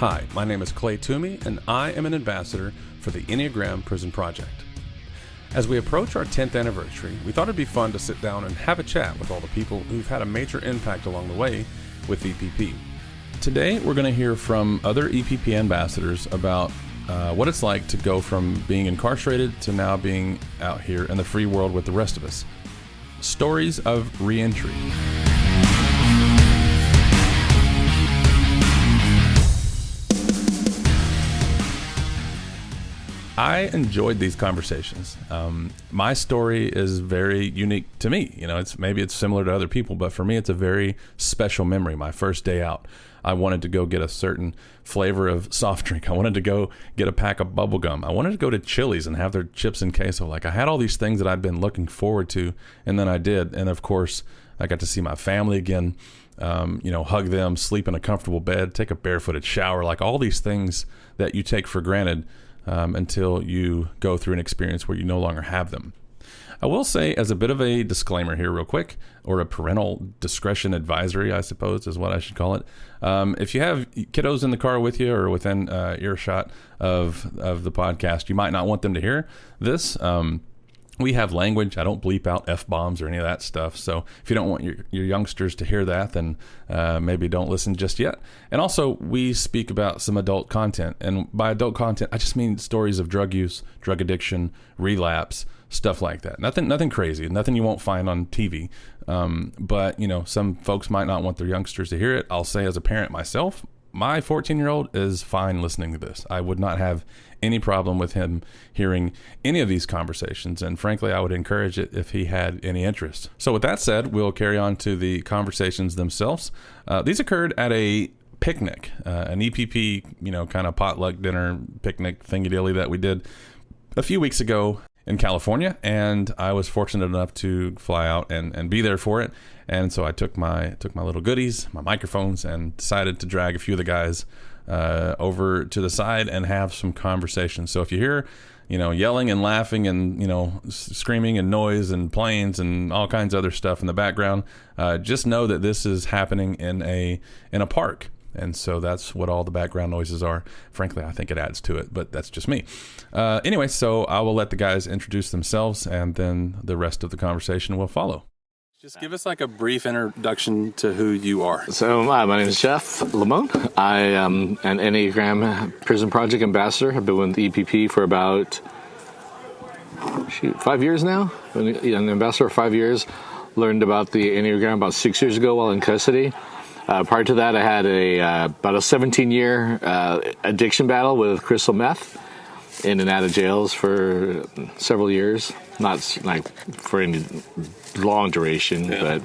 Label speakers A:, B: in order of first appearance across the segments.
A: Hi, my name is Clay Tumey, and I am an ambassador for the Enneagram Prison Project. As we approach our 10th anniversary, we thought it'd be fun to sit down and have a chat with all the people who've had a major impact along the way with EPP. Today, we're going to hear from other EPP ambassadors about what it's like to go from being incarcerated to now being out here in the free world with the rest of us. Stories of reentry. I enjoyed these conversations. My story is very unique to me. You know, maybe it's similar to other people, but for me, it's a very special memory. My first day out, I wanted to go get a certain flavor of soft drink. I wanted to go get a pack of bubble gum. I wanted to go to Chili's and have their chips and queso. Like, I had all these things that I'd been looking forward to, and then I did. And of course, I got to see my family again, hug them, sleep in a comfortable bed, take a barefooted shower, like all these things that you take for granted until you go through an experience where you no longer have them. I will say, as a bit of a disclaimer here real quick, or a parental discretion advisory, I suppose is what I should call it. If you have kiddos in the car with you or within earshot of the podcast, you might not want them to hear this. We have language. I don't bleep out F-bombs or any of that stuff. So if you don't want your youngsters to hear that, then maybe don't listen just yet. And also, we speak about some adult content. And by adult content, I just mean stories of drug use, drug addiction, relapse, stuff like that. Nothing crazy, nothing you won't find on TV. But, some folks might not want their youngsters to hear it. I'll say, as a parent myself, my 14-year-old is fine listening to this. I would not have any problem with him hearing any of these conversations. And frankly, I would encourage it if he had any interest. So with that said, we'll carry on to the conversations themselves. These occurred at a picnic, an EPP, kind of potluck dinner picnic thingy-dilly that we did a few weeks ago in California. And I was fortunate enough to fly out and be there for it. And so I took my little goodies, my microphones, and decided to drag a few of the guys over to the side and have some conversations. So if you hear, yelling and laughing and, screaming and noise and planes and all kinds of other stuff in the background, just know that this is happening in a park. And so that's what all the background noises are. Frankly, I think it adds to it, but that's just me. Anyway, so I will let the guys introduce themselves, and then the rest of the conversation will follow. Just give us like a brief introduction to who you are.
B: So my name is Jeff Lamone. I am an Enneagram Prison Project Ambassador. I've been with the EPP for about 5 years now. I've been an ambassador for 5 years. Learned about the Enneagram about 6 years ago while in custody. Prior to that, I had about a 17-year addiction battle with crystal meth in and out of jails for several years. Not like for any long duration, but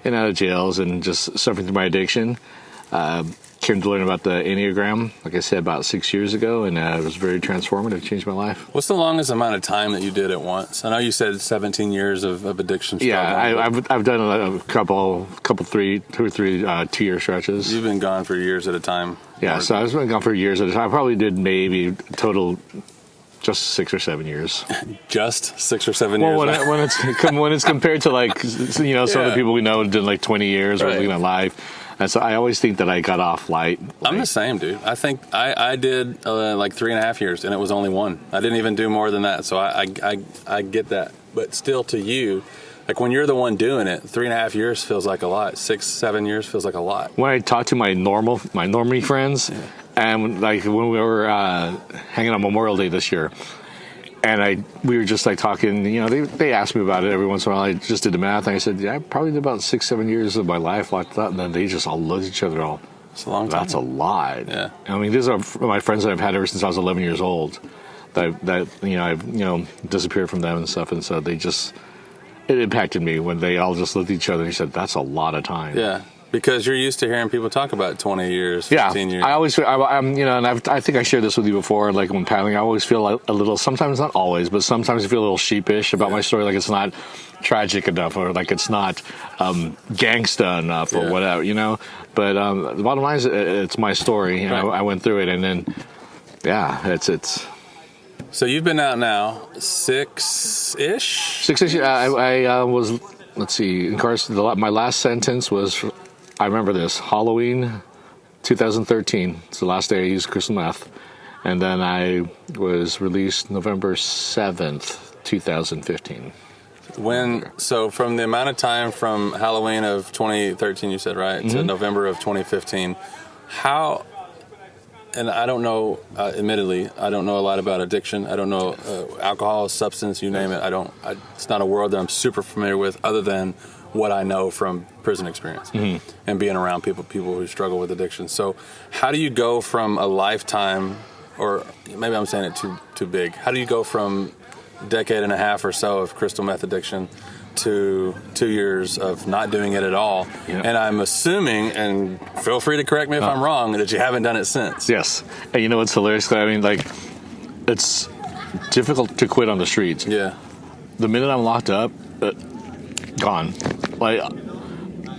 B: in and out of jails and just suffering through my addiction. Came to learn about the Enneagram, like I said, about 6 years ago, and it was very transformative, changed my life.
A: What's the longest amount of time that you did at once? I know you said 17 years of addiction struggle.
B: Yeah, I've done a couple 2 or 3 2-year stretches.
A: You've been gone for years at a time.
B: Yeah, so I've been gone for years at a time. I probably did maybe total just 6 or 7 years.
A: Just 6 or 7 years?
B: Well, when it's compared to like, some of the people we know did like 20 years or living a life. And so I always think that I got off light.
A: I'm the same, dude. I think I did like 3.5 years, and it was only 1. I didn't even do more than that. So I get that. But still, to you, like when you're the one doing it, 3.5 years feels like a lot. 6, 7 years feels like a lot.
B: When I talk to my normie friends, and like when we were hanging on Memorial Day this year, and we were just like talking, they asked me about it every once in a while. I just did the math, and I said, I probably did about 6, 7 years of my life like that. And then they just all looked at each other all,
A: it's a long time.
B: That's a lot.
A: Yeah.
B: I mean, these are my friends that I've had ever since I was 11 years old. I've disappeared from them and stuff. And so it impacted me when they all just looked at each other and said, that's a lot of time.
A: Yeah. Because you're used to hearing people talk about 20 years, 15 years.
B: I always, and I think I shared this with you before, like when paddling, I always feel a little, sometimes not always, but sometimes I feel a little sheepish about my story, like it's not tragic enough, or like it's not gangsta enough, or whatever, But the bottom line is, it's my story, and I went through it, and then, it's...
A: So you've been out now 6-ish?
B: 6-ish. I was, let's see, incarcerated. My last sentence was, I remember this, Halloween 2013. It's the last day I used crystal meth. And then I was released November 7th, 2015.
C: So from the amount of time from Halloween of 2013, you said, right, to November of 2015, how, and I don't know, admittedly, I don't know a lot about addiction. I don't know alcohol, substance, you name it. It's not a world that I'm super familiar with other than what I know from prison experience and being around people who struggle with addiction. So how do you go from a lifetime, or maybe I'm saying it too big, how do you go from decade and a half or so of crystal meth addiction to 2 years of not doing it at all? Yep. And I'm assuming, and feel free to correct me if I'm wrong, that you haven't done it since.
B: Yes. And you know what's hilarious? I mean, like, it's difficult to quit on the streets.
C: Yeah.
B: The minute I'm locked up, gone. Like,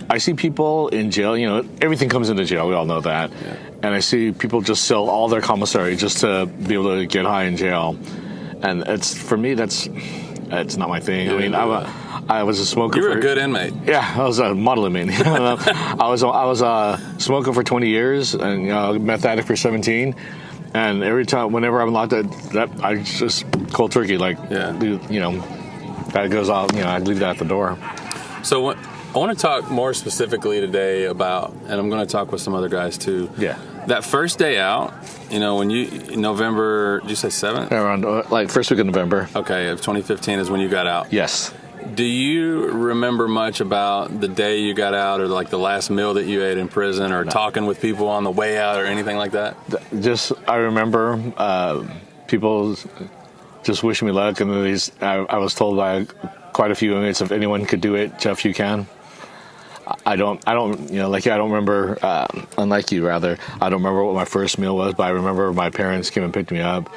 B: I see people in jail, you know, everything comes into jail, we all know that. Yeah. And I see people just sell all their commissary just to be able to get high in jail. And for me, that's not my thing. I mean, I was a smoker.
C: You were a good inmate.
B: Yeah, I was a model inmate. I was a smoker for 20 years and meth addict for 17. And every time, whenever I'm locked up, I just cold turkey, like, that goes out. You know, I leave that at the door.
C: So I want to talk more specifically today about, and I'm going to talk with some other guys too.
B: Yeah.
C: That first day out, you know, when November, did you say 7th?
B: Around, like, first week of November.
C: Okay, of 2015 is when you got out.
B: Yes.
C: Do you remember much about the day you got out, or like the last meal that you ate in prison, or talking with people on the way out, or anything like that?
B: I remember people just wishing me luck, and then I was told by quite a few inmates, if anyone could do it, Jeff, you can. I don't, like you, I don't remember, unlike you, rather, I don't remember what my first meal was, but I remember my parents came and picked me up.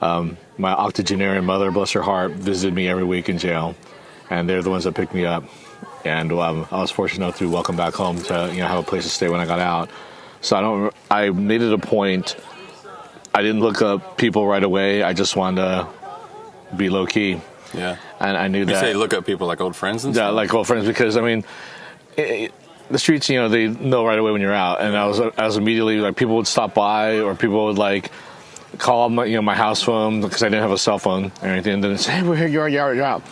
B: My octogenarian mother, bless her heart, visited me every week in jail, and they're the ones that picked me up. And I was fortunate enough to welcome back home to, have a place to stay when I got out. So I made it a point, I didn't look up people right away, I just wanted to be low key.
C: Yeah.
B: And I knew that.
C: You say look up people like old friends and stuff?
B: Yeah, like old friends, because, I mean, the streets, they know right away when you're out. And I was immediately, like, people would stop by, or people would, like, call my house phone, because I didn't have a cell phone or anything. And then say, hey, we're here, you're out.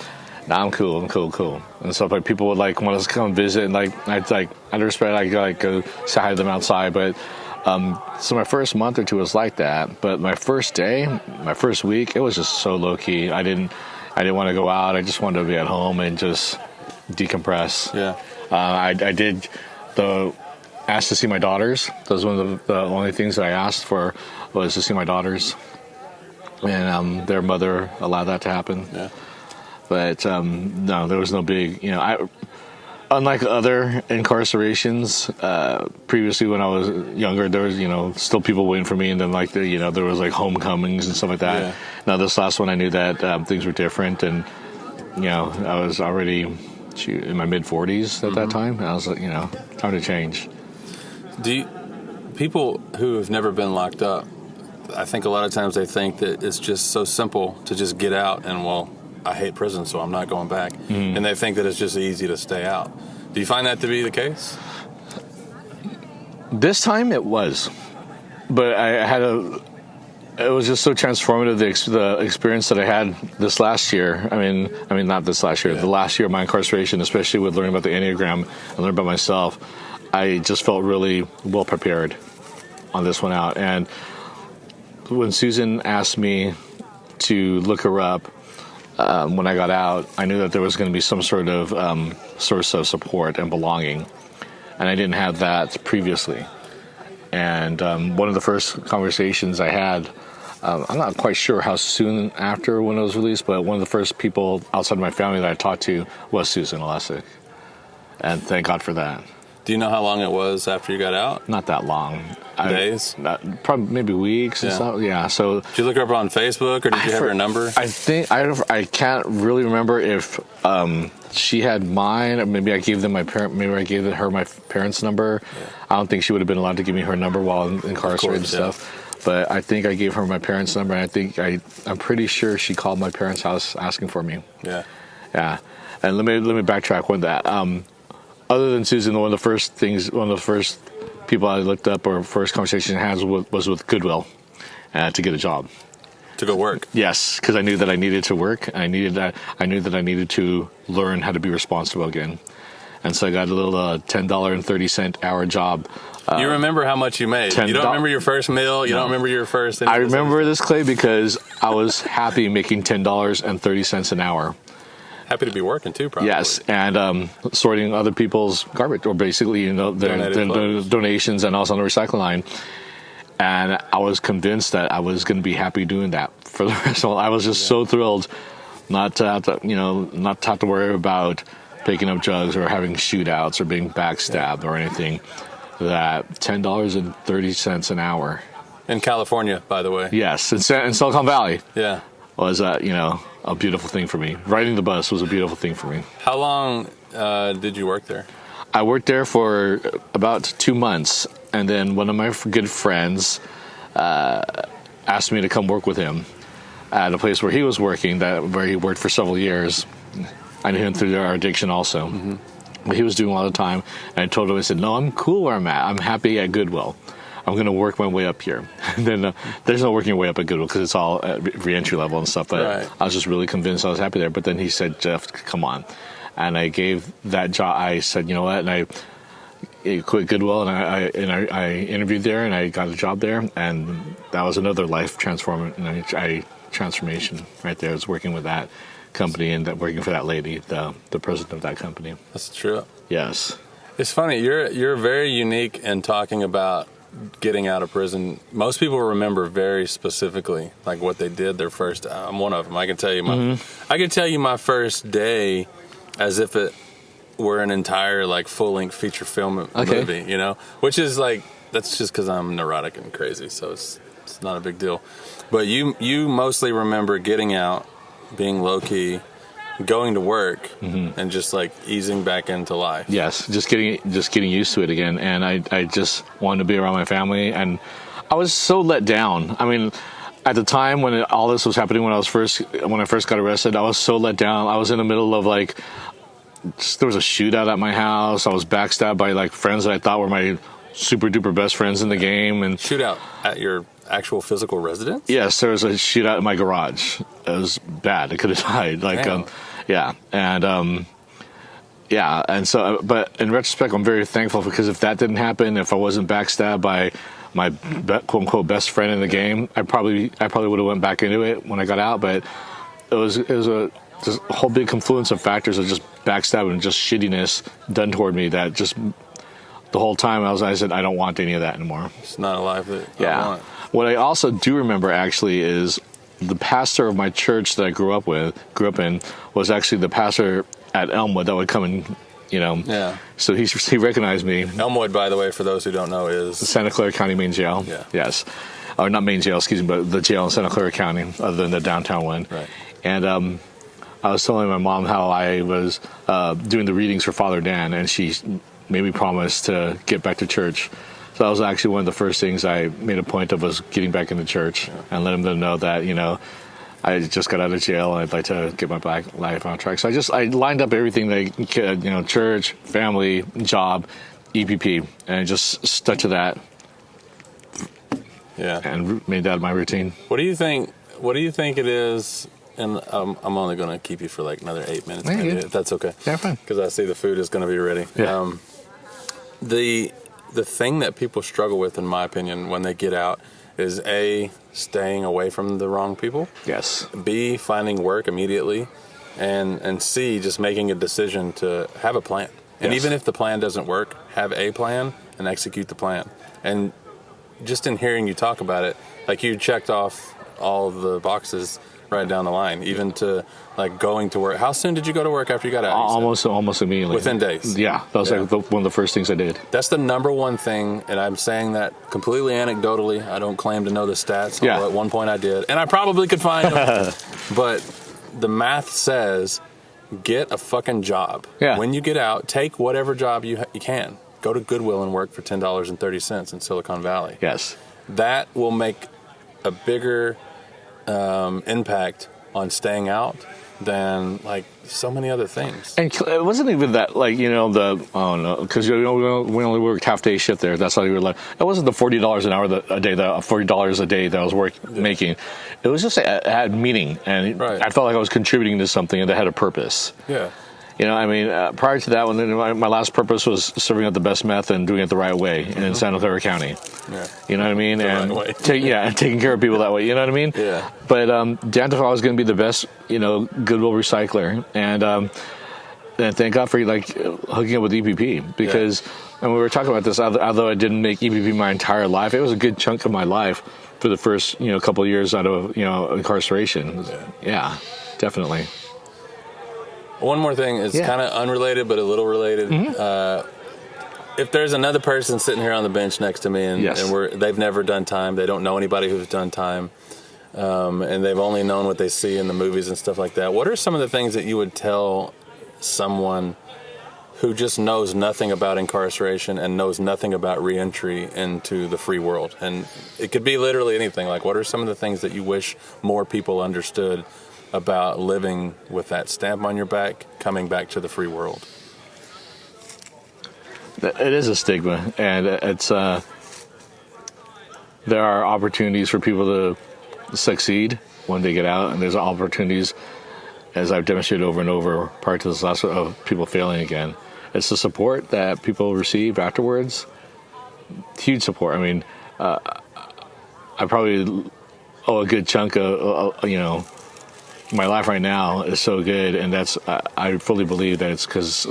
B: Nah, I'm cool. And so, like, people would, like, want us to come visit, and, like, I'd respect, like, go say hi to them outside. But, so my first month or two was like that. But my first day, my first week, it was just so low key. I didn't want to go out. I just wanted to be at home and just decompress.
C: Yeah.
B: I did ask to see my daughters. That was one of the only things that I asked for, was to see my daughters. And their mother allowed that to happen. Yeah. But no, there was no big, unlike other incarcerations, previously when I was younger, there was, still people waiting for me, and then there was like homecomings and stuff like that. Yeah. Now this last one, I knew that things were different, and I was already in my mid 40s at that time. And I was like, time to change.
C: People who have never been locked up, I think a lot of times they think that it's just so simple to just get out and, I hate prison, so I'm not going back. And they think that it's just easy to stay out. Do you find that to be the case?
B: This time it was. But it was just so transformative, the experience that I had this last year. I mean, not this last year, the last year of my incarceration, especially with learning about the Enneagram and learning about myself, I just felt really well prepared on this one out. And when Susan asked me to look her up, when I got out, I knew that there was going to be some sort of source of support and belonging, and I didn't have that previously. And one of the first conversations I had, I'm not quite sure how soon after when it was released, but one of the first people outside of my family that I talked to was Susan Olesic, and thank God for that.
C: Do you know how long it was after you got out?
B: Not that long.
C: Days?
B: Probably maybe weeks and stuff. Yeah. So
C: did you look her up on Facebook, or did you have her number?
B: I think I can't really remember if she had mine, or maybe I gave them I gave her my parents' number. Yeah. I don't think she would have been allowed to give me her number while incarcerated and stuff. But I think I gave her my parents' number, and I'm pretty sure she called my parents' house asking for me.
C: Yeah.
B: Yeah. And let me backtrack with that. Other than Susan, one of the first people I looked up or first conversation I had was with Goodwill to get a job.
C: To go work.
B: Yes, because I knew that I needed to work. I knew that I needed to learn how to be responsible again. And so I got a little $10.30 hour job.
C: You remember how much you made? You don't remember your first meal? You don't remember your first...
B: I remember this, Clay, because I was happy making $10.30 an hour.
C: Happy to be working, too, probably.
B: Yes, and sorting other people's garbage, or basically, their donations, and also on the recycling line. And I was convinced that I was going to be happy doing that for the rest of my life. I was just so thrilled not to have to worry about picking up drugs or having shootouts or being backstabbed or anything. That $10.30 an hour.
C: In California, by the way.
B: Yes, in Silicon Valley.
C: Yeah.
B: Was a beautiful thing for me. Riding the bus was a beautiful thing for me.
C: How long did you work there?
B: I worked there for about 2 months. And then one of my good friends asked me to come work with him at a place where he was working, where he worked for several years. I knew him through our addiction also. Mm-hmm. But he was doing a lot of time. And I told him, I said, no, I'm cool where I'm at. I'm happy at Goodwill. I'm going to work my way up here. And then there's no working your way up at Goodwill because it's all at re-entry level and stuff. But right. I was just really convinced I was happy there. But then he said, Jeff, come on. And I gave that job. I said, you know what? And I quit Goodwill, and I interviewed there, and I got a job there, and that was another life transformation right there. I was working with that company and working for that lady, the president of that company.
C: That's true.
B: Yes.
C: It's funny. You're very unique in talking about getting out of prison. Most people remember very specifically like what they did their first. I'm one of them. I can tell you my first day as if it were an entire like full-length feature film movie, which is like, that's just because I'm neurotic and crazy, so it's not a big deal. But you mostly remember getting out, being low-key, going to work, and just like easing back into life.
B: Yes, just getting used to it again, and I just wanted to be around my family, and I was so let down. I mean, at the time when all this was happening, when I first got arrested, I was so let down. I was in the middle of like, there was a shootout at my house. I was backstabbed by like friends that I thought were my super duper best friends in the game. And
C: shootout at your actual physical residence?
B: Yes, there was a shootout in my garage. It was bad. I could have died. And so, but in retrospect, I'm very thankful because if that didn't happen, if I wasn't backstabbed by my quote unquote best friend in the game, I probably would have went back into it when I got out. But it was a whole big confluence of factors of just backstabbing and just shittiness done toward me that just the whole time I said, I don't want any of that anymore.
C: It's not a life that I want.
B: What I also do remember actually is the pastor of my church that I grew up in was actually the pastor at Elmwood that would come and,
C: Yeah.
B: So he recognized me.
C: Elmwood, by the way, for those who don't know, is
B: the Santa Clara County main jail.
C: Yeah.
B: Yes. Or not main jail, excuse me, but the jail in Santa Clara County, other than the downtown one.
C: Right.
B: And I was telling my mom how I was doing the readings for Father Dan, and she made me promise to get back to church. So that was actually one of the first things I made a point of, was getting back into church and letting them know that, I just got out of jail and I'd like to get my life on track. So I lined up everything that I could, church, family, job, EPP, and I just stuck to that.
C: Yeah.
B: And made that my routine.
C: What do you think it is? And I'm only going to keep you for like another 8 minutes, maybe, if that's okay.
B: Yeah, fine.
C: Because I see the food is going to be ready.
B: Yeah.
C: The thing that people struggle with, in my opinion, when they get out is A, staying away from the wrong people.
B: Yes.
C: B, finding work immediately. And C, just making a decision to have a plan. And even if the plan doesn't work, have a plan and execute the plan. And just in hearing you talk about it, like you checked off all of the boxes right down the line, even to like going to work. How soon did you go to work after you got out?
B: Almost immediately.
C: Within days.
B: Yeah, that was like one of the first things I did.
C: That's the number one thing, and I'm saying that completely anecdotally. I don't claim to know the stats.
B: Yeah.
C: Although at one point I did, and I probably could find them. But the math says, get a fucking job.
B: Yeah.
C: When you get out, take whatever job you can. Go to Goodwill and work for $10.30 in Silicon Valley.
B: Yes.
C: That will make a bigger impact on staying out than like so many other things.
B: And it wasn't even that, like, you know, because we only worked half-day shift there. That's how we were like. It wasn't the $40 an hour $40 a day that I was making. It was just it had meaning, and I felt like I was contributing to something that had a purpose.
C: Yeah.
B: You know, I mean, prior to that, my last purpose was serving up the best meth and doing it the right way in Santa Clara County. Yeah. You know what I mean?
C: The right way.
B: Taking care of people that way. You know what I mean?
C: Yeah.
B: But Dan thought I was going to be the best, you know, Goodwill recycler, and thank God for like hooking up with EPP, because and we were talking about this. Although I didn't make EPP my entire life, it was a good chunk of my life for the first couple of years out of incarceration. Yeah, definitely.
C: One more thing is kind of unrelated, but a little related. If there's another person sitting here on the bench next to me, and they've never done time, they don't know anybody who's done time, and they've only known what they see in the movies and stuff like that, what are some of the things that you would tell someone who just knows nothing about incarceration and knows nothing about reentry into the free world? And it could be literally anything. Like, what are some of the things that you wish more people understood about living with that stamp on your back, coming back to the free world?
B: It is a stigma, and it's there are opportunities for people to succeed when they get out, and there's opportunities, as I've demonstrated over and over prior to this last one, of people failing again. It's the support that people receive afterwards. Huge support. I mean, I probably owe a good chunk of my life right now is so good, and that's I fully believe that it's because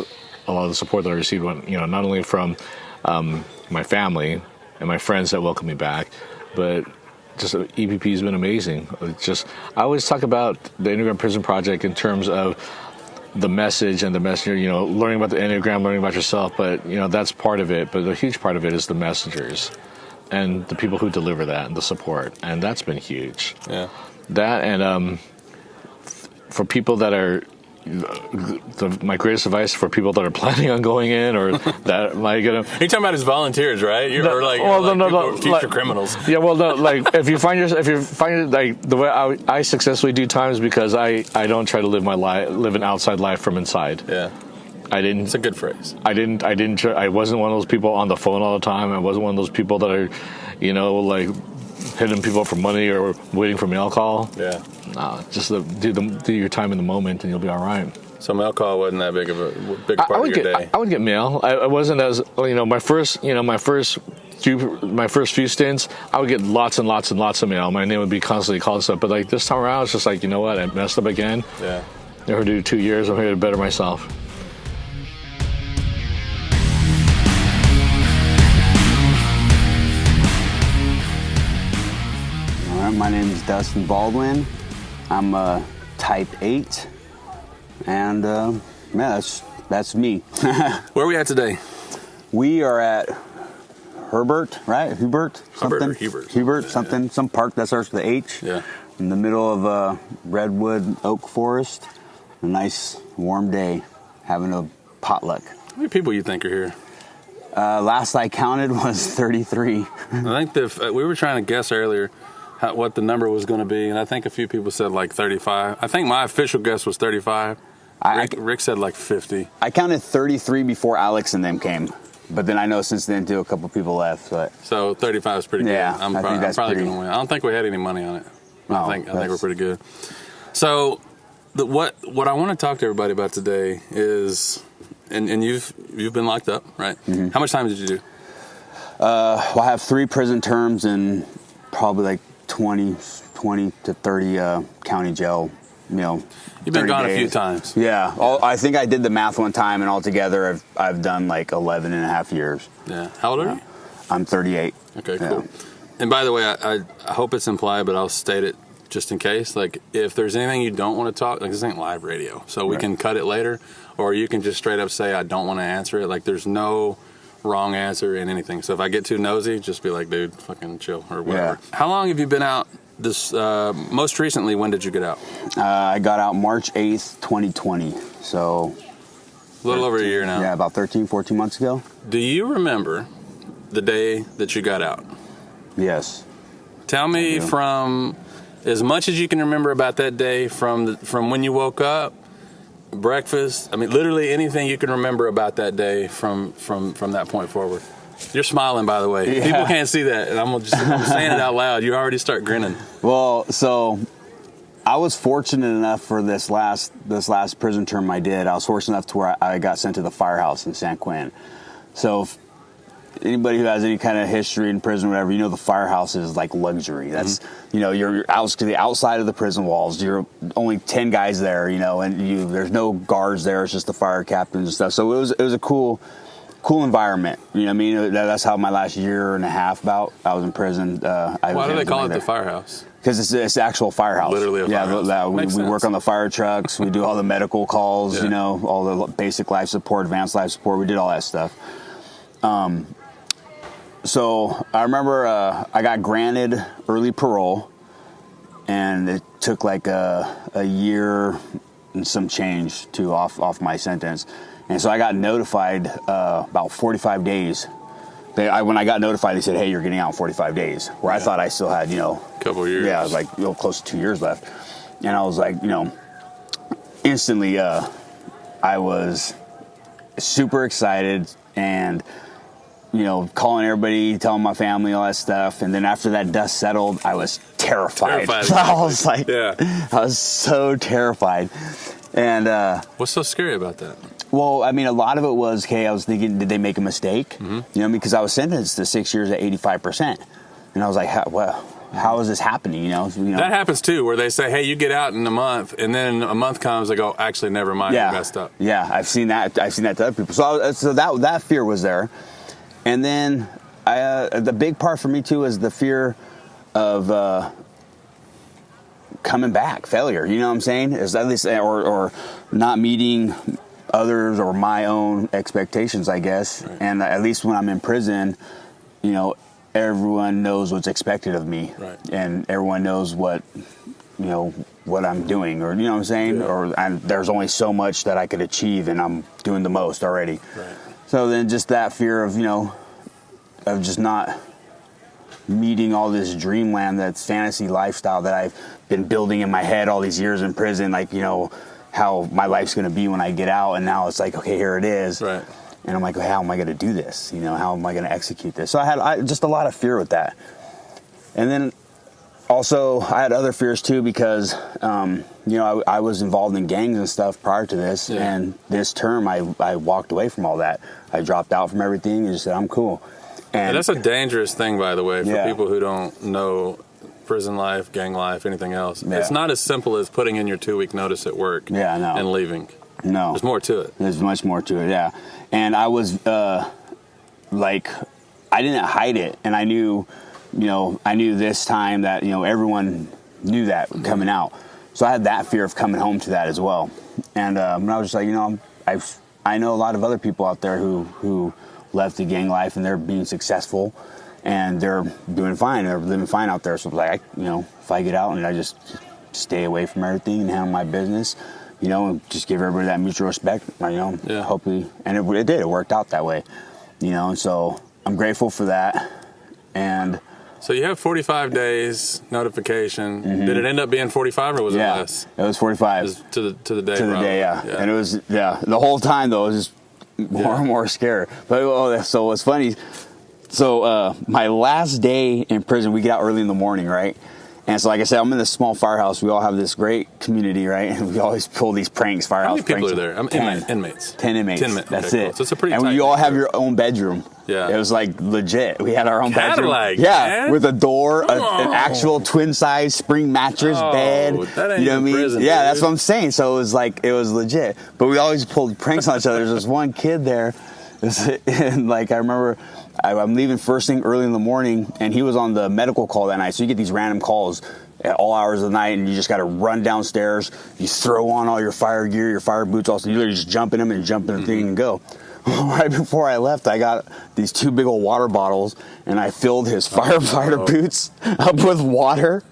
B: a lot of the support that I received went, not only from my family and my friends that welcomed me back, but just EPP has been amazing. I always talk about the Enneagram Prison Project in terms of the message and the messenger. Learning about the Enneagram, learning about yourself, but that's part of it. But a huge part of it is the messengers and the people who deliver that and the support, and that's been huge. Yeah, that and for people that are, my greatest advice for people that are planning on going in or that might get them.
C: You're talking about as volunteers, right? Future criminals.
B: Yeah, well, no, like if you find like the way I successfully do time is because I don't try to live an outside life from inside.
C: Yeah.
B: I didn't.
C: It's a good phrase.
B: I wasn't one of those people on the phone all the time. I wasn't one of those people that are, like hitting people for money or waiting for mail call.
C: Yeah.
B: Just do your time in the moment, and you'll be all right.
C: So mail call wasn't that big of a part of your day.
B: I would get mail. I wasn't as my first few stints. I would get lots and lots and lots of mail. My name would be constantly called stuff. But like this time around, it's just like, you know what? I messed up again.
C: Yeah.
B: Never do 2 years. I'm here to better myself.
D: My name is Dustin Baldwin. I'm type 8, and that's me.
C: Where are we at today?
D: We are at Hubert, right? Hubert, something, some park that starts with the H.
C: Yeah.
D: In the middle of a redwood oak forest. A nice warm day, having a potluck.
C: How many people you think are here?
D: Last I counted was 33.
C: I think we were trying to guess earlier what the number was going to be, and I think a few people said like 35. I think my official guess was 35. Rick said like 50.
D: I counted 33 before Alex and them came, but then I know since then too a couple people left.
C: So 35 is pretty good.
D: Yeah,
C: I'm probably going to win. I don't think we had any money on it. I think we're pretty good. So what I want to talk to everybody about today is, and you've been locked up, right? Mm-hmm. How much time did you do?
D: Well, I have 3 prison terms and probably like 20 to 30 county jail,
C: You've been gone days. A few times.
D: Yeah. I think I did the math one time, and altogether I've done like 11 and a half years.
C: Yeah. How old are you?
D: I'm 38.
C: Okay, cool. Yeah. And by the way, I hope it's implied, but I'll state it just in case. Like, if there's anything you don't want to talk, like, this ain't live radio, so we can cut it later, or you can just straight up say, I don't want to answer it. Like, there's no wrong answer in anything. So if I get too nosy, just be like, dude, fucking chill or whatever. Yeah. How long have you been out? This most recently, when did you get out?
D: I got out March 8th, 2020. So
C: a little over a year now.
D: Yeah, about 13, 14 months ago.
C: Do you remember the day that you got out?
D: Yes.
C: Tell me from As much as you can remember about that day from when you woke up, breakfast, I mean, literally anything you can remember about that day from that point forward. You're smiling, by the way.
D: Yeah.
C: People can't see that, and I'm saying it out loud. You already start grinning.
D: Well, so I was fortunate enough for this last prison term I did. I was fortunate enough to where I got sent to the firehouse in San Quentin. So if anybody who has any kind of history in prison, whatever, you know, the firehouse is like luxury. That's, you know, you're out to the outside of the prison walls. You're only 10 guys there, you know, and there's no guards there. It's just the fire captains and stuff. So it was a cool environment. You know what I mean? That's how my last year and a half I was in prison.
C: Why do they call it the firehouse?
D: Because it's the actual firehouse.
C: Literally a firehouse.
D: Yeah, we work on the fire trucks. We do all the medical calls, you know, all the basic life support, advanced life support. We did all that stuff. So I remember I got granted early parole, and it took like a year and some change to off my sentence. And so I got notified about 45 days. When I got notified, they said, "Hey, you're getting out in 45 days." Where I thought I still had, you know,
C: a couple of years.
D: Yeah, I was like, you know, close to 2 years left. And I was like, you know, instantly, I was super excited and, you know, calling everybody, telling my family, all that stuff. And then after that dust settled, I was terrified. I was like, I was so terrified. And
C: what's so scary about that?
D: Well, I mean, a lot of it was, okay, I was thinking, did they make a mistake? You know, because I was sentenced to 6 years at 85%. And I was like, how is this happening? You know?
C: That happens too, where they say, hey, you get out in a month, and then a month comes, they go, actually, never mind, you messed up.
D: Yeah, I've seen that to other people. So that fear was there. And then the big part for me too is the fear of coming back, failure. You know what I'm saying? Is at least or not meeting others or my own expectations, I guess. Right. And at least when I'm in prison, you know, everyone knows what's expected of me, and everyone knows what I'm doing, or you know what I'm saying, or there's only so much that I could achieve, and I'm doing the most already. Right. So then just that fear of, you know, of just not meeting all this dreamland, that's fantasy lifestyle that I've been building in my head all these years in prison, like, you know, how my life's going to be when I get out, and now it's like, okay, here it is. Right. And I'm like, how am I going to do this? You know, how am I going to execute this? So I had just a lot of fear with that. And then also I had other fears too, because, you know, I was involved in gangs and stuff prior to this. Yeah. And this term, I walked away from all that. I dropped out from everything and just said, I'm cool. And
C: that's a dangerous thing, by the way, for people who don't know prison life, gang life, anything else. Yeah. It's not as simple as putting in your 2-week notice at work and leaving. No. There's more to it.
D: There's much more to it, yeah. And I was, like, I didn't hide it. And I knew this time that, you know, everyone knew that coming out. So I had that fear of coming home to that as well. And I was just like, you know, I know a lot of other people out there who left the gang life, and they're being successful, and they're doing fine. They're living fine out there. So like, you know, if I get out and I just stay away from everything and handle my business, you know, and just give everybody that mutual respect, you know, hopefully. And it did. It worked out that way, you know, and so I'm grateful for that. And
C: so you have 45 days notification. Mm-hmm. Did it end up being 45, or was it less?
D: It was 45.
C: It was to the day.
D: To the day, yeah. And it was, the whole time, though, it was just more and more scared. But so it's funny. So my last day in prison, we get out early in the morning, right? And so, like I said, I'm in this small firehouse. We all have this great community, right? And we always pull these pranks, firehouse pranks.
C: How many people are there? 10 inmates.
D: 10 inmates. 10 inmates. That's it.
C: Cool. So it's a pretty
D: and
C: tight
D: you all have your own bedroom.
C: Yeah.
D: It was like legit. We had our own bedroom.
C: Man.
D: With a door, an actual twin-size spring mattress bed.
C: That ain't,
D: you know what I mean?
C: Prison,
D: yeah,
C: dude.
D: That's what I'm saying. So it was legit. But we always pulled pranks on each other. There's this one kid there, and like I remember, I'm leaving first thing early in the morning, and he was on the medical call that night. So you get these random calls at all hours of the night, and you just got to run downstairs. You throw on all your fire gear, your fire boots, also you literally just jump in them and jump in the thing and go. Right before I left, I got these 2 big old water bottles, and I filled his firefighter boots up with water.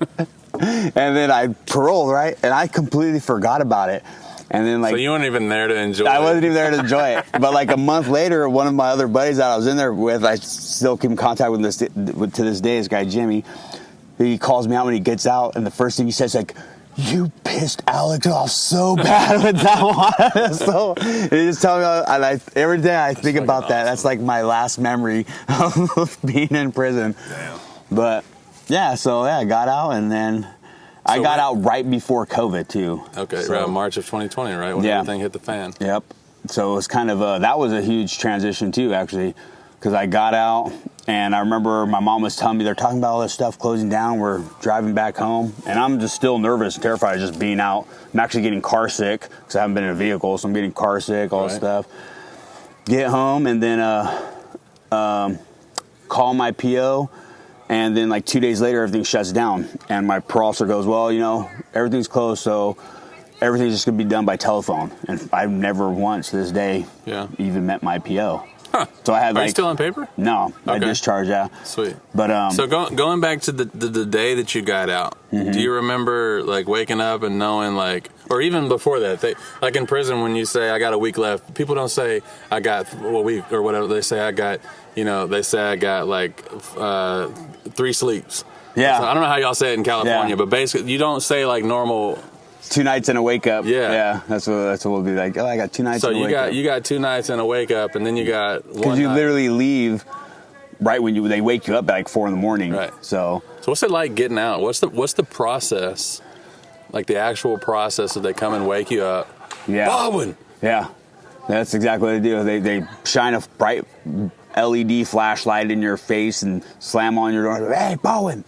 D: And then I paroled, right? And I completely forgot about it. And then, like,
C: so you weren't even there to enjoy it.
D: I wasn't even there to enjoy it. But like a month later, one of my other buddies that I was in there with, I still keep in contact with to this day, this guy Jimmy. he calls me out when he gets out, and the first thing he says, like, you pissed Alex off so bad with that one. So he just tell me, and every day I think about that. That's like my last memory of being in prison.
C: Damn.
D: But yeah, so yeah, I got out, and then I got out right before COVID too.
C: Okay,
D: so,
C: around March of 2020, right? When everything hit the fan.
D: Yep. So it was kind of that was a huge transition too, actually, because I got out. And I remember my mom was telling me they're talking about all this stuff closing down. We're driving back home, and I'm just still nervous and terrified of just being out. I'm actually getting car sick because I haven't been in a vehicle, so I'm getting car sick, all this stuff. Get home, and then call my PO, and then like 2 days later, everything shuts down. And my parole officer goes, well, you know, everything's closed, so everything's just going to be done by telephone. And I've never once to this day even met my PO.
C: Huh.
D: So I had
C: Are you still on paper?
D: No,
C: okay.
D: I discharged,
C: Sweet.
D: But
C: so going back to the day that you got out, do you remember like waking up and knowing like, or even before that, like in prison when you say I got a week left, people don't say I got a week or whatever. They say I got, they say I got like 3 sleeps.
D: Yeah.
C: So I don't know how y'all say it in California, but basically you don't say like normal.
D: 2 nights and a wake up.
C: Yeah.
D: That's what we'll be like. Oh, I got 2 nights and a wake up.
C: So you got 2 nights and a wake up, and then you got one.
D: Because you literally leave right when they wake you up at like 4 in the morning.
C: Right.
D: So
C: what's it like getting out? What's the process? Like the actual process that they come and wake you up.
D: Yeah.
C: Baldwin.
D: Yeah. That's exactly what they do. They shine a bright LED flashlight in your face and slam on your door. Hey, Baldwin,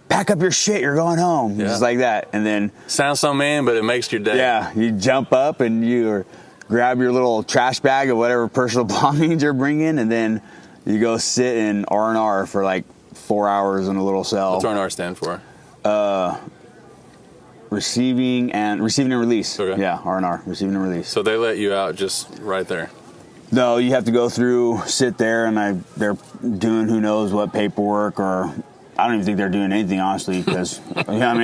D: pack up your shit, you're going home. Yeah. Just like that. And then
C: sounds so mean, but it makes your day.
D: Yeah, you jump up and you grab your little trash bag of whatever personal belongings you're bringing, and then you go sit in R&R for like 4 hours in a little cell.
C: What's R&R stand for?
D: Receiving and release.
C: Okay.
D: Yeah, R&R, receiving and release.
C: So they let you out just right there?
D: No, you have to go through, sit there, and they're doing who knows what paperwork, or I don't even think they're doing anything, honestly, because I don't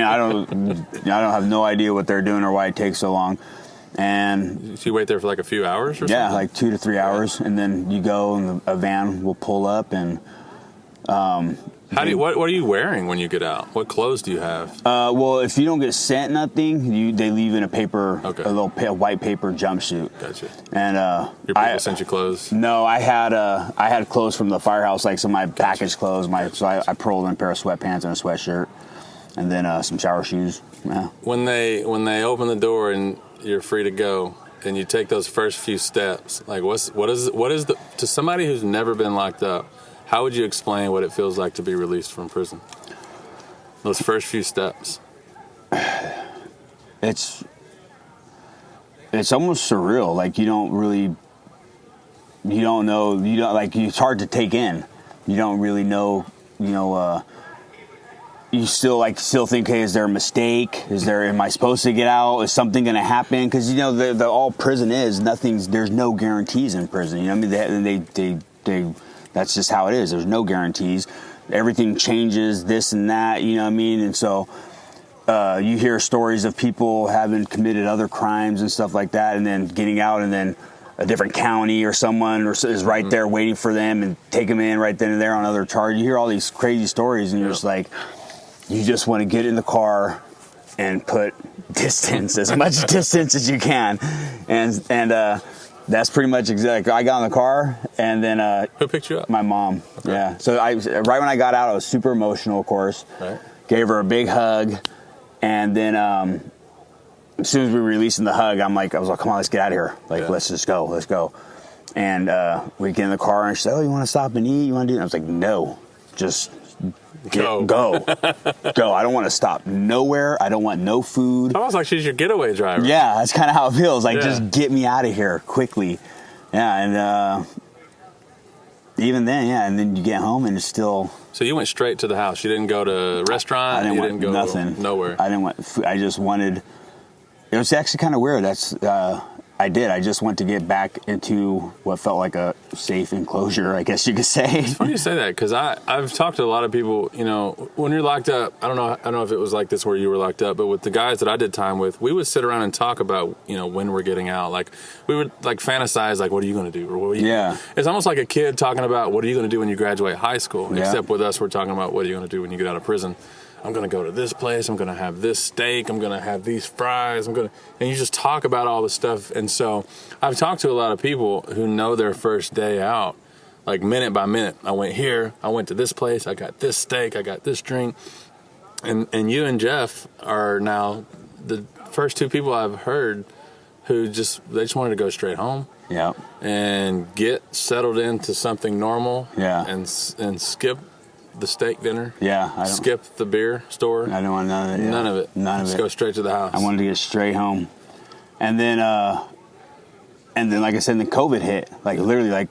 D: have no idea what they're doing or why it takes so long. And
C: so you wait there for like a few hours or something?
D: Yeah, like 2 to 3 hours, and then you go and a van will pull up and.
C: What are you wearing when you get out? What clothes do you have?
D: Well, if you don't get sent nothing, they leave in a little white paper jumpsuit.
C: Gotcha.
D: And
C: your people sent you clothes?
D: No, I had clothes from the firehouse, like some of my package clothes. So I paroled in a pair of sweatpants and a sweatshirt, and then some shower shoes. Yeah.
C: When they open the door and you're free to go, and you take those first few steps, like what is to somebody who's never been locked up? How would you explain what it feels like to be released from prison? Those first few steps.
D: It's almost surreal. Like it's hard to take in. You don't really know, you still think, hey, is there a mistake? Am I supposed to get out? Is something going to happen? Because, all prison is, there's no guarantees in prison. You know what I mean? They that's just how it is. There's no guarantees. Everything changes, this and that, you know what I mean? And so you hear stories of people having committed other crimes and stuff like that, and then getting out, and then a different county or someone is right there waiting for them and take them in right then and there on other charges. You hear all these crazy stories, and you're just like, you just want to get in the car and put distance, as much distance as you can. And that's pretty much exactly. I got in the car, and then
C: who picked you up?
D: My mom.
C: Okay.
D: Yeah. So right when I got out, I was super emotional, of course.
C: Right.
D: Gave her a big hug, and then as soon as we were releasing the hug, I was like, "Come on, let's get out of here. Let's just go. Let's go." And we get in the car, and she said, "Oh, you want to stop and eat? You want to do?" And I was like, "No, just." Go. I don't want to stop nowhere. I don't want no food.
C: Almost like she's your getaway driver.
D: Yeah, that's kind of how it feels. Like, just get me out of here quickly. Yeah, and even then, and then you get home and it's still. So
C: you went straight to the house. You didn't go to a restaurant.
D: I didn't go nothing.
C: Nowhere.
D: I didn't want food. I just wanted. It was actually kind of weird. I did. I just went to get back into what felt like a safe enclosure, I guess you could say.
C: It's funny you say that, because I've talked to a lot of people, when you're locked up, I don't know if it was like this where you were locked up, but with the guys that I did time with, we would sit around and talk about, when we're getting out. Like, we would, fantasize, what are you going to do? Or what are you It's almost like a kid talking about, what are you going to do when you graduate high school? Yeah. Except with us, we're talking about, what are you going to do when you get out of prison? I'm going to go to this place. I'm going to have this steak. I'm going to have these fries. And you just talk about all the stuff. And so I've talked to a lot of people who know their first day out, like minute by minute. I went here. I went to this place. I got this steak. I got this drink. And you and Jeff are now the first two people I've heard who they just wanted to go straight home.
D: Yeah.
C: And get settled into something normal.
D: Yeah.
C: And skip the steak dinner.
D: Yeah. I don't
C: skip the beer store.
D: I don't want none of it. Yeah.
C: None of it.
D: None of
C: Just
D: it.
C: go straight to the house.
D: I wanted to get straight home. And then like I said, the COVID hit. Like literally like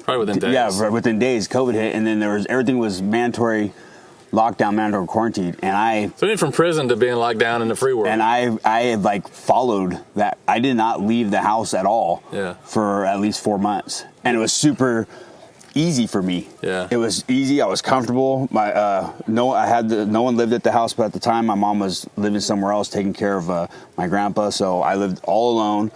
C: probably within days.
D: Yeah, within days COVID hit, and then everything was mandatory lockdown, mandatory quarantine, and
C: So you went from prison to being locked down in the free world.
D: And I had like followed that. I did not leave the house at all for at least 4 months, and it was super easy for me.
C: Yeah,
D: it was easy. I was comfortable. No one lived at the house, but at the time my mom was living somewhere else taking care of my grandpa, so I lived all alone.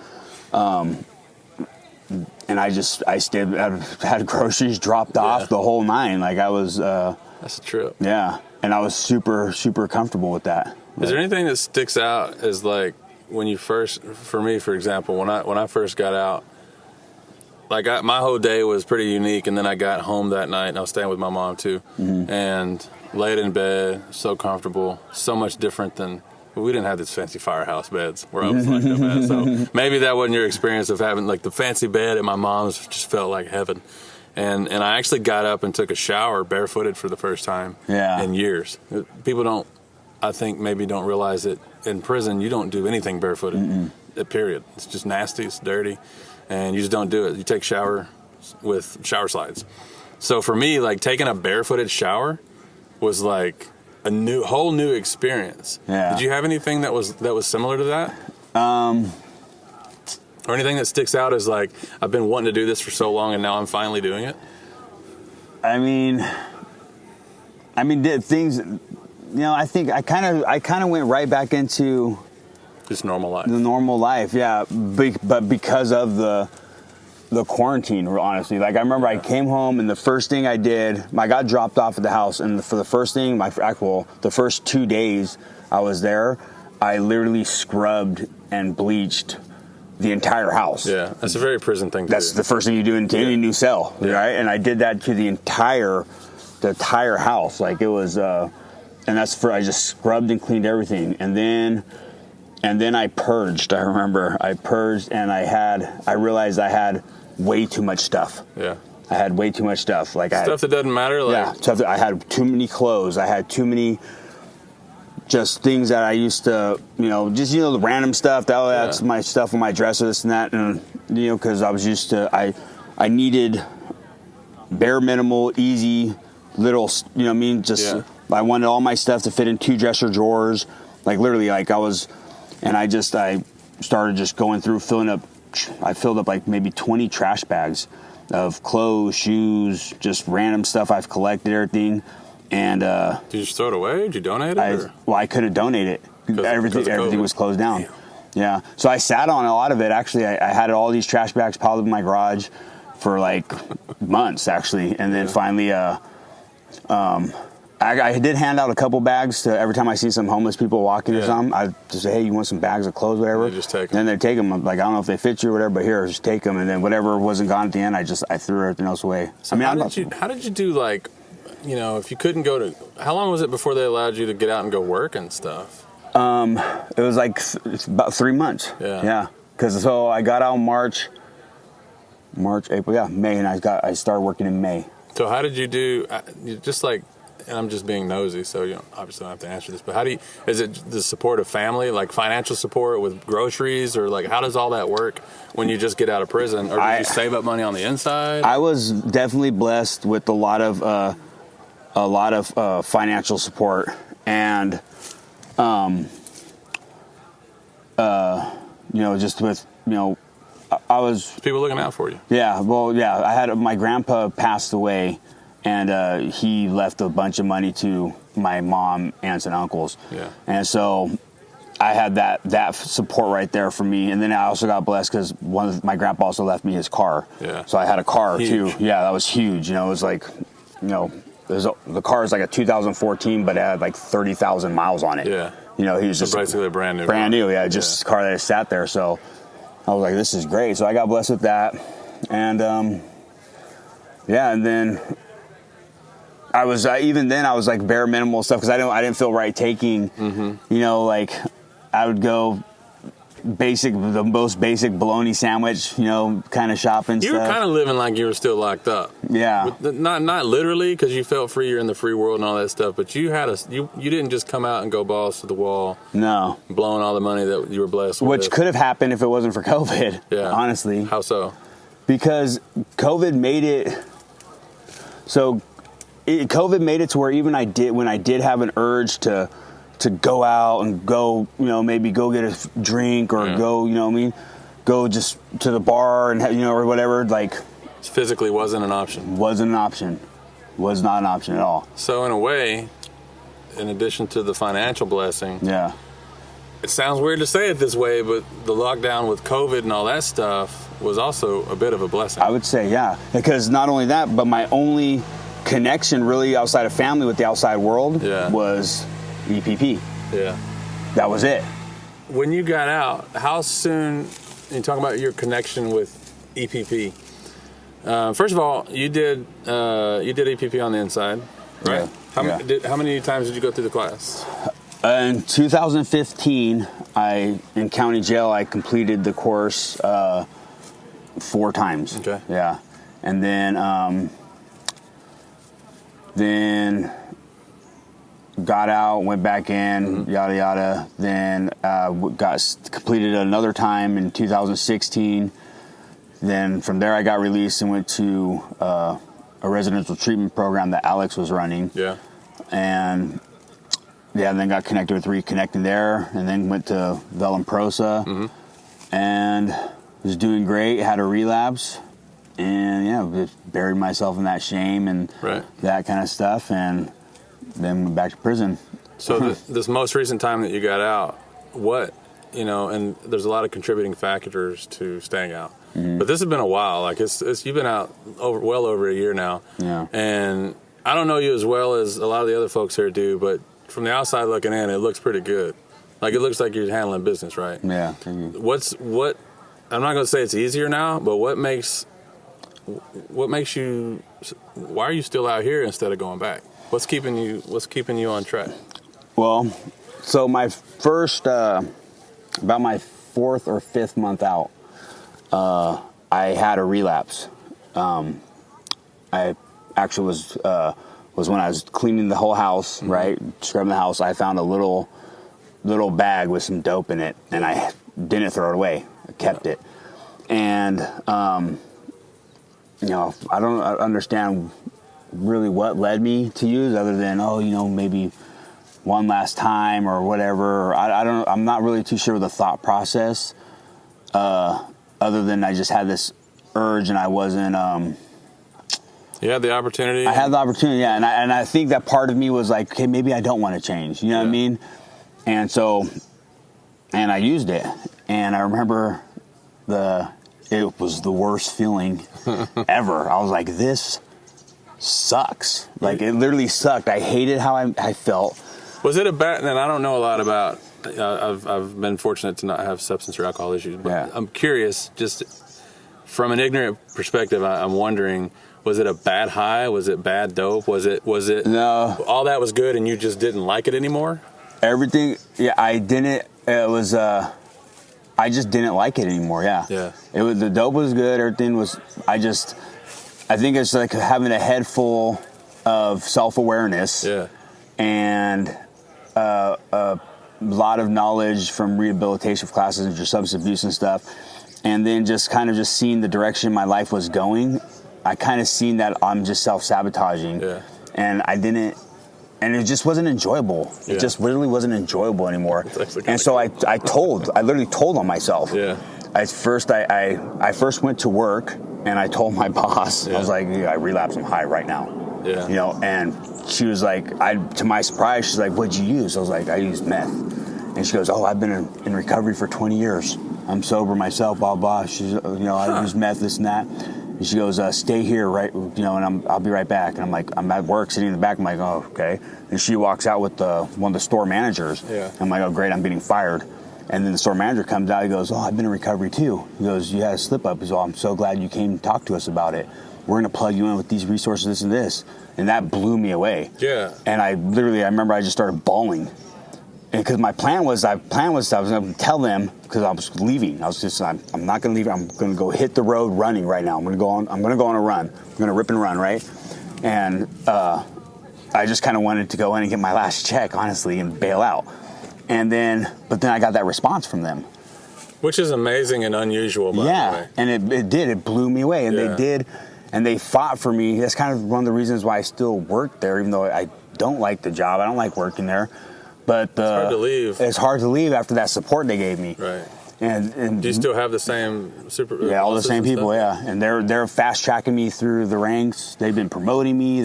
D: And I stayed, had groceries dropped off, the whole nine. Like I was.
C: That's a trip.
D: Yeah, and I was super, super comfortable with that.
C: Is there anything that sticks out as like when you first, for me, for example, when I first got out, like my whole day was pretty unique, and then I got home that night, and I was staying with my mom too, and laid in bed, so comfortable, so much different than. We didn't have these fancy firehouse beds where I was locked up at, so maybe that wasn't your experience of having like the fancy bed at my mom's. Just felt like heaven. And I actually got up and took a shower barefooted for the first time in years. People I think maybe don't realize that in prison you don't do anything barefooted, period. It's just nasty, it's dirty, and you just don't do it. You take shower with shower slides. So for me, like taking a barefooted shower was like a whole new experience. Yeah. Did you have anything that was similar to that? Or anything that sticks out as like, I've been wanting to do this for so long and now I'm finally doing it?
D: I mean, things, I think I kind of went right back into
C: just normal life.
D: The normal life, yeah. But because of the quarantine, honestly, like I remember I came home and the first thing I did, I got dropped off at the house, and for the first thing, the first 2 days I was there, I literally scrubbed and bleached the entire house.
C: Yeah, that's a very prison thing to
D: That's
C: do.
D: the first thing you do in any new cell, right? And I did that to the entire house. Like it was, and I just scrubbed and cleaned everything. And then I purged. I remember I purged, and I realized I had way too much stuff.
C: Yeah.
D: I had way too much stuff. Like
C: stuff that doesn't matter?
D: Stuff that I had too many clothes. I had too many just things that I used to, the random stuff. That's my stuff on my dresser, this and that. And, because I was used to, I needed bare minimal, easy, little, I wanted all my stuff to fit in 2 dresser drawers. Like literally, like I started just going through, I filled up like maybe 20 trash bags of clothes, shoes, just random stuff I've collected, everything. And
C: did you just throw it away? Did you donate it?
D: I could have donated it. Everything was closed down. Damn. Yeah. So I sat on a lot of it. Actually, I had all these trash bags piled up in my garage for like months, actually. And then finally, I did hand out a couple bags to every time I see some homeless people walking or something. I just say, hey, you want some bags of clothes, whatever?
C: Just take them.
D: Then they take them. I'm like, I don't know if they fit you or whatever, but here, just take them. And then whatever wasn't gone at the end, I threw everything else away.
C: So how did you do, like, if you couldn't go to, how long was it before they allowed you to get out and go work and stuff?
D: It was like about 3 months. Yeah. Because I got out in March, April, May, and I started working in May.
C: So how did you do, just like, and I'm just being nosy, so you obviously don't have to answer this, but is it the support of family, like financial support with groceries, or like how does all that work when you just get out of prison? Or did you save up money on the inside?
D: I was definitely blessed with a lot of financial support, and just with I was
C: people looking out for you.
D: Yeah, well, yeah, I had my grandpa passed away. And he left a bunch of money to my mom, aunts, and uncles. Yeah. And so I had that support right there for me. And then I also got blessed because my grandpa also left me his car. Yeah. So I had a car too. Yeah, that was huge. It was like, the car is like a 2014, but it had like 30,000 miles on it.
C: Yeah.
D: You know, he was just
C: basically brand new.
D: Brand new, yeah. Just a car that sat there. So I was like, this is great. So I got blessed with that. And, and then I was, even then I was like bare minimal stuff because I didn't feel right taking, you know, like I would go the most basic bologna sandwich, you know, kind of shopping stuff.
C: You were kind of living like you were still locked up.
D: Yeah.
C: Not literally, because you felt free, you're in the free world and all that stuff, but you had you didn't just come out and go balls to the wall.
D: No.
C: Blowing all the money that you were blessed with.
D: Which could have happened if it wasn't for COVID. Yeah. Honestly.
C: How so?
D: Because COVID made it so. COVID made it to where even when I did have an urge to go out and go, you know, maybe go get a drink or go, you know what I mean, go just to the bar and, you know, or whatever, like.
C: Physically wasn't an option.
D: Wasn't an option. Was not an option at all.
C: So in a way, in addition to the financial blessing.
D: Yeah.
C: It sounds weird to say it this way, but the lockdown with COVID and all that stuff was also a bit of a blessing.
D: I would say, yeah. Because not only that, but my only connection really outside of family with the outside world was EPP.
C: Yeah.
D: That was it.
C: When you got out, how soon, you talk about your connection with EPP. First of all, you did EPP on the inside, right?
D: Yeah.
C: How many times did you go through the class?
D: In 2015, in county jail, I completed the course 4 times.
C: Okay.
D: Yeah. And then got out, went back in, yada, yada. Then completed another time in 2016. Then from there, I got released and went to a residential treatment program that Alex was running.
C: Yeah.
D: And then got connected with Reconnecting there, and then went to Velumprosa, and was doing great. Had a relapse, and just buried myself in that shame and that kind of stuff, and then went back to prison.
C: So this most recent time that you got out, and there's a lot of contributing factors to staying out. But this has been a while. Like you've been out well over a year now. Yeah. And I don't know you as well as a lot of the other folks here do, but from the outside looking in, it looks pretty good. Like it looks like you're handling business, right?
D: Yeah.
C: I'm not going to say it's easier now, but what makes you? Why are you still out here instead of going back? What's keeping you on track?
D: Well, so my first about my 4th or 5th month out, I had a relapse. I actually was when I was cleaning the whole house, right, scrubbing the house. I found a little bag with some dope in it, and I didn't throw it away. I kept it, and I don't understand really what led me to use, other than maybe one last time or whatever. I'm not really too sure of the thought process. Other than I just had this urge, and I wasn't.
C: You had the opportunity.
D: I had the opportunity, yeah, and I think that part of me was like, okay, maybe I don't want to change. You know what I mean? And so, and I used it, and I remember it was the worst feeling ever. I was like, this sucks. Like, it literally sucked. I hated how I felt.
C: Was it a bad? And I don't know a lot about. I've been fortunate to not have substance or alcohol issues, but I'm curious, just from an ignorant perspective, I'm wondering, was it a bad high? Was it bad dope? Was it
D: no,
C: all that was good and you just didn't like it anymore?
D: Everything, I didn't. It was I just didn't like it anymore. Yeah. The dope was good. Everything was. I think it's like having a head full of self-awareness. Yeah. And a lot of knowledge from rehabilitation classes and just substance abuse and stuff, and then just seeing the direction my life was going. I kind of seen that I'm just self-sabotaging, and I didn't, and it just wasn't enjoyable. It just really wasn't enjoyable anymore. And so I literally told on myself. Yeah. I first went to work and I told my boss, I was like, I relapsed, I'm high right now. Yeah. And she was like, to my surprise, she's like, what'd you use? I was like, I used meth. And she goes, oh, I've been in recovery for 20 years. I'm sober myself, blah, blah. She's, I use meth, this and that. And she goes, stay here, right? And I'll be right back. And I'm like, I'm at work, sitting in the back. I'm like, oh, okay. And she walks out with one of the store managers.
C: Yeah.
D: I'm like, oh, great, I'm getting fired. And then the store manager comes out. He goes, oh, I've been in recovery too. He goes, you had a slip up. He goes, oh, I'm so glad you came and talked to us about it. We're going to plug you in with these resources, this and this. And that blew me away.
C: Yeah.
D: And I remember I just started bawling. Because my plan was I was going to tell them, because I was leaving. I was just, I'm not going to leave. I'm going to go hit the road running right now. I'm going to go on a run. I'm going to rip and run, right? And I just kind of wanted to go in and get my last check, honestly, and bail out. But then I got that response from them.
C: Which is amazing and unusual, by the way.
D: Yeah, and it blew me away. And they did, and they fought for me. That's kind of one of the reasons why I still work there, even though I don't like the job. I don't like working there. But
C: it's hard to leave.
D: It's hard to leave after that support they gave me.
C: Right.
D: And
C: do you still have the same super?
D: Yeah, all the same people. Yeah, and they're fast tracking me through the ranks. They've been promoting me.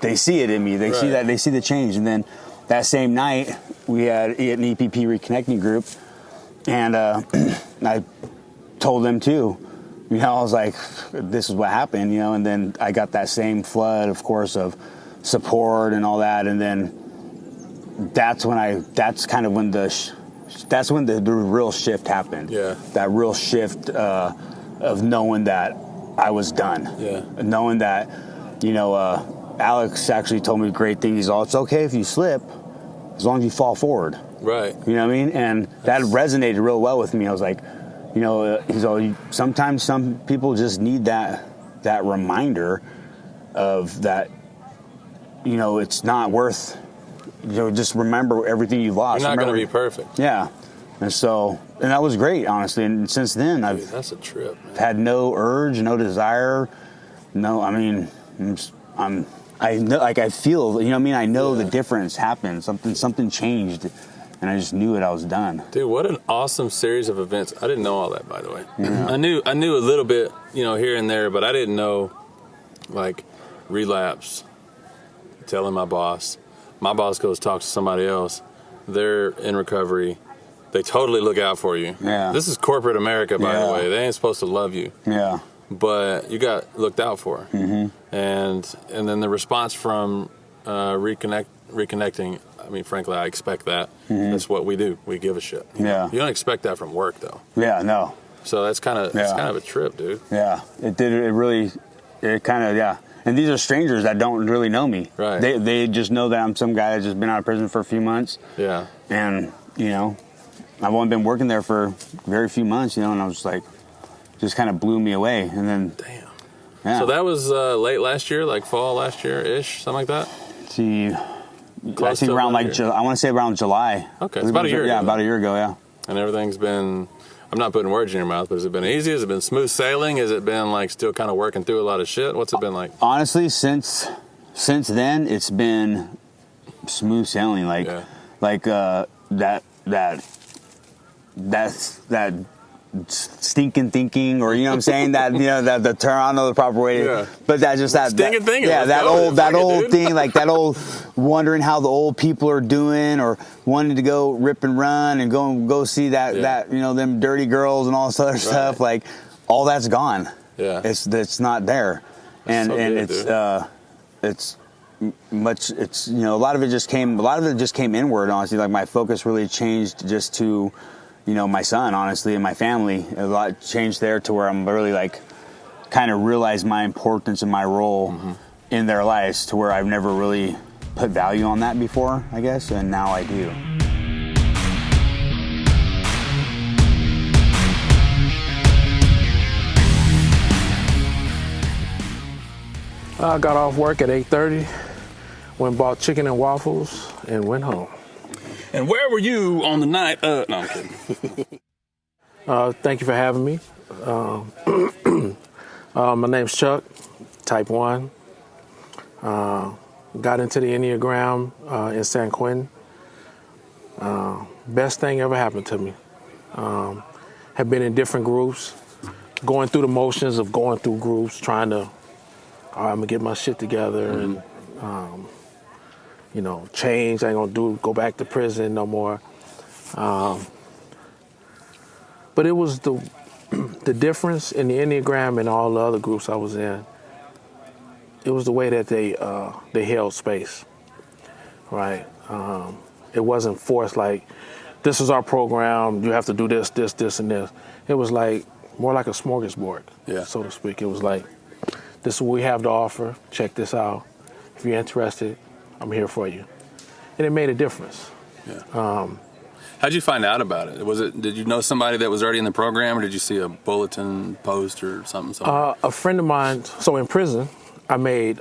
D: They see it in me. They see that. They see the change. And then that same night, we had an EPP reconnecting group, and I told them too. I was like, "This is what happened," And then I got that same flood, of course, of support and all that, and then. That's when the real shift happened.
C: Yeah.
D: That real shift of knowing that I was done.
C: Yeah.
D: Knowing that, Alex actually told me a great thing. He's all, it's okay if you slip, as long as you fall forward.
C: Right.
D: You know what I mean? And that resonated real well with me. I was like, he's all, sometimes some people just need that reminder of that, it's not worth. Just remember everything you lost.
C: You're not going to be perfect.
D: Yeah. And that was great, honestly. And since then,
C: that's a trip, man.
D: Had no urge, no desire. No, I mean, I know, like I feel, I know the difference happened. Something changed. And I just knew it. I was done.
C: Dude, what an awesome series of events. I didn't know all that, by the way. Yeah. I knew a little bit, here and there, but I didn't know, like, relapse, telling my boss. My boss goes talk to somebody else. They're in recovery. They totally look out for you.
D: Yeah.
C: This is corporate America, by the way. They ain't supposed to love you.
D: Yeah.
C: But you got looked out for. Mm-hmm. And then the response from reconnecting, I mean, frankly, I expect that. Mm-hmm. That's what we do. We give a shit. You don't expect that from work, though.
D: Yeah, no.
C: So that's kind of a trip, dude.
D: Yeah. It kind of. And these are strangers that don't really know me.
C: Right.
D: They just know that I'm some guy that's just been out of prison for a few months.
C: Yeah.
D: And, I've only been working there for very few months, and I was like, just kind of blew me away. And then.
C: Damn.
D: Yeah.
C: So that was late last year, like fall last year-ish, something like that?
D: See, I think around I want to say around July.
C: Okay. It's about a year ago.
D: Yeah, about a year ago, yeah.
C: And everything's been. I'm not putting words in your mouth, but has it been easy? Has it been smooth sailing? Has it been like still kind of working through a lot of shit? What's it been like?
D: Honestly, since then, it's been smooth sailing. That stinking thinking, or what I'm saying, that that the term, I don't know the proper way to, but that just that
C: stinking thinking.
D: Yeah, that old thing, like that old wondering how the old people are doing, or wanting to go rip and run and go see that them dirty girls and all this other stuff. Like all that's gone.
C: Yeah,
D: it's not there, and it's much. It's a lot of it just came inward. Honestly, like my focus really changed just to. My son, honestly, and my family. A lot changed there to where I'm really like kind of realized my importance and my role in their lives, to where I've never really put value on that before, I guess, and now I do.
E: I got off work at 8:30, went and bought chicken and waffles, and went home.
C: And where were you on the night? No, I'm kidding.
E: Thank you for having me. My name's Chuck, type 1. Got into the Enneagram in San Quentin. Best thing ever happened to me. Have been in different groups, going through the motions of going through groups, trying to, I'm gonna get my shit together and change. I ain't gonna go back to prison no more. But it was the the difference in the Enneagram and all the other groups I was in, it was the way that they held space, right? It wasn't forced like, this is our program, you have to do this, this, this, and this. It was like more like a smorgasbord, so to speak. It was like, this is what we have to offer, check this out. If you're interested, I'm here for you. And it made a difference.
C: Yeah. How'd you find out about it? Did you know somebody that was already in the program, or did you see a bulletin post or something?
E: A friend of mine, so in prison, I made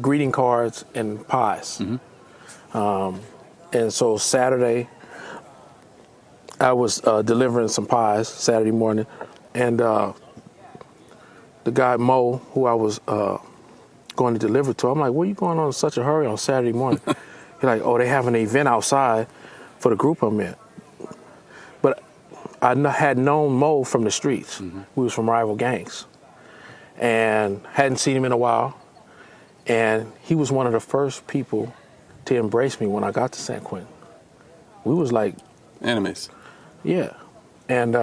E: greeting cards and pies. And so Saturday, I was delivering some pies Saturday morning, and the guy, Mo, who I was going to deliver to, I'm like, what are you going on in such a hurry on Saturday morning? He's like, oh, they have an event outside for the group I'm in. But I had known Mo from the streets. We was from rival gangs. And hadn't seen him in a while. And he was one of the first people to embrace me when I got to San Quentin. We was like...
C: enemies.
E: Yeah. And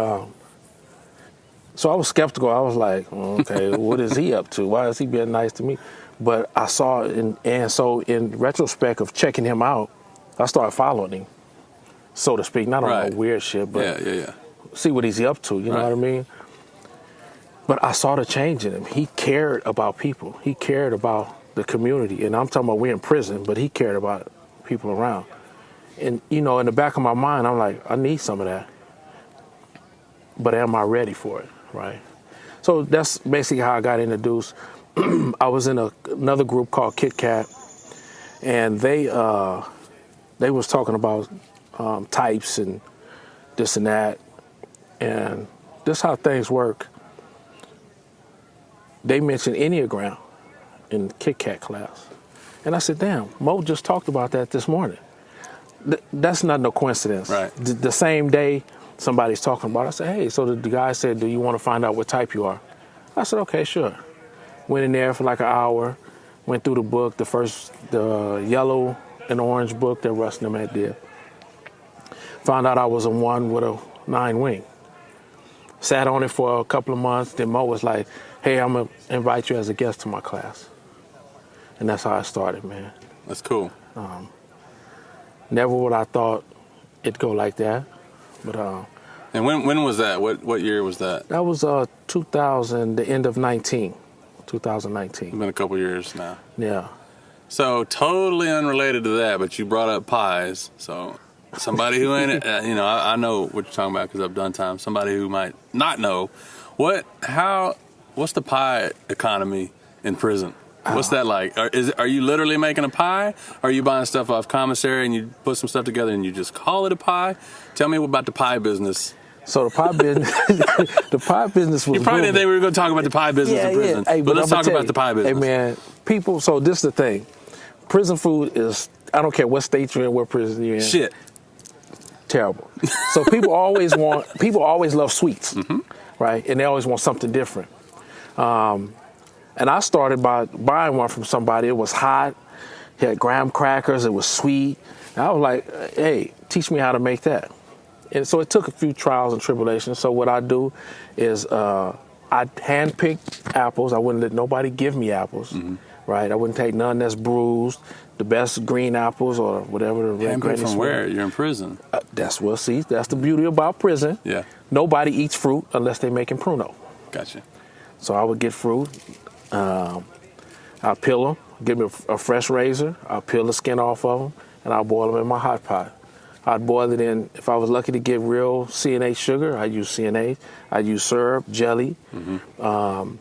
E: so I was skeptical. I was like, okay, what is he up to? Why is he being nice to me? But I saw it, and so in retrospect of checking him out, I started following him, so to speak. Not on no weird shit, but see what he's up to, you know what I mean? But I saw the change in him. He cared about people. He cared about the community. And I'm talking about we're in prison, but he cared about people around. And, you know, in the back of my mind, I'm like, I need some of that. But am I ready for it, right? So that's basically how I got introduced. I was in another group called Kit Kat, and they was talking about types and this and that, and this is how things work. They mentioned Enneagram in Kit Kat class, and I said, damn, Mo just talked about that this morning. That's not no coincidence.
C: Right.
E: The same day somebody's talking about it, I said, hey, so the guy said, do you want to find out what type you are? I said, okay, sure. Went in there for like an hour, went through the book, the yellow and orange book that Russ and them had did. Found out I was a 1 with a 9 wing. Sat on it for a couple of months, then Mo was like, hey, I'm going to invite you as a guest to my class. And that's how I started, man.
C: That's cool.
E: Never would I thought it'd go like that. But
C: and when was that? What year was that?
E: That was 2000, the end of 2019.
C: It's been a couple years now.
E: Yeah.
C: So totally unrelated to that, but you brought up pies. So somebody who ain't, you know, I know what you're talking about because I've done time. Somebody who might not know, what's the pie economy in prison? What's that like? Are you literally making a pie? Or are you buying stuff off commissary and you put some stuff together and you just call it a pie? Tell me about the pie business.
E: So the pie business, was.
C: You probably didn't think we were going to talk about the pie business in prison.
E: Hey,
C: but let's talk about the pie business.
E: Hey man, people. So this is the thing. Prison food is. I don't care what state you're in, what prison you're in.
C: Shit.
E: Terrible. So people always love sweets, right? And they always want something different. And I started by buying one from somebody. It was hot. It had graham crackers. It was sweet. And I was like, hey, teach me how to make that. And so it took a few trials and tribulations. So what I do is I handpick apples. I wouldn't let nobody give me apples, right? I wouldn't take none that's bruised, the best green apples or whatever. The red
C: handpick from where? You're in prison.
E: That's the beauty about prison.
C: Yeah.
E: Nobody eats fruit unless they're making pruno.
C: Gotcha.
E: So I would get fruit. I'll peel them, give me a fresh razor. I'll peel the skin off of them, and I'll boil them in my hot pot. I'd boil it in, if I was lucky to get real CNA sugar, I'd use CNA. I'd use syrup, jelly. On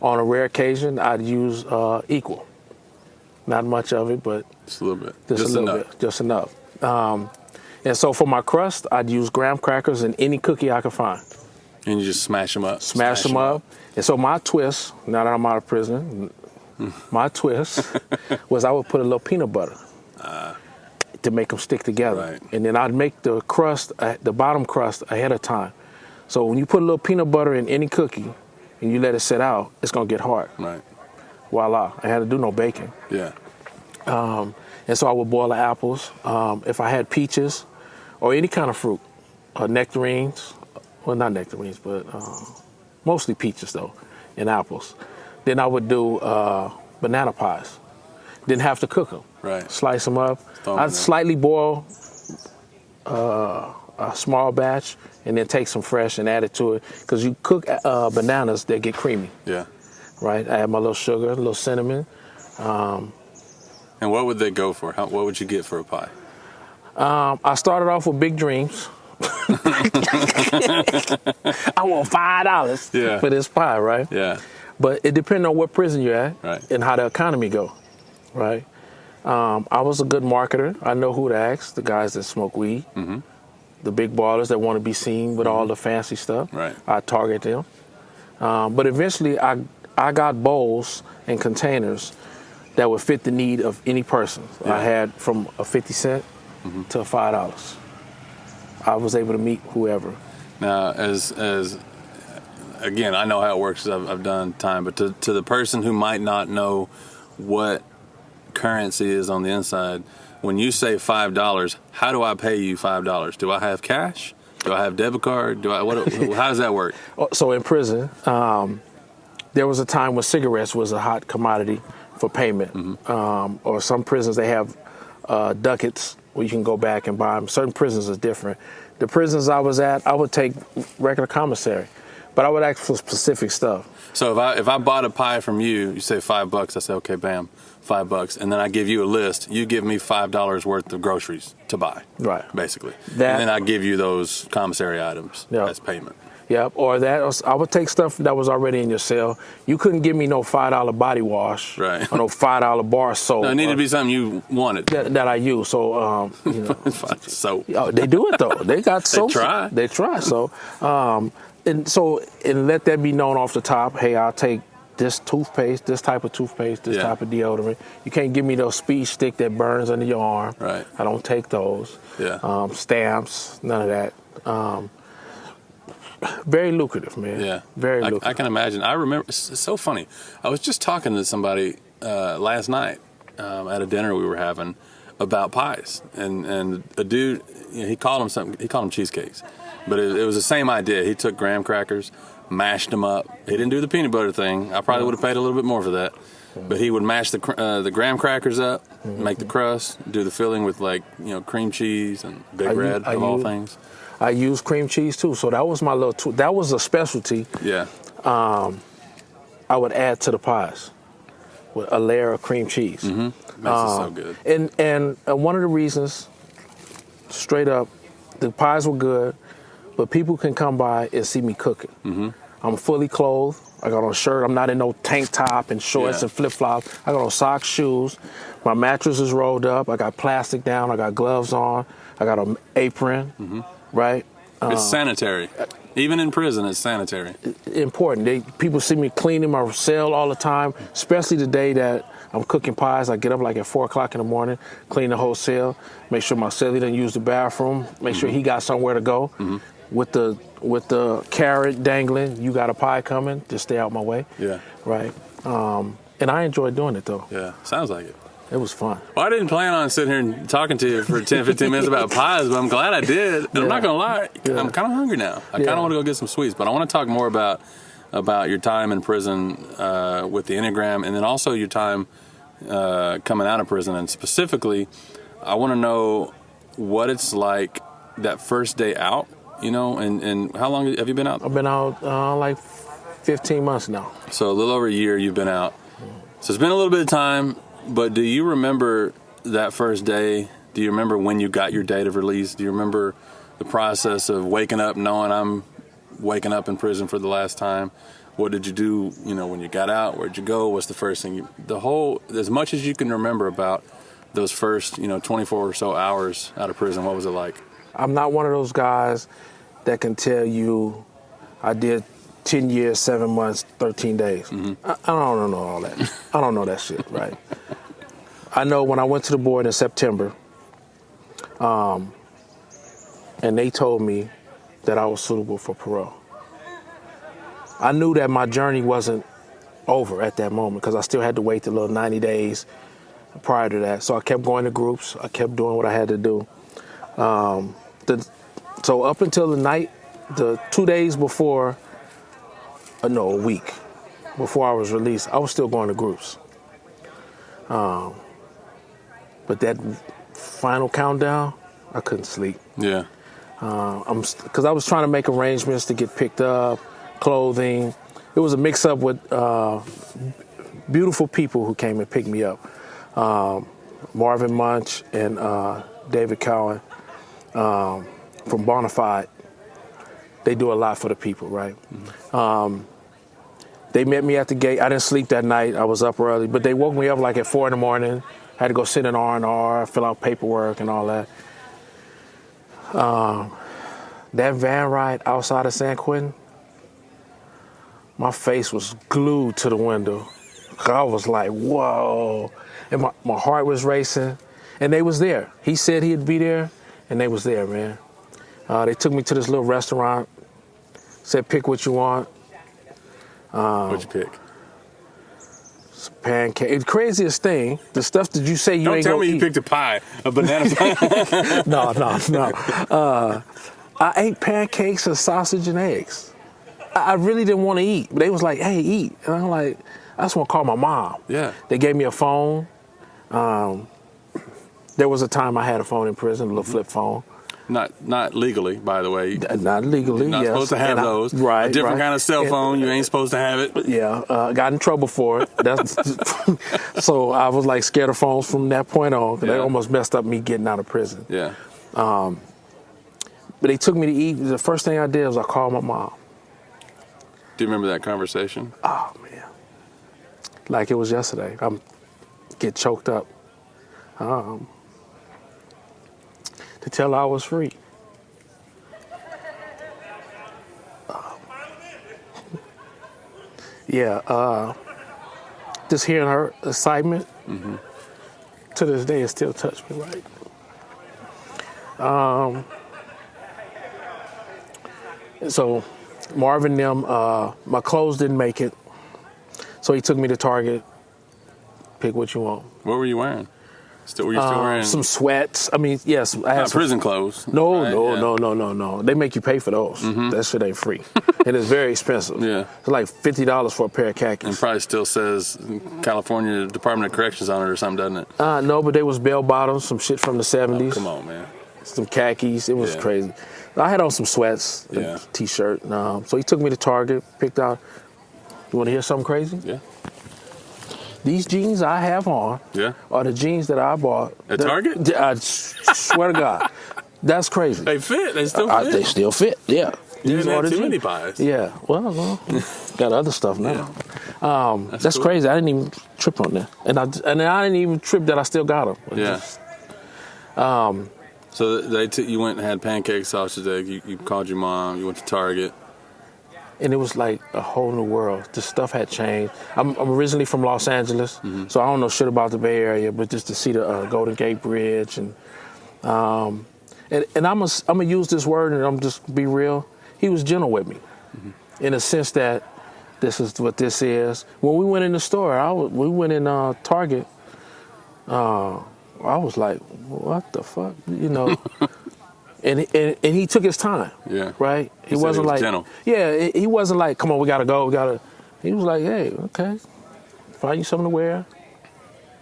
E: a rare occasion, I'd use equal. Not much of it, but
C: just a little bit.
E: Just enough. And so for my crust, I'd use graham crackers and any cookie I could find.
C: And you just smash them up.
E: Smash them up. And so my twist, now that I'm out of prison, my twist was I would put a little peanut butter to make them stick together.
C: Right.
E: And then I'd make the crust, the bottom crust, ahead of time. So when you put a little peanut butter in any cookie and you let it sit out, it's going to get hard.
C: Right.
E: Voila. I had to do no baking.
C: Yeah.
E: And so I would boil the apples. If I had peaches or any kind of fruit, nectarines, well, not nectarines, but mostly peaches though, and apples. Then I would do banana pies. Didn't have to cook them.
C: Right.
E: Slice them up. I'd slightly boil a small batch and then take some fresh and add it to it. Because you cook bananas, they get creamy.
C: Yeah.
E: Right. I add my little sugar, a little cinnamon.
C: And what would they go for? What would you get for a pie?
E: I started off with big dreams. I want $5 for this pie, right?
C: Yeah.
E: But it depends on what prison you're at,
C: right,
E: and how the economy go, right? I was a good marketer. I know who to ask, the guys that smoke weed,
C: mm-hmm,
E: the big ballers that want to be seen with all the fancy stuff.
C: Right.
E: I target them. But eventually I got bowls and containers that would fit the need of any person.
C: Yeah.
E: I had from a 50 cent
C: mm-hmm,
E: to $5. I was able to meet whoever.
C: Now, as again, I know how it works because I've done time, but to the person who might not know what currency is on the inside, when you say $5, how do I pay you $5? Do I have cash? Do I have debit card? How does that work?
E: So in prison, there was a time when cigarettes was a hot commodity for payment.
C: Mm-hmm.
E: Or some prisons, they have ducats where you can go back and buy them. Certain prisons is different. The prisons I was at, I would take regular commissary, but I would ask for specific stuff.
C: So if I bought a pie from you, you say $5, I say, okay, bam, $5. And then I give you a list, you give me $5 worth of groceries to buy. Right. Basically. And then I give you those commissary items as payment.
E: Yep, or I would take stuff that was already in your cell. You couldn't give me no $5 body wash, right, or no $5 bar soap.
C: No, it needed to be something you wanted.
E: That I use. So,
C: soap.
E: They do it though. They got soap. They try. So, and let that be known off the top. Hey, I'll take this toothpaste, this type of toothpaste, this type of deodorant. You can't give me those speed stick that burns under your arm. Right. I don't take those. Yeah. Stamps, none of that. Very lucrative, man. Yeah. Very lucrative. I
C: can imagine. I remember, it's so funny. I was just talking to somebody last night at a dinner we were having about pies. And a dude, he called them cheesecakes. But it was the same idea. He took graham crackers, mashed them up. He didn't do the peanut butter thing. I probably would have paid a little bit more for that. But he would mash the graham crackers up, make the crust, do the filling with cream cheese and Big Red of all things.
E: I use cream cheese too, so that was my little that was a specialty. Yeah. I would add to the pies with a layer of cream cheese.
C: Mm-hmm. Makes it so good.
E: And one of the reasons, straight up, the pies were good, but people can come by and see me cooking. Mm-hmm. I'm fully clothed. I got on a shirt. I'm not in no tank top and shorts and flip flops. I got on socks, shoes. My mattress is rolled up. I got plastic down. I got gloves on. I got an apron. Mm-hmm. Right?
C: It's sanitary. Even in prison, it's sanitary.
E: Important. People see me cleaning my cell all the time, especially the day that I'm cooking pies. I get up like at 4 o'clock in the morning, clean the whole cell, make sure my cellie didn't use the bathroom, make sure he got somewhere to go. Mm-hmm. With the carrot dangling, you got a pie coming, just stay out my way. Yeah. Right? And I enjoyed doing it, though.
C: Yeah, sounds like it.
E: It was fun.
C: Well, I didn't plan on sitting here and talking to you for 10, 15 minutes about pies, but I'm glad I did. And I'm not going to lie, I'm kind of hungry now. I kind of want to go get some sweets, but I want to talk more about your time in prison with the Enneagram, and then also your time coming out of prison. And specifically, I want to know what it's like that first day out, and how long have you been out?
E: I've been out like 15 months now.
C: So a little over a year you've been out. So it's been a little bit of time. But do you remember that first day? Do you remember when you got your date of release? Do you remember the process of waking up knowing I'm waking up in prison for the last time? What did you do, when you got out? Where'd you go? What's the first thing? As much as you can remember about those first, 24 or so hours out of prison, what was it like?
E: I'm not one of those guys that can tell you I did 10 years, 7 months, 13 days. Mm-hmm. I don't know all that. I don't know that shit, right? I know when I went to the board in September, and they told me that I was suitable for parole. I knew that my journey wasn't over at that moment because I still had to wait the little 90 days prior to that. So I kept going to groups. I kept doing what I had to do. So up until the night the 2 days before, no, a week before I was released, I was still going to groups. But that final countdown, I couldn't sleep.
C: Yeah.
E: Because I was trying to make arrangements to get picked up, clothing. It was a mix-up with beautiful people who came and picked me up. Marvin Munch and David Cowan from Bonafide. They do a lot for the people, right? Mm-hmm. They met me at the gate. I didn't sleep that night. I was up early, but they woke me up like at 4 a.m. Had to go sit in R&R, fill out paperwork and all that. That van ride outside of San Quentin, my face was glued to the window. I was like, whoa. And my heart was racing. And they was there. He said he'd be there, and they was there, man. They took me to this little restaurant, said, pick what you want.
C: What'd you pick?
E: Some pancake. The craziest thing, the stuff that you say you
C: Don't
E: ain't
C: tell
E: gonna
C: me you
E: eat.
C: picked a pie, a banana pie.
E: No. I ate pancakes and sausage and eggs. I really didn't want to eat. But they was like, hey, eat. And I'm like, I just want to call my mom.
C: Yeah.
E: They gave me a phone. There was a time I had a phone in prison, a little flip phone.
C: Not legally, by the way.
E: Not legally,
C: Not
E: yes.
C: supposed to have those.
E: Right,
C: a different
E: right.
C: kind of cell phone. You ain't supposed to have it.
E: Yeah, got in trouble for it. So I was like scared of phones from that point on. 'Cause They almost messed up me getting out of prison.
C: Yeah.
E: But they took me to eat. The first thing I did was I called my mom.
C: Do you remember that conversation?
E: Oh, man. Like it was yesterday. I'm get choked up. To tell her I was free. Just hearing her excitement, to this day, it still touched me, right? So Marvin them, my clothes didn't make it, so he took me to Target. Pick what you want.
C: What were you wearing? Were you still wearing
E: some sweats? I mean, yes, I had
C: not
E: some
C: prison clothes?
E: No,
C: right?
E: No. They make you pay for those. That shit ain't free. And it's very expensive.
C: Yeah.
E: It's like $50 for a pair of khakis.
C: And probably still says California Department of Corrections on it or something, doesn't it?
E: No, but they was bell bottoms, some shit from the 70s.
C: Oh, come on, man.
E: Some khakis. It was crazy. I had on some sweats, a T-shirt. So he took me to Target, picked out. You want to hear something crazy?
C: Yeah.
E: These jeans I have on are the jeans that I bought.
C: At Target?
E: I swear to God. That's crazy.
C: They fit. They still fit.
E: They still fit, yeah.
C: These
E: are
C: are
E: the
C: too
E: jeans.
C: many pies.
E: Yeah, well, got other stuff now. That's
C: cool.
E: crazy. I didn't even trip on that. And I didn't even trip that I still got them.
C: Yeah. So you went and had pancake sausage egg. You called your mom. You went to Target.
E: And it was like a whole new world. The stuff had changed. I'm originally from Los Angeles, so I don't know shit about the Bay Area, but just to see the Golden Gate Bridge and I'm gonna use this word and I'm just be real. He was gentle with me, in a sense that this is what this is. When we went in the store, we went in Target. I was like, what the fuck, you know? And he took his time.
C: Yeah.
E: Right? He wasn't like
C: gentle.
E: Yeah, he wasn't like, come on, we gotta go, he was like, hey, okay. Find you something to wear.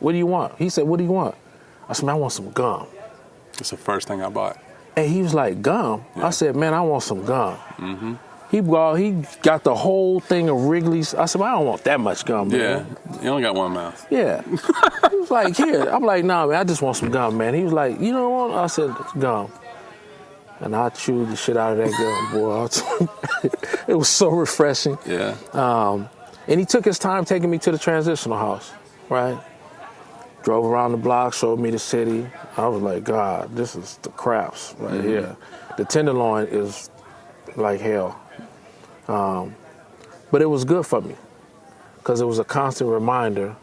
E: What do you want? He said, what do you want? I said, man, I want some gum.
C: That's the first thing I bought.
E: And he was like, gum? Yeah. I said, man, I want some gum.
C: Mm-hmm.
E: He got the whole thing of Wrigley's. I said, well, I don't want that much gum, man.
C: Yeah, you only got one mouth.
E: Yeah. He was like, here. I'm like, nah, man, I just want some gum, man. He was like, you don't want? I said, gum. And I chewed the shit out of that gum, boy. It was so refreshing.
C: Yeah.
E: And he took his time taking me to the transitional house, right? Drove around the block, showed me the city. I was like, God, this is the craps right here. The Tenderloin is like hell. But it was good for me because it was a constant reminder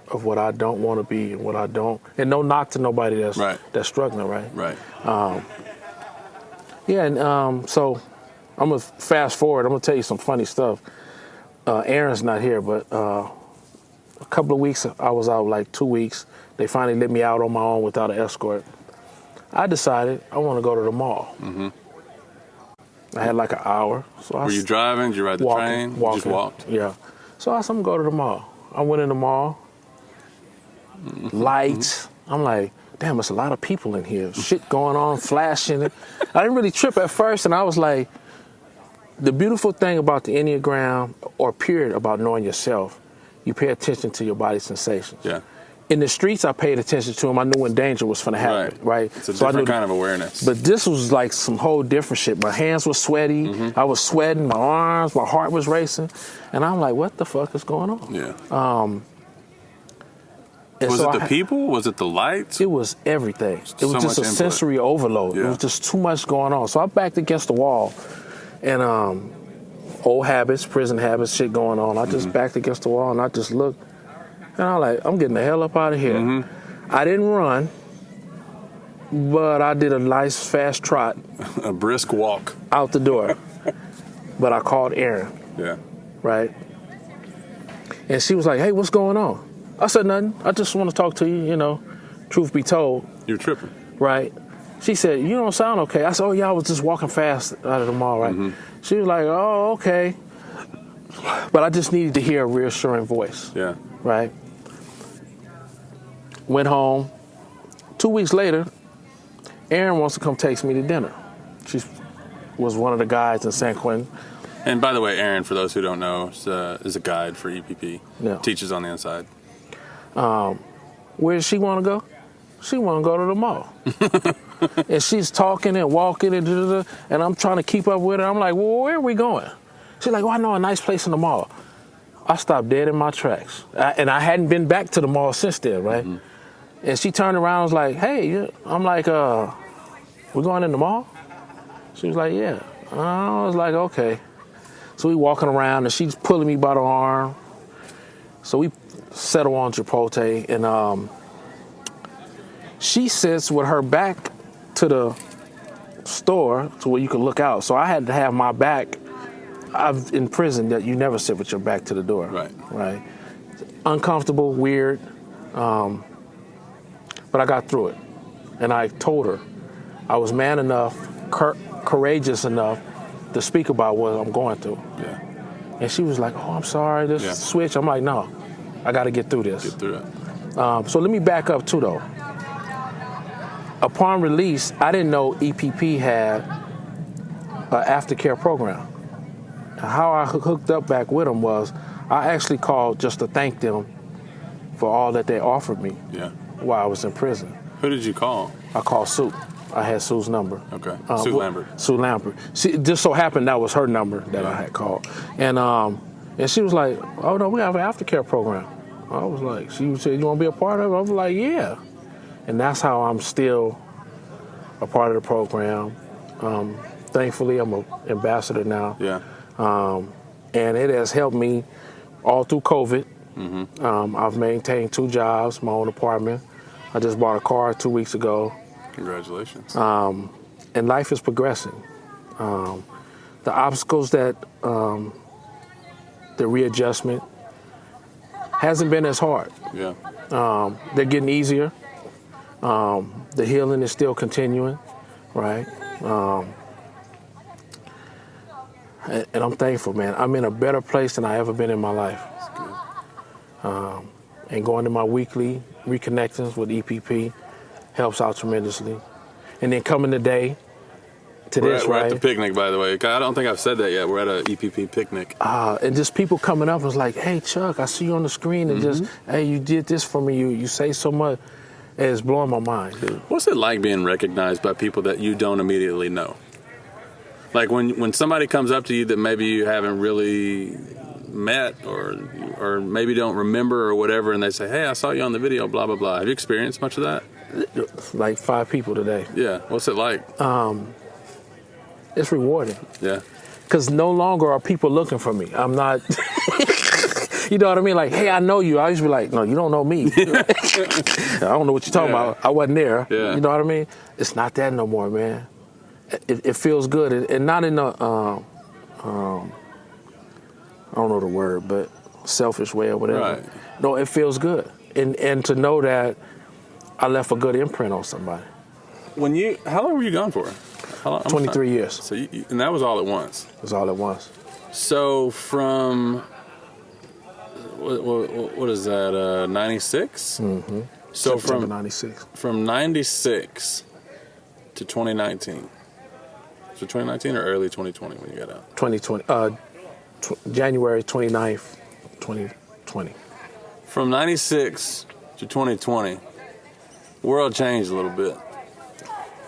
E: of what I don't want to be and what I don't. And no knock to nobody that's struggling, right?
C: Right.
E: So I'm going to fast forward. I'm going to tell you some funny stuff. Aaron's not here, but a couple of weeks, I was out like 2 weeks. They finally let me out on my own without an escort. I decided I want to go to the mall. I had like an hour. So
C: Were you driving? Did you ride the train? You just walked?
E: Yeah. So I said, I'm going to go to the mall. I went in the mall. Lights. I'm like, damn, there's a lot of people in here. Shit going on, flashing. I didn't really trip at first, and I was like, the beautiful thing about the Enneagram, or period about knowing yourself, you pay attention to your body's sensations.
C: Yeah.
E: In the streets, I paid attention to them. I knew when danger was going to happen, right?
C: It's a different kind of awareness.
E: But this was like some whole different shit. My hands were sweaty. I was sweating. My arms, my heart was racing. And I'm like, what the fuck is going on?
C: Yeah. Was it the people? Was it the lights?
E: It was everything. It was just a sensory overload.
C: Yeah.
E: It was just too much going on. So I backed against the wall. And old habits, prison habits, shit going on. I just backed against the wall and I just looked. And I'm like, I'm getting the hell up out of here. I didn't run, but I did a nice fast trot.
C: A brisk walk.
E: Out the door. But I called Erin.
C: Yeah.
E: Right? And she was like, hey, what's going on? I said, nothing. I just want to talk to you, you know. Truth be told.
C: You're tripping.
E: Right? She said, you don't sound okay. I said, oh, yeah, I was just walking fast out of the mall, right? She was like, oh, okay. But I just needed to hear a reassuring voice.
C: Yeah.
E: Right? Went home. 2 weeks later, Erin wants to come take me to dinner. She was one of the guys in San Quentin.
C: And by the way, Erin, for those who don't know, is a guide for EPP.
E: Yeah.
C: Teaches on the inside.
E: Where does she want to go? She want to go to the mall. And she's talking and walking and I'm trying to keep up with her. I'm like, well, where are we going? She's like, well, I know a nice place in the mall. I stopped dead in my tracks. And I hadn't been back to the mall since then, right? And she turned around and was like, hey, I'm like, we're going in the mall? She was like, yeah. I was like, okay. So we walking around and she's pulling me by the arm. So we settle on Chipotle and she sits with her back to the store to where you can look out. So I had to have my back. I've in prison that you never sit with your back to the door. Right. Uncomfortable, weird. But I got through it. And I told her I was man enough, courageous enough to speak about what I'm going through.
C: Yeah.
E: And she was like, oh, I'm sorry, this switch. I'm like, no, I got to get through this.
C: Get through it.
E: So let me back up too, though. Upon release, I didn't know EPP had an aftercare program. How I hooked up back with them was I actually called just to thank them for all that they offered me while I was in prison.
C: Who did you call?
E: I called Sue. I had Sue's number.
C: Okay. Sue Lambert.
E: Sue Lambert. She, it just so happened that was her number that I had called. And she was like, oh, no, we have an aftercare program. I was like, she said, you want to be a part of it? I was like, yeah. And that's how I'm still a part of the program. Thankfully, I'm an ambassador now.
C: Yeah.
E: And it has helped me all through COVID. I've maintained 2 jobs, my own apartment. I just bought a car 2 weeks ago.
C: Congratulations.
E: And life is progressing. The obstacles that, the readjustment hasn't been as hard.
C: Yeah.
E: They're getting easier. The healing is still continuing, right? And I'm thankful, man. I'm in a better place than I ever been in my life.
C: That's good.
E: And going to my weekly reconnections with EPP helps out tremendously. And then coming today to
C: We're
E: this,
C: we're
E: right?
C: at the picnic, by the way. I don't think I've said that yet. We're at an EPP picnic.
E: And just people coming up was like, hey, Chuck, I see you on the screen and just, hey, you did this for me. You say so much. It's blowing my mind, dude.
C: What's it like being recognized by people that you don't immediately know? Like when somebody comes up to you that maybe you haven't really met or maybe don't remember or whatever, and they say, hey, I saw you on the video, blah, blah, blah. Have you experienced much of that?
E: Like 5 people today.
C: Yeah. What's it like?
E: It's rewarding.
C: Yeah.
E: Because no longer are people looking for me. I'm not, you know what I mean? Like, hey, I know you. I used to be like, no, you don't know me. I don't know what you're talking about. I wasn't there.
C: Yeah.
E: You know what I mean? It's not that no more, man. It feels good. And not in a, I don't know the word, but selfish way or whatever.
C: Right.
E: No, it feels good. And to know that I left a good imprint on somebody.
C: How long were you gone for? How long?
E: 23 years.
C: So and that was all at once.
E: It was all at once.
C: So from what is that? 96.
E: Mm-hmm.
C: So
E: September 96.
C: From 96 to 2019. So 2019 or early 2020 when you got out?
E: 2020. January 29th, 2020.
C: From 96 to 2020, world changed a little bit.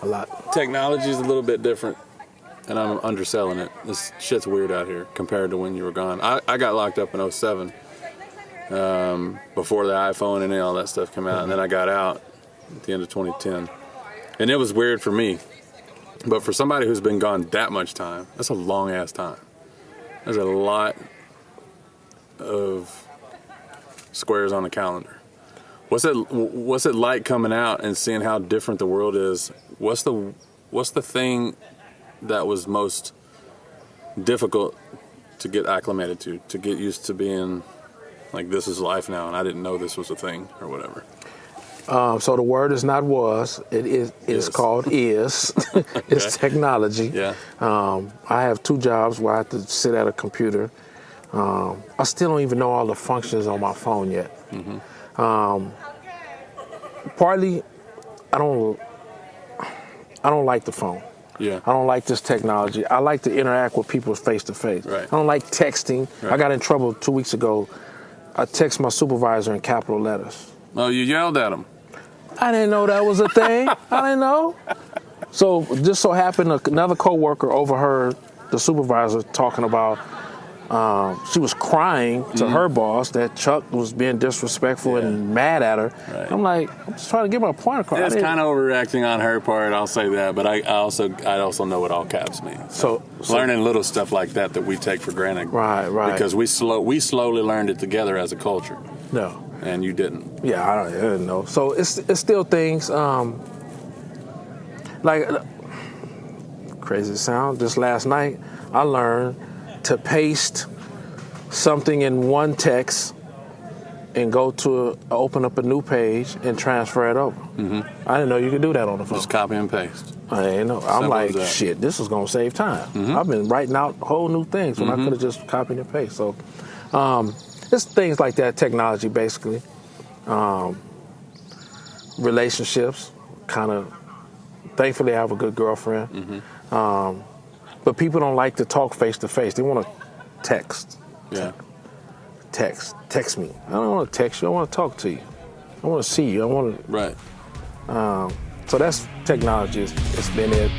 E: A lot.
C: Technology's a little bit different, and I'm underselling it. This shit's weird out here compared to when you were gone. I got locked up in 07, before the iPhone and all that stuff came out, and then I got out at the end of 2010. And it was weird for me. But for somebody who's been gone that much time, that's a long-ass time. There's a lot of squares on the calendar. What's it like coming out and seeing how different the world is? What's the thing that was most difficult to get acclimated to get used to being like, this is life now, and I didn't know this was a thing or whatever?
E: So the word is not was. It is. It's called is. It's technology.
C: Yeah.
E: I have 2 jobs where I have to sit at a computer. I still don't even know all the functions on my phone yet. Mm-hmm. Partly, I don't like the phone.
C: Yeah.
E: I don't like this technology. I like to interact with people face to face.
C: Right.
E: I don't like texting.
C: Right.
E: I got in trouble 2 weeks ago. I text my supervisor in capital letters.
C: Oh, you yelled at him.
E: I didn't know that was a thing. I didn't know. So just so happened another coworker overheard the supervisor talking about, she was crying to her boss that Chuck was being disrespectful and mad at her.
C: Right.
E: I'm like, I'm just trying to get my point across.
C: It's kind of overreacting on her part, I'll say that, but I also know what all caps mean.
E: So
C: learning little stuff like that we take for granted.
E: Right.
C: Because we slowly learned it together as a culture.
E: No.
C: And you didn't.
E: Yeah, I didn't know. So it's still things like crazy sound. Just last night, I learned to paste something in one text and go to open up a new page and transfer it over. Mm-hmm. I didn't know you could do that on the phone.
C: Just copy and paste.
E: I didn't know. I'm like, shit, this is gonna save time. Mm-hmm. I've been writing out whole new things when I could have just copied and pasted. So. It's things like that, technology, basically. Relationships, kind of. Thankfully, I have a good girlfriend. Mm-hmm. But people don't like to talk face to face. They want to text.
C: Yeah.
E: Text me. I don't want to text you. I want to talk to you. I want to see you. I want to.
C: Right.
E: So that's technology. It's been it.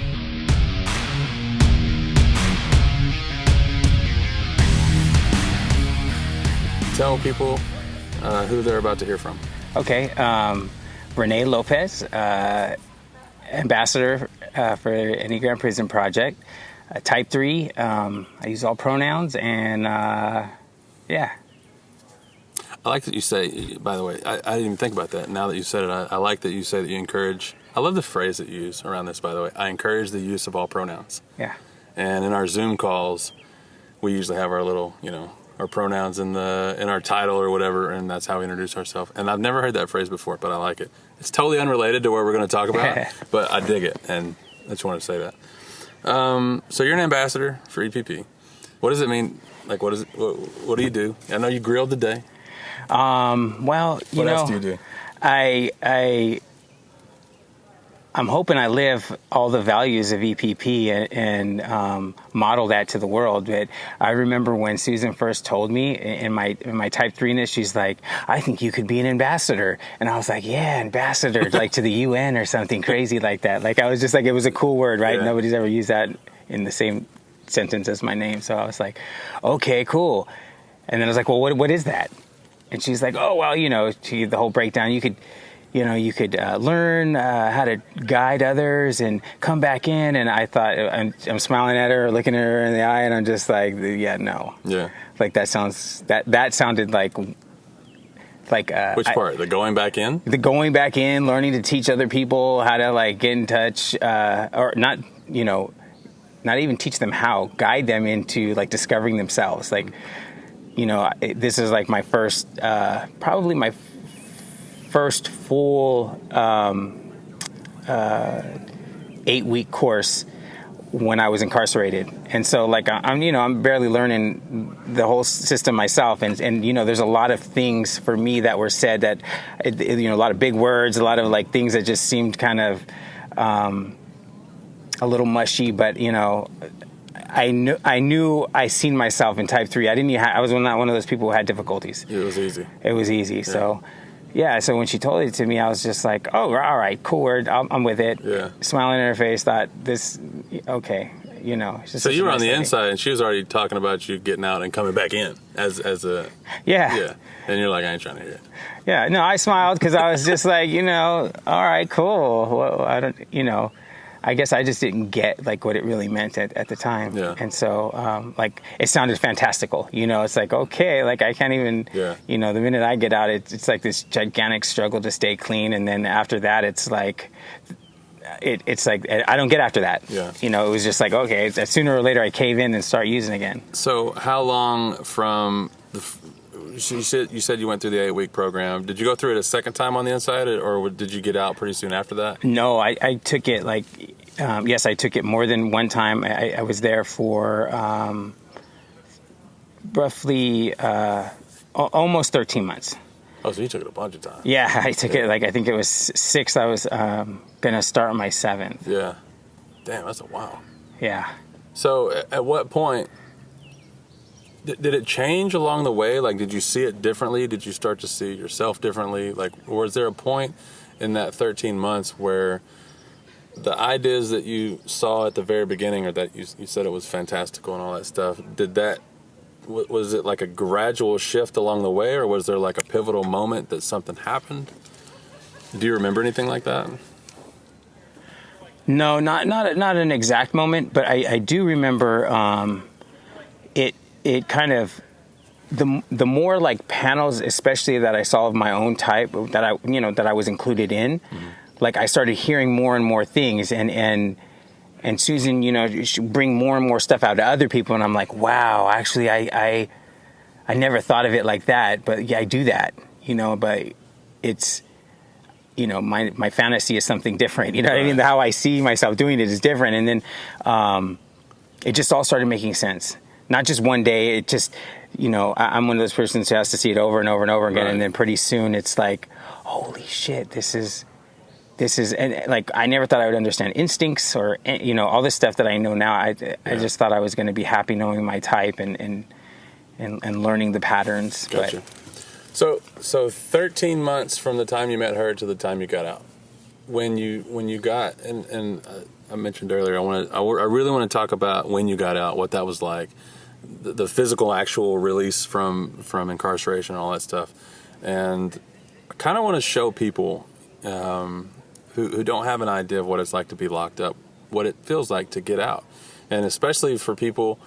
C: Tell people who they're about to hear from.
F: Okay. Renee Lopez, ambassador for Enneagram Prison Project. Type 3. I use all pronouns, and yeah.
C: I like that you say, by the way, I didn't even think about that. Now that you said it, I like that you say that you encourage. I love the phrase that you use around this, by the way. I encourage the use of all pronouns.
F: Yeah.
C: And in our Zoom calls, we usually have our little, our pronouns in our title or whatever, and that's how we introduce ourselves. And I've never heard that phrase before, but I like it. It's totally unrelated to what we're going to talk about, but I dig it, and I just want to say that. So you're an ambassador for EPP. What does it mean? Like, what do you do? I know you grilled today.
F: Well,
C: what else do you do?
F: I'm hoping I live all the values of EPP and model that to the world. But I remember when Susan first told me in my Type 3ness, she's like, I think you could be an ambassador. And I was like, yeah, ambassador, like to the UN or something crazy like that. Like I was just like, it was a cool word, right? Yeah. Nobody's ever used that in the same sentence as my name. So I was like, okay, cool. And then I was like, well, what is that? And she's like, oh, well, the whole breakdown, you could learn how to guide others and come back in. And I thought, I'm smiling at her, looking at her in the eye, and I'm just like, yeah, no.
C: Yeah.
F: Like that sounded like.
C: Which part? The going back in?
F: The going back in, learning to teach other people how to get in touch, or not, not even teach them how, guide them into discovering themselves. This is my first, probably my first full 8-week course when I was incarcerated. And so like I'm barely learning the whole system myself, and there's a lot of things for me that were said that a lot of big words, a lot of like things that just seemed kind of a little mushy, but I knew I seen myself in type 3. I was not one of those people who had difficulties.
C: It was easy.
F: Yeah. So so when she told it to me, I was just like, oh, all right, cool word. I'm with it.
C: Yeah.
F: Smiling in her face, thought this, okay, It's just
C: so you were on the inside, and she was already talking about you getting out and coming back in as a.
F: Yeah.
C: And you're like, I ain't trying to hear it.
F: Yeah. No, I smiled because I was just like, all right, cool. Well, I don't, I guess I just didn't get like what it really meant at the time.
C: Yeah.
F: And so like it sounded fantastical, it's like, okay, like I can't even, the minute I get out, it's like this gigantic struggle to stay clean. And then after that, it's like, it's like, I don't get after that.
C: Yeah.
F: It was just like, okay, sooner or later I cave in and start using again.
C: So how long from you said you went through the 8-week program. Did you go through it a second time on the inside, or did you get out pretty soon after that?
F: No, I took it like, yes, I took it more than one time. I was there for roughly almost 13 months.
C: Oh, so you took it a bunch of times.
F: Yeah, I took it like, I think it was 6. I was going to start my 7th.
C: Yeah. Damn, that's a while.
F: Yeah.
C: So at what point... Did it change along the way? Like, did you see it differently? Did you start to see yourself differently? Like, was there a point in that 13 months where the ideas that you saw at the very beginning, or that you said it was fantastical and all that stuff, was it like a gradual shift along the way, or was there like a pivotal moment that something happened? Do you remember anything like that?
F: No, not an exact moment, but I do remember it kind of, the more like panels, especially that I saw of my own type that I was included in, like I started hearing more and more things, and Susan, she bring more and more stuff out to other people, and I'm like, wow, actually I never thought of it like that, but yeah, I do that, but it's, my fantasy is something different, what I mean? How I see myself doing it is different, and then it just all started making sense. Not just one day, it just, I'm one of those persons who has to see it over and over and over again. Right. And then pretty soon it's like, holy shit, this is, and like, I never thought I would understand instincts or, all this stuff that I know now. I just thought I was going to be happy knowing my type and learning the patterns.
C: Gotcha. But, so 13 months from the time you met her to the time you got out, when you got, and I mentioned earlier, I really want to talk about when you got out, what that was like, the physical, actual release from incarceration and all that stuff. And I kind of want to show people who don't have an idea of what it's like to be locked up, what it feels like to get out. And especially for people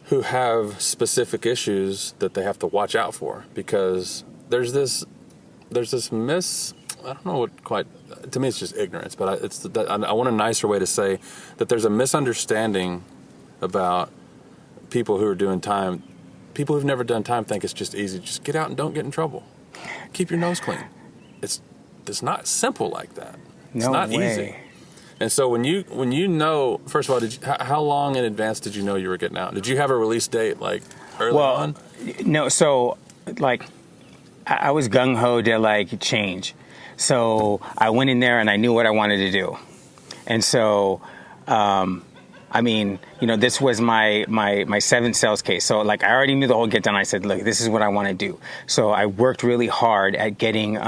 C: who have specific issues that they have to watch out for, because there's this I don't know what quite, to me it's just ignorance, but I want a nicer way to say that there's a misunderstanding about people who are doing time. People who've never done time think it's just easy. Just get out and don't get in trouble. Keep your nose clean. It's not simple like that. It's not easy. And so when you know, first of all, how long in advance did you know you were getting out? Did you have a release date like early on?
F: No, so like I was gung-ho to like change. So I went in there and I knew what I wanted to do. And so, this was my 7th sales case. So like I already knew the whole get down. I said, look, this is what I want to do. So I worked really hard at getting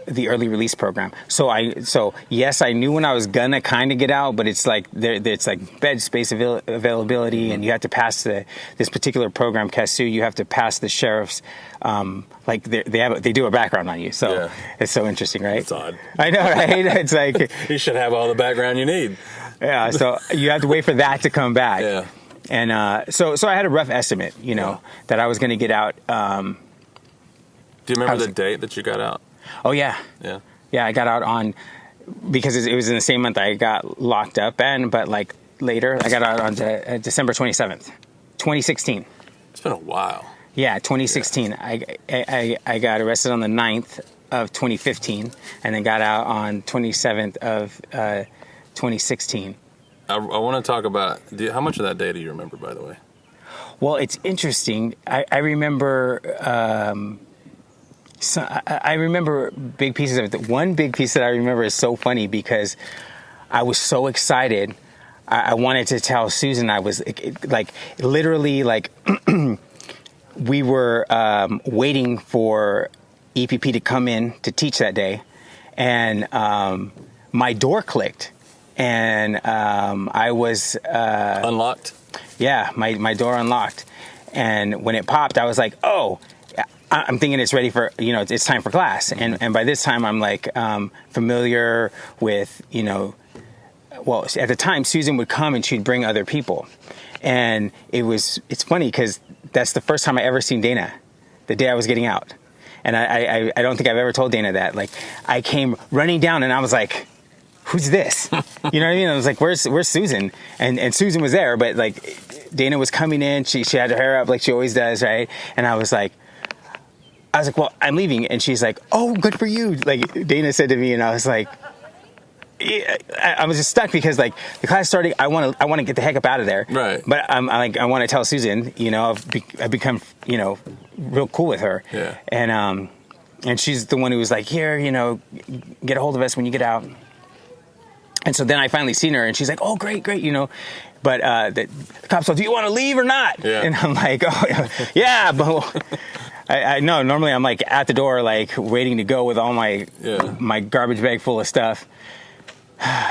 F: the early release program. So yes, I knew when I was gonna kind of get out, but it's like it's like bed space availability, and you have to pass this particular program, CASU. You have to pass the sheriff's, they do a background on you. So It's so interesting, right?
C: It's odd.
F: I know, right? It's like
C: you should have all the background you need.
F: Yeah. So you have to wait for that to come back.
C: Yeah.
F: And so I had a rough estimate, that I was going to get out.
C: Do you remember the date that you got out?
F: Oh, yeah.
C: Yeah.
F: Yeah, I got out because it was in the same month I got locked up but like later, I got out on December 27th, 2016.
C: It's been a while.
F: Yeah, 2016. Yeah. I got arrested on the 9th of 2015 and then got out on 27th of 2016.
C: I want to talk about how much of that day do you remember, by the way?
F: Well, it's interesting. I remember. I remember big pieces of it. One big piece that I remember is so funny because I was so excited. I wanted to tell Susan. I was like literally like we were waiting for EPP to come in to teach that day, and my door clicked, and I was
C: unlocked.
F: Yeah, my door unlocked, and when it popped, I was like, oh. I'm thinking it's ready for, it's time for class. And by this time, I'm like familiar with, well, at the time, Susan would come and she'd bring other people. And it's funny because that's the first time I ever seen Dana, the day I was getting out. And I don't think I've ever told Dana that. Like, I came running down and I was like, who's this? You know what I mean? I was like, where's Susan? And Susan was there, but like Dana was coming in. She had her hair up like she always does, right? And I was like, well, I'm leaving. And she's like, oh, good for you. Like Dana said to me, and I was like, yeah, I was just stuck because like the class started. I want to get the heck up out of there.
C: Right.
F: But I want to tell Susan, I've become, real cool with her.
C: Yeah.
F: And she's the one who was like, here, get a hold of us when you get out. And so then I finally seen her and she's like, oh, great. But the cop's like, do you want to leave or not?
C: Yeah.
F: And I'm like, oh, yeah, but I know normally I'm like at the door, like waiting to go with all my garbage bag full of stuff.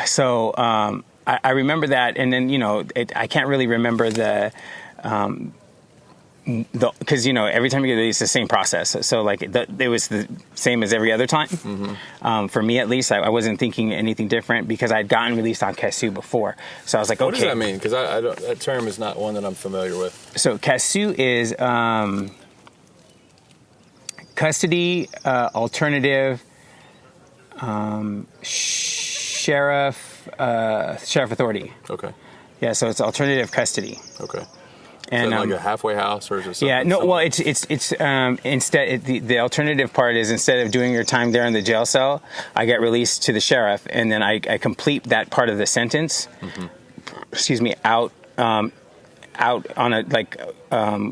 F: So I remember that. And then, I can't really remember because every time you get it's the same process. So like it was the same as every other time. Mm-hmm. For me, at least, I wasn't thinking anything different because I'd gotten released on CASU before. So I was like, okay.
C: What does that mean? Because that term is not one that I'm familiar with.
F: So CASU is custody, alternative, sheriff authority.
C: Okay.
F: Yeah, so it's alternative custody.
C: Okay.
F: And,
C: is that like a halfway house, or is it something?
F: Yeah, no. Well, it's instead the alternative part is instead of doing your time there in the jail cell, I get released to the sheriff, and then I complete that part of the sentence. Mm-hmm. Excuse me, out on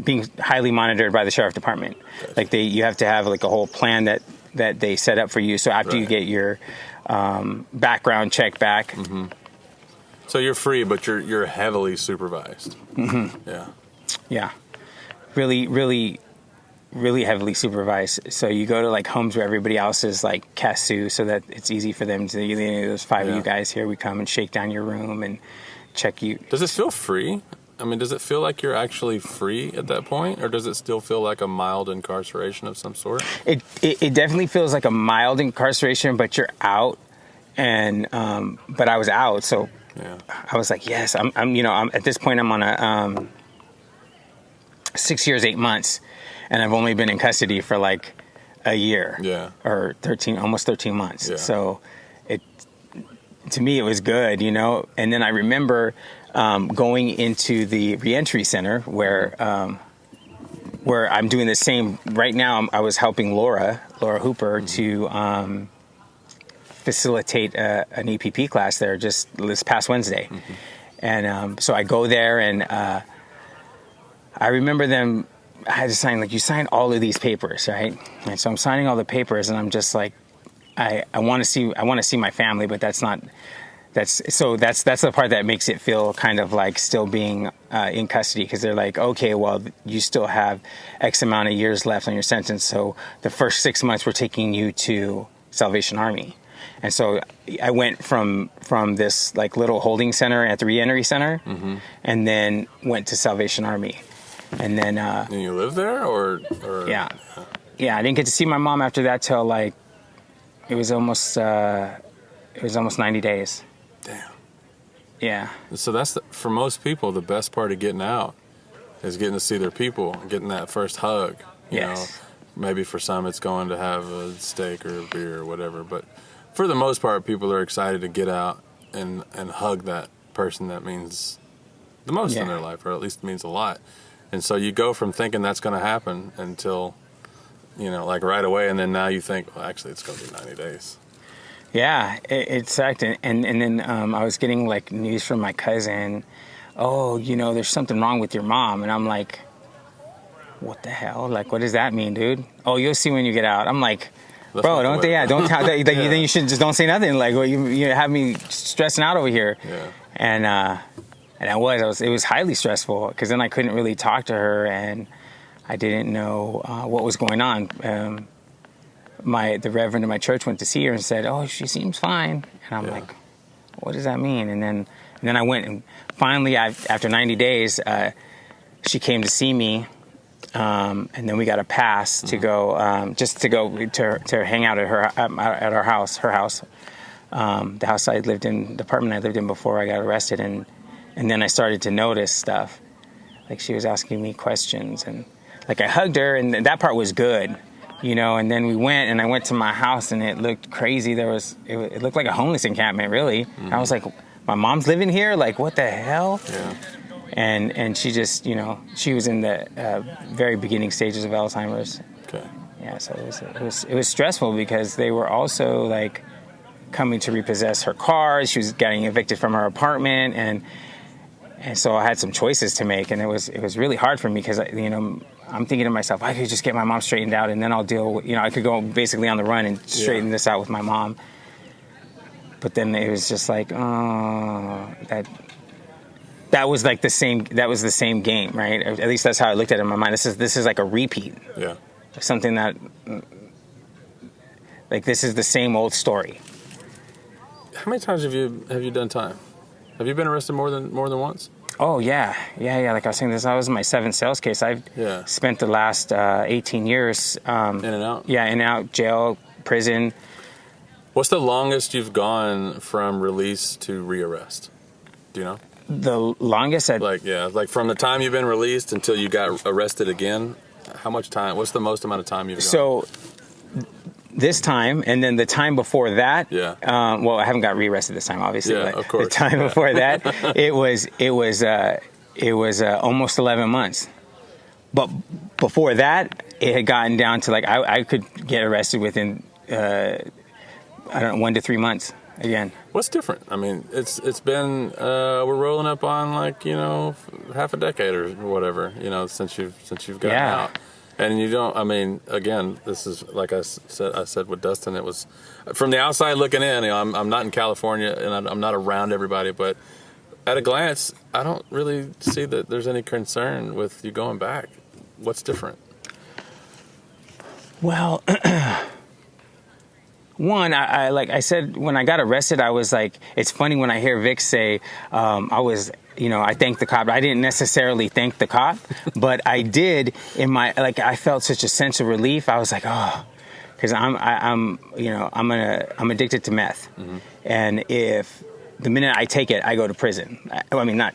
F: being highly monitored by the sheriff department. Gotcha. Like you have to have like a whole plan that they set up for you. So after you get your background check back.
C: Mm-hmm. So you're free, but you're heavily supervised.
F: Mm-hmm.
C: Yeah.
F: Yeah. Really, really, really heavily supervised. So you go to like homes where everybody else is like CASU, so that it's easy for them to, there's 5 of you guys here. We come and shake down your room and check you.
C: Does it feel free? I mean, does it feel like you're actually free at that point, or does it still feel like a mild incarceration of some sort?
F: It definitely feels like a mild incarceration, but you're out. And but I was out, so
C: yeah.
F: I was like, yes, I'm at this point I'm on a 6 years, 8 months, and I've only been in custody for like a year, or almost 13 months. Yeah. So to me it was good, And then I remember going into the reentry center where I'm doing the same right now. I was helping Laura Hooper to facilitate an EPP class there just this past Wednesday. Mm-hmm. And so I go there, and I remember them. I had to sign, like, you sign all of these papers, right? And so I'm signing all the papers, and I'm just like, I want to see my family, but that's the part that makes it feel kind of like still being in custody, because they're like, okay, well, you still have X amount of years left on your sentence, so the first 6 months we're taking you to Salvation Army. And so I went from this like little holding center at the reentry center, mm-hmm. and then went to Salvation Army. And then
C: and you live there, or
F: yeah, I didn't get to see my mom after that till like it was almost 90 days.
C: Damn.
F: Yeah.
C: So that's for most people the best part of getting out is getting to see their people, getting that first hug. You know, maybe for some it's going to have a steak or a beer or whatever, but for the most part, people are excited to get out and hug that person that means the most in their life, or at least means a lot. And so you go from thinking that's going to happen until, like right away, and then now you think, well, actually, it's going to be 90 days.
F: Yeah, it sucked. And then I was getting like news from my cousin, oh, there's something wrong with your mom. And I'm like, what the hell? Like, what does that mean, dude? Oh, you'll see when you get out. I'm like, bro, don't tell, then you should just don't say nothing. Like, well, you have me stressing out over here. Yeah. And it was highly stressful because then I couldn't really talk to her and I didn't know what was going on. The reverend in my church went to see her and said, oh, she seems fine. And I'm like, what does that mean? And then I went and finally, after 90 days, she came to see me. And then we got a pass to go, just to go to hang out at our house, her house, the house I lived in, the apartment I lived in before I got arrested. And then I started to notice stuff, like she was asking me questions, and like I hugged her, and that part was good, And then we went, and I went to my house, and it looked crazy. It looked like a homeless encampment, really. I was like, my mom's living here? Like, what the hell? Yeah. And she just, she was in the very beginning stages of Alzheimer's. Okay. Yeah, so it was stressful because they were also like coming to repossess her car. She was getting evicted from her apartment, and so I had some choices to make, and it was really hard for me because I'm thinking to myself, I could just get my mom straightened out, and then I'll deal with, I could go basically on the run and straighten this out with my mom. But then it was just like, that was like the same game, right? At least that's how I looked at it in my mind. This is like a repeat. Yeah. Something that, like, this is the same old story.
C: How many times have you done time? Have you been arrested more than once?
F: Oh yeah. Like I was saying, that was my 7th sales case. I've spent the last 18 years
C: in and out.
F: Yeah, in and out, jail, prison.
C: What's the longest you've gone from release to rearrest? Do you know?
F: The longest
C: like from the time you've been released until you got arrested again, how much time? What's the most amount of time you've gone?
F: So this time, and then the time before that, well, I haven't got rearrested this time, obviously.
C: Yeah,
F: but
C: of course.
F: The time before that, it was almost 11 months. But before that, it had gotten down to like I could get arrested within 1 to 3 months again.
C: What's different? I mean, it's been we're rolling up on like half a decade or whatever since you've gotten out. And you don't, I mean, again, this is like I said with Dustin, it was from the outside looking in, I'm not in California and I'm not around everybody, but at a glance, I don't really see that there's any concern with you going back. What's different?
F: Well, one, I like I said, when I got arrested, I was like, it's funny when I hear Vic say, I thanked the cop. I didn't necessarily thank the cop, but I did I felt such a sense of relief. I was like, oh, because I'm addicted to meth. Mm-hmm. And if the minute I take it, I go to prison. I mean, not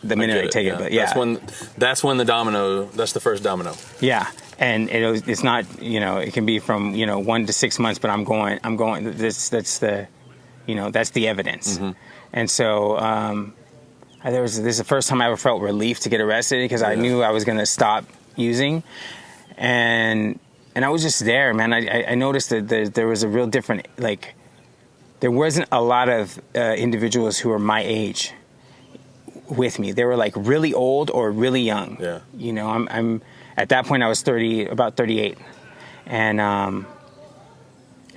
F: the minute I take it, but yeah.
C: That's when that's the first domino.
F: Yeah. And it's not, it can be from, 1 to 6 months, but I'm going, that's the evidence. Mm-hmm. And so, this is the first time I ever felt relief to get arrested because I knew I was going to stop using. And I was just there, man. I noticed that there was a real different, like, there wasn't a lot of individuals who were my age with me. They were like really old or really young. Yeah. I'm at that point I was about 38. And I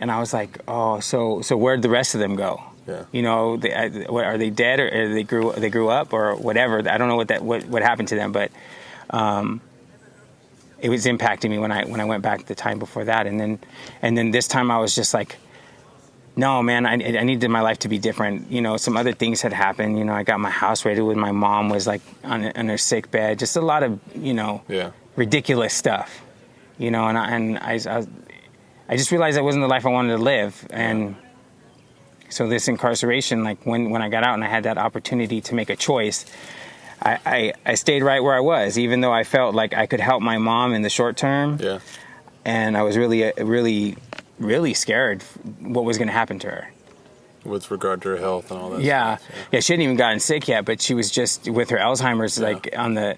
F: was like, oh, so where'd the rest of them go? Yeah. Are they dead or they grew up or whatever? I don't know what happened to them, but it was impacting me when I went back the time before that, and then this time I was just like, no, man, I needed my life to be different. Some other things had happened. I got my house raided when my mom was like on her sick bed. Just a lot of ridiculous stuff. And I just realized that wasn't the life I wanted to live, and. So this incarceration, like when I got out and I had that opportunity to make a choice, I stayed right where I was, even though I felt like I could help my mom in the short term. Yeah. And I was really, really, really scared what was going to happen to her.
C: With regard to her health and all that.
F: Yeah.
C: Stuff,
F: Yeah, she hadn't even gotten sick yet, but she was just with her Alzheimer's, like on the,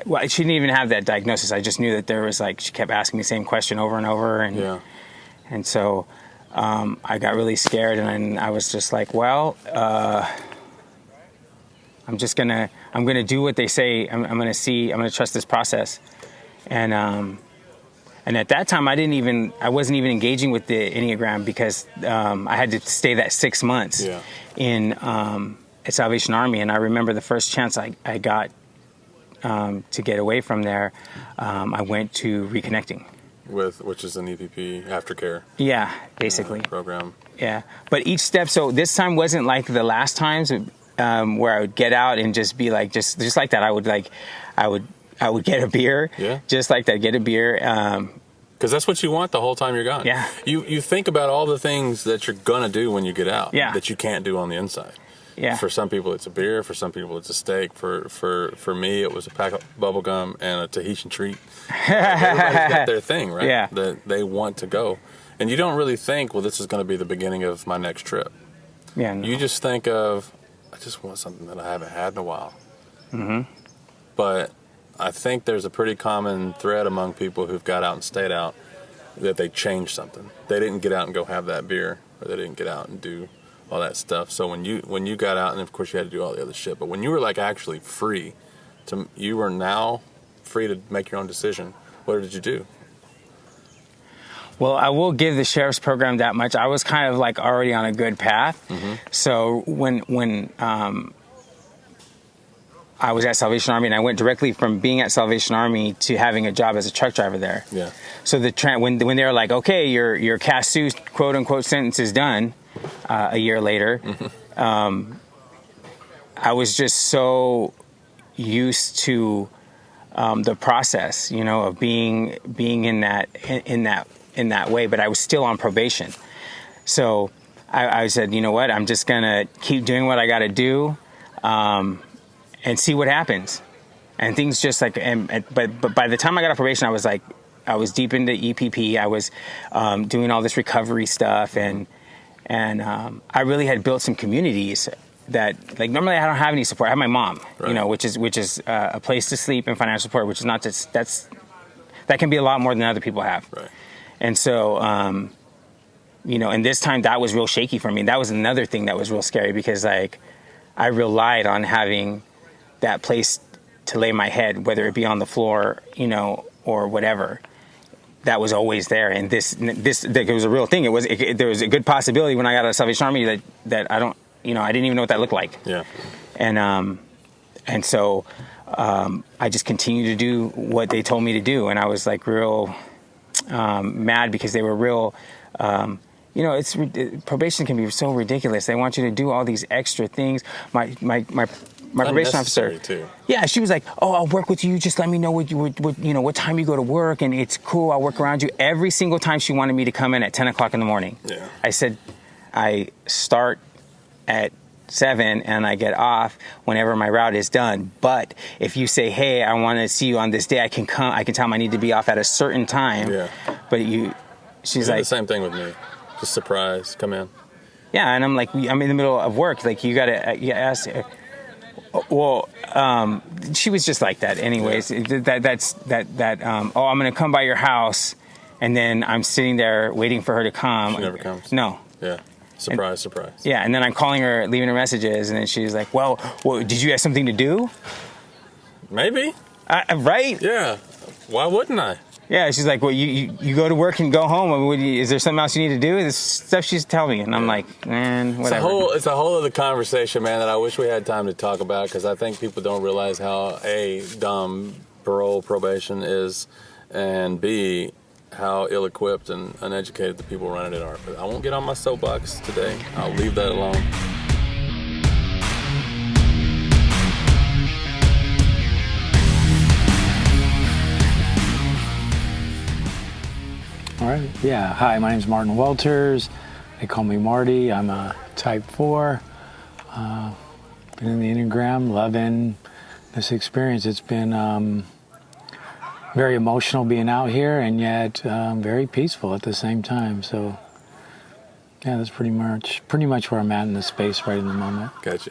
F: well, she didn't even have that diagnosis. I just knew that there was like, she kept asking me the same question over and over. And so... I got really scared, and I was just like, well, I'm gonna do what they say. I'm gonna trust this process. And at that time, I wasn't even engaging with the Enneagram because I had to stay that 6 months in at Salvation Army. And I remember the first chance I got to get away from there, I went to Reconnecting.
C: Which is an EPP aftercare.
F: Yeah, basically.
C: Program.
F: Yeah, but each step. So this time wasn't like the last times where I would get out and just be like, just like that. I would get a beer.
C: Yeah.
F: Just like that, get a beer.
C: Because that's what you want the whole time you're gone.
F: Yeah.
C: You think about all the things that you're gonna do when you get out.
F: Yeah.
C: That you can't do on the inside.
F: Yeah.
C: For some people, it's a beer. For some people, it's a steak. For me, it was a pack of bubble gum and a Tahitian treat. Everybody's got their thing, right?
F: Yeah.
C: That they want to go, and you don't really think, well, this is going to be the beginning of my next trip.
F: Yeah. No.
C: You just think of, I just want something that I haven't had in a while. Mm-hmm. But I think there's a pretty common thread among people who've got out and stayed out that they changed something. They didn't get out and go have that beer, or they didn't get out and do all that stuff. So when you got out, and of course you had to do all the other shit, but when you were like actually free, you were now free to make your own decision. What did you do?
F: Well, I will give the sheriff's program that much. I was kind of like already on a good path. Mm-hmm. So when I was at Salvation Army, and I went directly from being at Salvation Army to having a job as a truck driver there.
C: Yeah.
F: So when they were like, okay, your Casu quote unquote sentence is done, a year later, I was just so used to the process, of being in that way, but I was still on probation. So I said, you know what, I'm just gonna keep doing what I got to do, and see what happens. And things just like, but by the time I got off probation, I was deep into EPP. I was doing all this recovery stuff, and I really had built some communities that, like, normally I don't have any support. I have my mom,
C: right.
F: which is a place to sleep and financial support, which is not just, that can be a lot more than other people have.
C: Right.
F: And so, and this time that was real shaky for me. That was another thing that was real scary because, like, I relied on having that place to lay my head, whether it be on the floor, or whatever. That was always there, and this it was a real thing. There was a good possibility when I got out of Salvation Army that I didn't even know what that looked like.
C: Yeah.
F: And so I just continued to do what they told me to do, and I was like real mad because they were real. Probation can be so ridiculous. They want you to do all these extra things. My probation officer,
C: too.
F: Yeah, she was like, "Oh, I'll work with you. Just let me know what time you go to work, and it's cool. I'll work around you." Every single time she wanted me to come in at 10 o'clock in the morning.
C: Yeah.
F: I said, I start at 7 and I get off whenever my route is done. But if you say, "Hey, I want to see you on this day," I can come. I can tell them I need to be off at a certain time.
C: Yeah.
F: But she's like,
C: the same thing with me. Just surprise, come in.
F: Yeah, and I'm like, I'm in the middle of work. Like, you ask. Well, she was just like that anyways. Yeah. Oh, I'm going to come by your house, and then I'm sitting there waiting for her to come.
C: She never comes.
F: No.
C: Yeah. Surprise.
F: Yeah, and then I'm calling her, leaving her messages, and then she's like, well, did you have something to do?
C: Maybe.
F: Right?
C: Yeah. Why wouldn't I?
F: Yeah, she's like, well, you go to work and go home. Is there something else you need to do? This stuff she's telling me. And I'm like, man, whatever.
C: It's a whole other conversation, man, that I wish we had time to talk about, because I think people don't realize how, A, dumb probation is, and B, how ill-equipped and uneducated the people running it are. But I won't get on my soapbox today. I'll leave that alone.
G: All right. Yeah. Hi, my name's Martin Welters. They call me Marty. I'm a type 4. Been in the Enneagram, loving this experience. It's been very emotional being out here, and yet very peaceful at the same time. So, yeah, that's pretty much where I'm at in the space right in the moment.
C: Gotcha.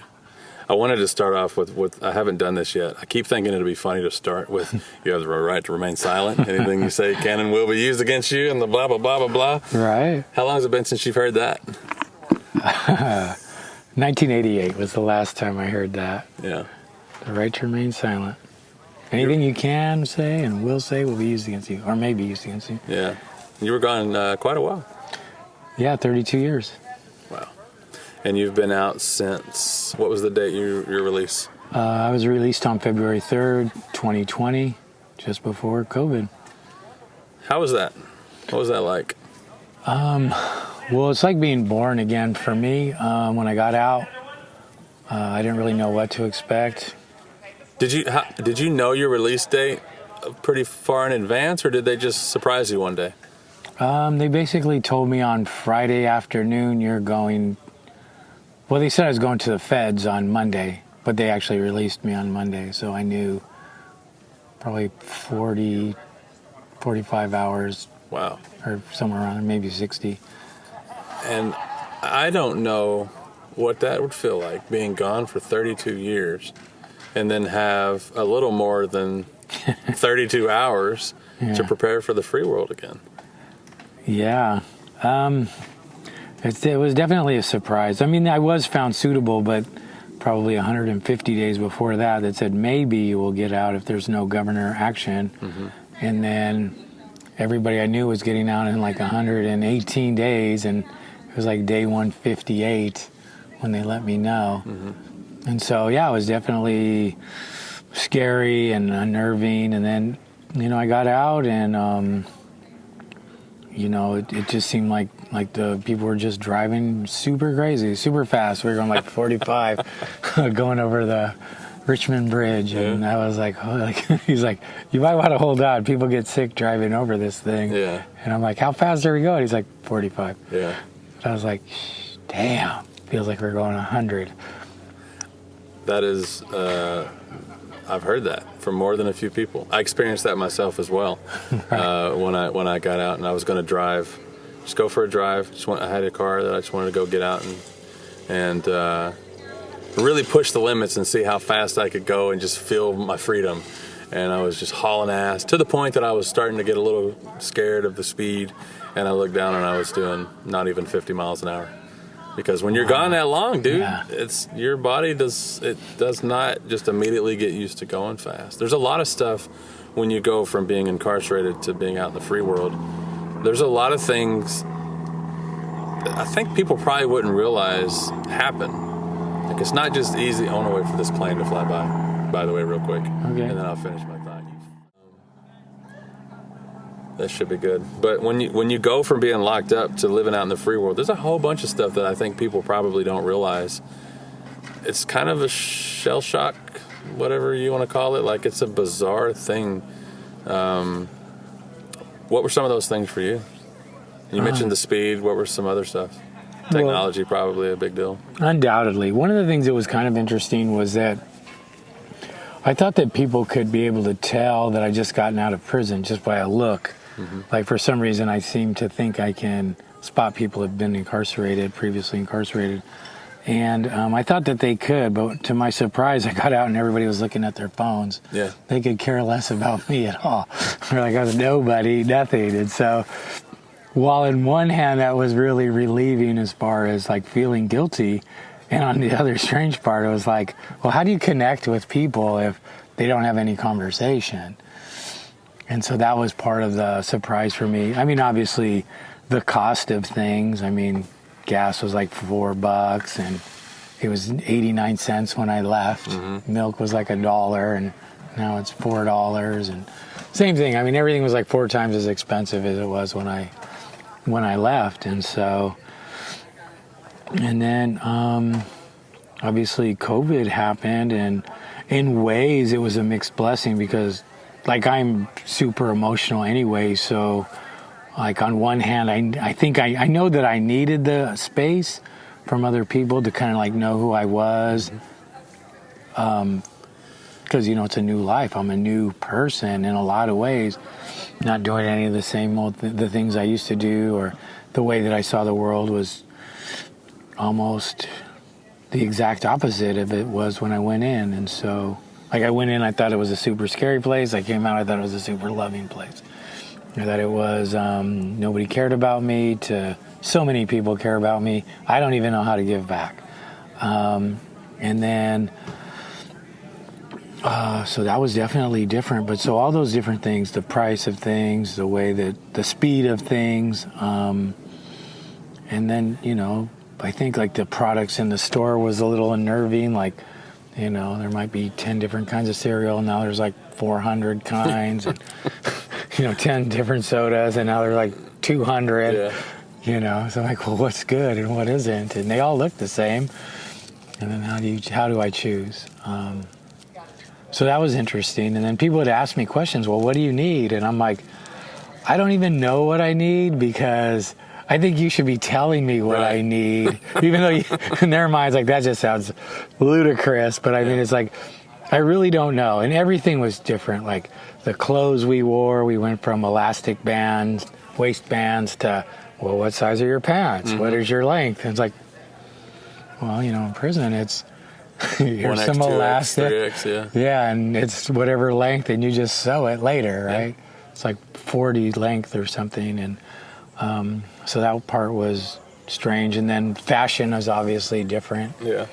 C: I wanted to start off with I haven't done this yet. I keep thinking it'd be funny to start with, you have the right to remain silent. Anything you say can and will be used against you, and the blah, blah, blah, blah, blah.
G: Right.
C: How long has it been since you've heard that?
G: 1988 was the last time I heard that.
C: Yeah.
G: The right to remain silent. Anything you can say and will say will be used against you, or may be used against you.
C: Yeah. You were gone quite a while.
G: Yeah, 32 years.
C: Wow. And you've been out since, what was the date your release?
G: I was released on February 3rd, 2020, just before COVID.
C: How was that? What was that like?
G: Well, it's like being born again for me. When I got out, I didn't really know what to expect.
C: Did you know your release date pretty far in advance, or did they just surprise you one day?
G: They basically told me on Friday afternoon, you're going... Well, they said I was going to the feds on Monday, but they actually released me on Monday, so I knew probably 40, 45 hours.
C: Wow.
G: Or somewhere around there, maybe 60.
C: And I don't know what that would feel like, being gone for 32 years and then have a little more than 32 hours to prepare for the free world again.
G: Yeah. It was definitely a surprise. I mean, I was found suitable, but probably 150 days before that said maybe you will get out if there's no governor action. Mm-hmm. And then everybody I knew was getting out in like 118 days, and it was like day 158 when they let me know. Mm-hmm. And so, yeah, it was definitely scary and unnerving. And then, I got out, and it just seemed like the people were just driving super crazy, super fast. We were going like 45, going over the Richmond Bridge, and I was like, he's like, you might want to hold on. People get sick driving over this thing. Yeah. And I'm like, how fast are we going? He's like, 45. Yeah. And I was like, damn, feels like we're going 100.
C: That is, I've heard that from more than a few people. I experienced that myself as well. Right. When I got out and I was going to just go for a drive. I had a car that I just wanted to go get out and really push the limits and see how fast I could go and just feel my freedom. And I was just hauling ass to the point that I was starting to get a little scared of the speed. And I looked down and I was doing not even 50 miles an hour. Because when you're gone that long, dude, it's your body does not just immediately get used to going fast. There's a lot of stuff when you go from being incarcerated to being out in the free world. There's a lot of things I think people probably wouldn't realize happen. Like, it's not just easy. I want to wait for this plane to fly by the way, real quick. Okay. And then I'll finish my thought. That should be good. But when you go from being locked up to living out in the free world, there's a whole bunch of stuff that I think people probably don't realize. It's kind of a shell shock, whatever you want to call it. Like, it's a bizarre thing. What were some of those things for you? You mentioned the speed. What were some other stuff? Technology, probably a big deal. Undoubtedly.
G: One of the things that was kind of interesting was that I thought that people could be able to tell that I just gotten out of prison just by a look. Mm-hmm. Like, for some reason, I seem to think I can spot people who have been previously incarcerated. And I thought that they could, but to my surprise, I got out and everybody was looking at their phones. Yeah. They could care less about me at all. They're like, I was nobody, nothing. And so, while in one hand that was really relieving as far as like feeling guilty, and on the other strange part, it was like, well, how do you connect with people if they don't have any conversation? And so that was part of the surprise for me. I mean, obviously, the cost of things. I mean, gas was like $4, and it was 89 cents when I left. Mm-hmm. Milk was like $1, and now it's $4. And same thing. I mean, everything was like 4 times as expensive as it was when I left. And so, and then obviously COVID happened, and in ways it was a mixed blessing because, like, I'm super emotional anyway. So, like, on one hand, I think I know that I needed the space from other people to kind of like know who I was. Because, it's a new life. I'm a new person in a lot of ways. Not doing any of the same old the things I used to do, or the way that I saw the world was almost the exact opposite of it was when I went in. And so, like, I went in, I thought it was a super scary place. I came out, I thought it was a super loving place. I thought it was nobody cared about me to so many people care about me. I don't even know how to give back. And then, so that was definitely different. But so all those different things, the price of things, the way that, the speed of things, and then, you know, I think like the products in the store was a little unnerving. Like, you know, there might be 10 different kinds of cereal. Now there's like 400 kinds, and, you know, 10 different sodas, and now there's like 200.
C: Yeah.
G: You know, so I'm like, well, what's good and what isn't? And they all look the same. And then how do I choose? So that was interesting. And then people would ask me questions. Well, what do you need? And I'm like, I don't even know what I need, because I think you should be telling me what I need. Even though in their minds, like, that just sounds ludicrous. But I mean, it's like, I really don't know. And everything was different. Like the clothes we wore, we went from elastic bands, waistbands to, well, what size are your pants? Mm-hmm. What is your length? And it's like, well, you know, in prison, it's here's
C: 1X,
G: some
C: 2X,
G: elastic.
C: 3X,
G: yeah, and it's whatever length, and you just sew it later, right? Yeah. It's like 40 length or something. And so that part was strange. And then fashion is obviously different.
C: Yeah.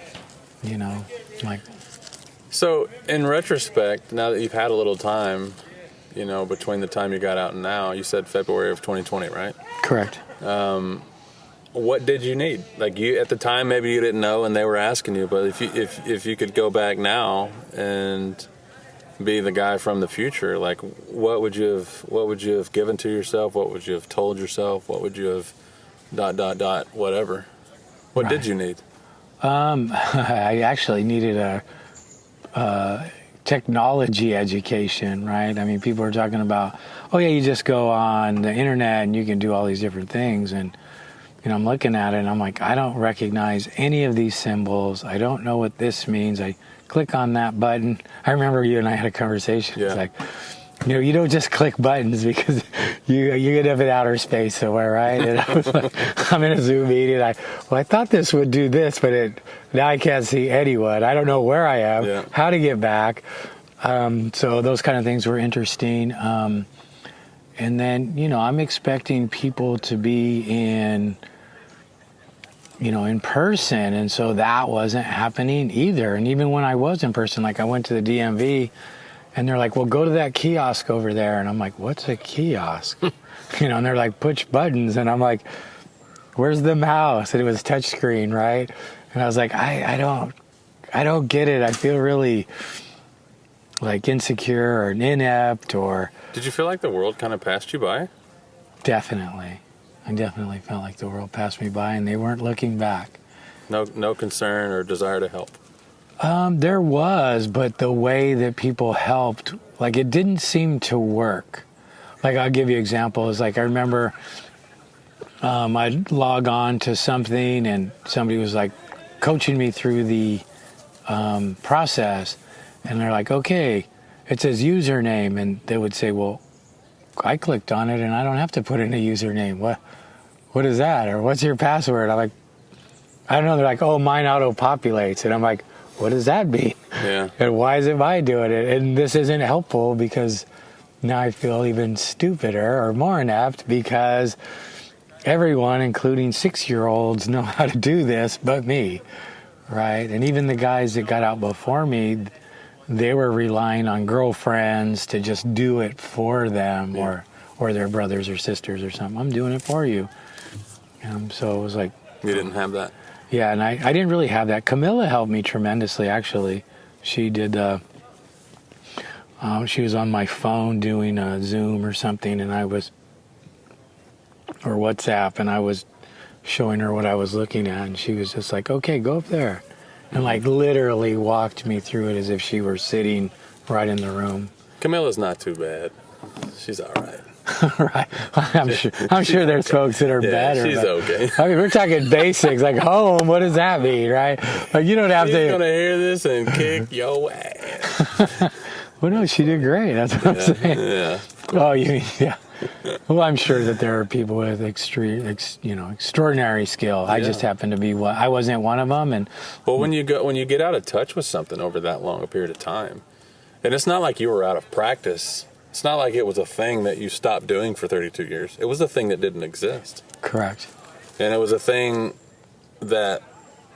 G: You know, like.
C: So in retrospect, now that you've had a little time, you know, between the time you got out and now, you said February of 2020, right?
G: Correct.
C: What did you need? Like, you at the time, maybe you didn't know and they were asking you, but if you could go back now and be the guy from the future, like, what would you have given to yourself? What would you have told yourself? What would you have ... whatever? What did you need?
G: I actually needed a technology education, right? I mean, people are talking about, oh yeah, you just go on the internet and you can do all these different things. And, you know, I'm looking at it and I'm like, I don't recognize any of these symbols. I don't know what this means. I click on that button. I remember you and I had a conversation.
C: Yeah.
G: It's like, you know, you don't just click buttons because you get up in outer space somewhere, right? And I was like, I'm in a Zoom meeting. I thought this would do this, but now I can't see anyone. I don't know where I am, how to get back. So those kind of things were interesting. And then, you know, I'm expecting people to be in person. And so that wasn't happening either. And even when I was in person, like I went to the DMV, and they're like, well, go to that kiosk over there. And I'm like, what's a kiosk? You know, and they're like, push buttons. And I'm like, where's the mouse? And it was touchscreen, right? And I was like, I don't get it. I feel really like insecure or inept or...
C: Did you feel like the world kind of passed you by?
G: Definitely. I definitely felt like the world passed me by and they weren't looking back.
C: No concern or desire to help?
G: There was, but the way that people helped, like, it didn't seem to work. Like, I'll give you examples. Like, I remember I'd log on to something and somebody was like coaching me through the process, and they're like, okay, it says username, and they would say, well, I clicked on it and I don't have to put in a username. What is that? Or what's your password? I'm like, I don't know. They're like, oh, mine auto-populates. And I'm like, what does that mean?
C: Yeah.
G: And why is it I doing it? And this isn't helpful because now I feel even stupider or more inept because everyone, including 6-year-olds, know how to do this but me, right? And even the guys that got out before me, they were relying on girlfriends to just do it for them or their brothers or sisters or something. I'm doing it for you. So it was like...
C: You didn't have that?
G: Yeah, and I didn't really have that. Camilla helped me tremendously, actually. She did, she was on my phone doing a Zoom or something, and or WhatsApp, and I was showing her what I was looking at, and she was just like, okay, go up there. And like literally walked me through it as if she were sitting right in the room.
C: Camilla's not too bad. She's all right.
G: Right. I'm sure there's folks that are better.
C: She's okay.
G: I mean, we're talking basics, like home. What does that mean, right? Like, you don't have
C: She's
G: to...
C: going to hear this and kick your ass.
G: Well, no, she did great. That's what I'm saying.
C: Yeah.
G: Oh, you mean, yeah. Well, I'm sure that there are people with extraordinary skill. I just happen to be I wasn't one of them. And
C: well, when you get out of touch with something over that long a period of time, and it's not like you were out of practice. It's not like it was a thing that you stopped doing for 32 years. It was a thing that didn't exist.
G: Correct. And
C: it was a thing that,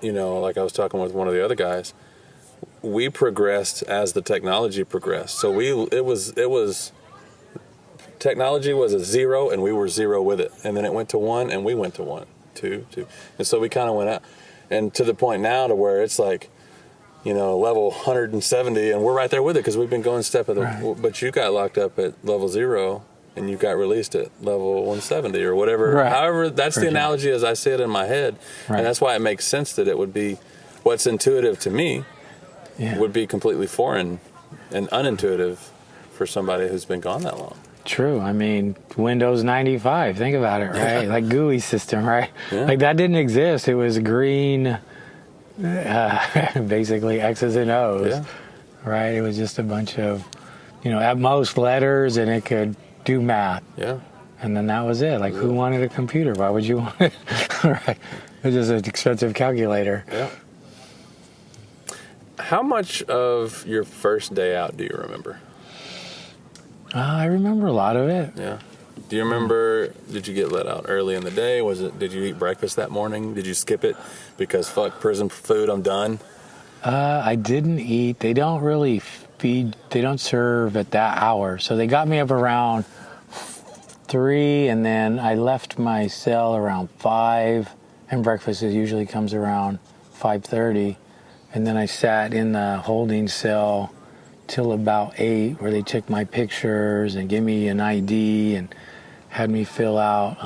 C: like I was talking with one of the other guys, we progressed as the technology progressed. So technology was a 0 and we were 0 with it. And then it went to 1 and we went to 1, 2. And so we kind of went out. And to the point now to where it's like, level 170, and we're right there with it because we've been going step of the. Right. But you got locked up at level 0, and you got released at level 170 or whatever. Right. However, that's the analogy as I see it in my head, and that's why it makes sense that it would be what's intuitive to me would be completely foreign and unintuitive for somebody who's been gone that long.
G: True. I mean, Windows 95. Think about it, right? Like GUI system, right? Yeah. Like that didn't exist. It was green. Basically X's and O's, right? It was just a bunch of, at most letters, and it could do math. Yeah. And then that was it. Like, who wanted a computer? Why would you want it? Right. It was just an expensive calculator.
C: Yeah. How much of your first day out do you remember?
G: I remember a lot of it.
C: Yeah. Do you remember, did you get let out early in the day? Did you eat breakfast that morning? Did you skip it because fuck prison food, I'm done?
G: I didn't eat. They don't really feed, they don't serve at that hour. So they got me up around 3, and then I left my cell around 5, and breakfast usually comes around 5:30. And then I sat in the holding cell till about 8, where they took my pictures and gave me an ID and had me fill out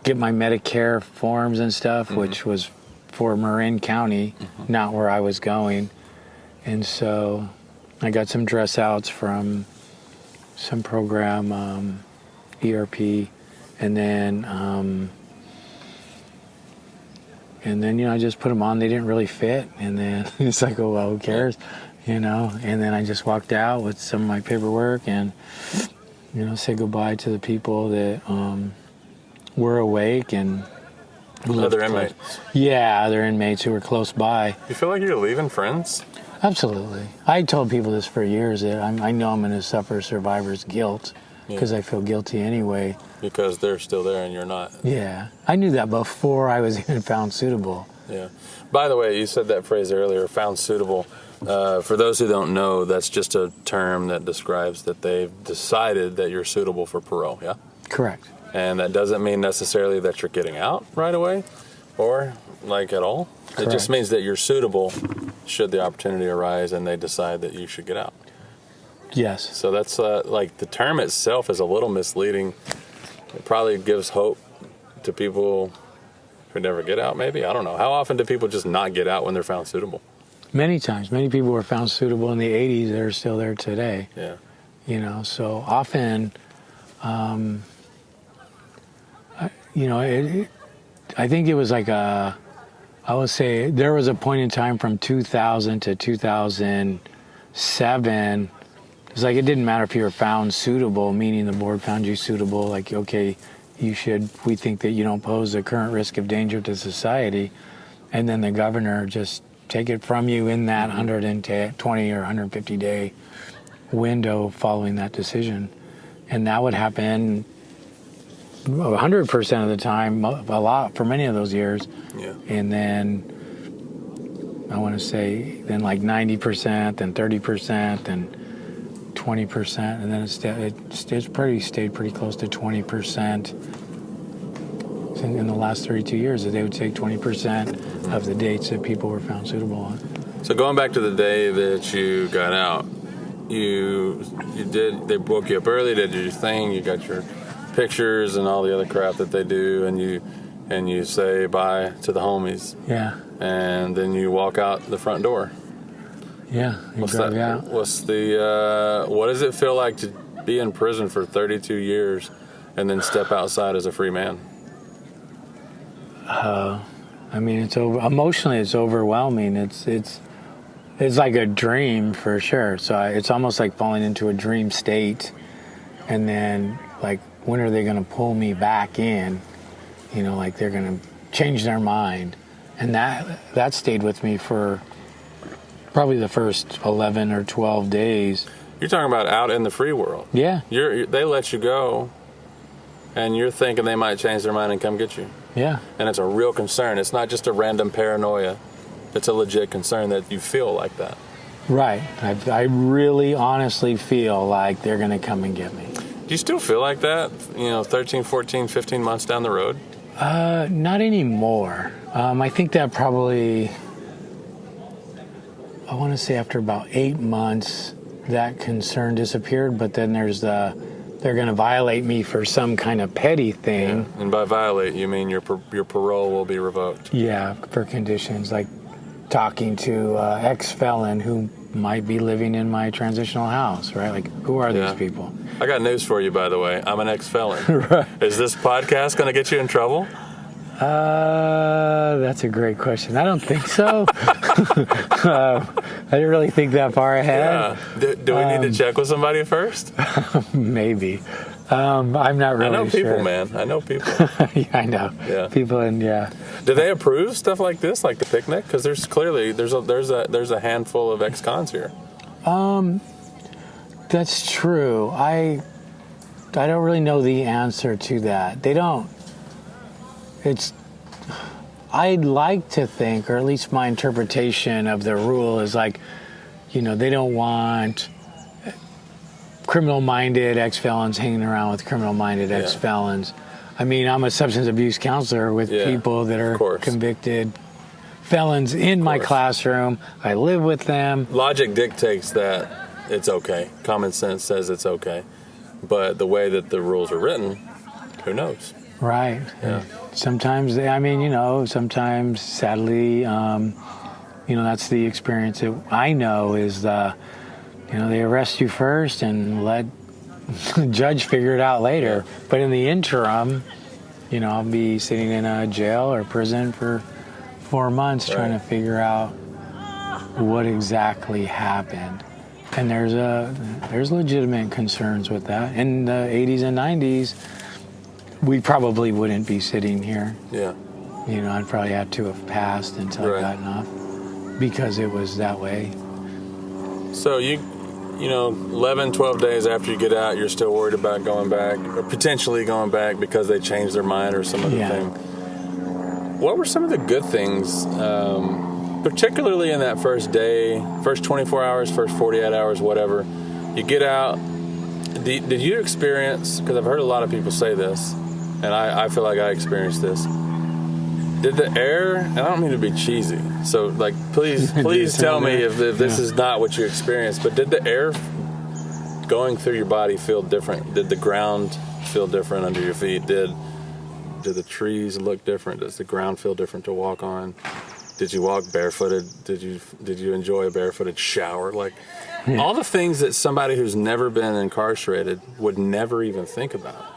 G: get my Medicare forms and stuff, which was for Marin County, not where I was going. And so I got some dress outs from some program, ERP, and then I just put them on. They didn't really fit, and then it's like, oh well, who cares, And then I just walked out with some of my paperwork and say goodbye to the people that were awake and
C: other inmates.
G: Yeah, other inmates who were close by.
C: You feel like you're leaving friends?
G: Absolutely. I told people this for years that I know I'm going to suffer survivor's guilt because I feel guilty anyway.
C: Because they're still there and you're not.
G: Yeah. I knew that before I was even found suitable.
C: Yeah. By the way, you said that phrase earlier, found suitable. For those who don't know, that's just a term that describes that they've decided that you're suitable for parole, yeah?
G: Correct.
C: And that doesn't mean necessarily that you're getting out right away or at all. Correct. It just means that you're suitable should the opportunity arise and they decide that you should get out.
G: Yes.
C: So that's the term itself is a little misleading. It probably gives hope to people who never get out, maybe. I don't know. How often do people just not get out when they're found suitable?
G: Many times. Many people were found suitable in the 80s that are still there today.
C: Yeah.
G: So often, I think it was I would say there was a point in time from 2000 to 2007. It's like it didn't matter if you were found suitable, meaning the board found you suitable, okay, we think that you don't pose a current risk of danger to society, and then the governor just take it from you in that 120 or 150 day window following that decision. And that would happen 100% of the time, a lot for many of those years.
C: Yeah.
G: And then I want to say then 90%, then 30%, then 20%, and then it stayed pretty close to 20% in the last 32 years. That they would take 20% of the dates that people were found suitable on.
C: So going back to the day that you got out, they woke you up early, did your thing, you got your pictures and all the other crap that they do, and you say bye to the homies.
G: Yeah.
C: And then you walk out the front door.
G: Yeah.
C: What does it feel like to be in prison for 32 years and then step outside as a free man?
G: Emotionally it's overwhelming. It's like a dream for sure. So it's almost like falling into a dream state. and then like, when are they going to pull me back in? You know, like they're going to change their mind. And that stayed with me for probably the first 11 or 12 days.
C: You're talking about out in the free world.
G: Yeah.
C: They let you go, and you're thinking they might change their mind and come get you.
G: Yeah.
C: And it's a real concern. It's not just a random paranoia. It's a legit concern that you feel like that.
G: Right. I really honestly feel like they're going to come and get me.
C: Do you still feel like that, 13, 14, 15 months down the road?
G: Not anymore. I think that probably, I want to say after about 8 months, that concern disappeared, but then there's they're going to violate me for some kind of petty thing.
C: Yeah. And by violate, you mean your parole will be revoked.
G: Yeah, for conditions like talking to ex-felon who might be living in my transitional house, right? Like, who are these people?
C: I got news for you, by the way. I'm an ex-felon.
G: Right.
C: Is this podcast going to get you in trouble?
G: That's a great question. I don't think so. I didn't really think that far ahead.
C: Yeah. Do we need to check with somebody first?
G: Maybe. I'm not really sure.
C: I know people, man. I know people.
G: Yeah, I know.
C: Yeah.
G: People, and yeah.
C: Do they approve stuff like this, like the picnic? Because there's a handful of ex-cons here.
G: That's true. I don't really know the answer to that. They don't. I'd like to think, or at least my interpretation of the rule is like, they don't want criminal-minded ex-felons hanging around with criminal-minded ex-felons. I mean, I'm a substance abuse counselor with people that are convicted felons in my classroom. I live with them.
C: Logic dictates that it's okay. Common sense says it's okay. But the way that the rules are written, who knows?
G: Right.
C: Yeah.
G: Sometimes, sometimes, sadly, that's the experience that I know is, they arrest you first and let the judge figure it out later. Yeah. But in the interim, I'll be sitting in a jail or prison for 4 months trying to figure out what exactly happened. And there's legitimate concerns with that. In the 80s and 90s, we probably wouldn't be sitting here.
C: Yeah.
G: I'd probably had to have passed until I'd gotten off because it was that way.
C: So 11, 12 days after you get out, you're still worried about going back or potentially going back because they changed their mind or some other thing. What were some of the good things, particularly in that first day, first 24 hours, first 48 hours, whatever? You get out. Did you experience, because I've heard a lot of people say this, and I feel like I experienced this. Did the air, and I don't mean to be cheesy, so please tell me if this is not what you experienced, but did the air going through your body feel different? Did the ground feel different under your feet? Did the trees look different? Does the ground feel different to walk on? Did you walk barefooted? Did you enjoy a barefooted shower? All the things that somebody who's never been incarcerated would never even think about.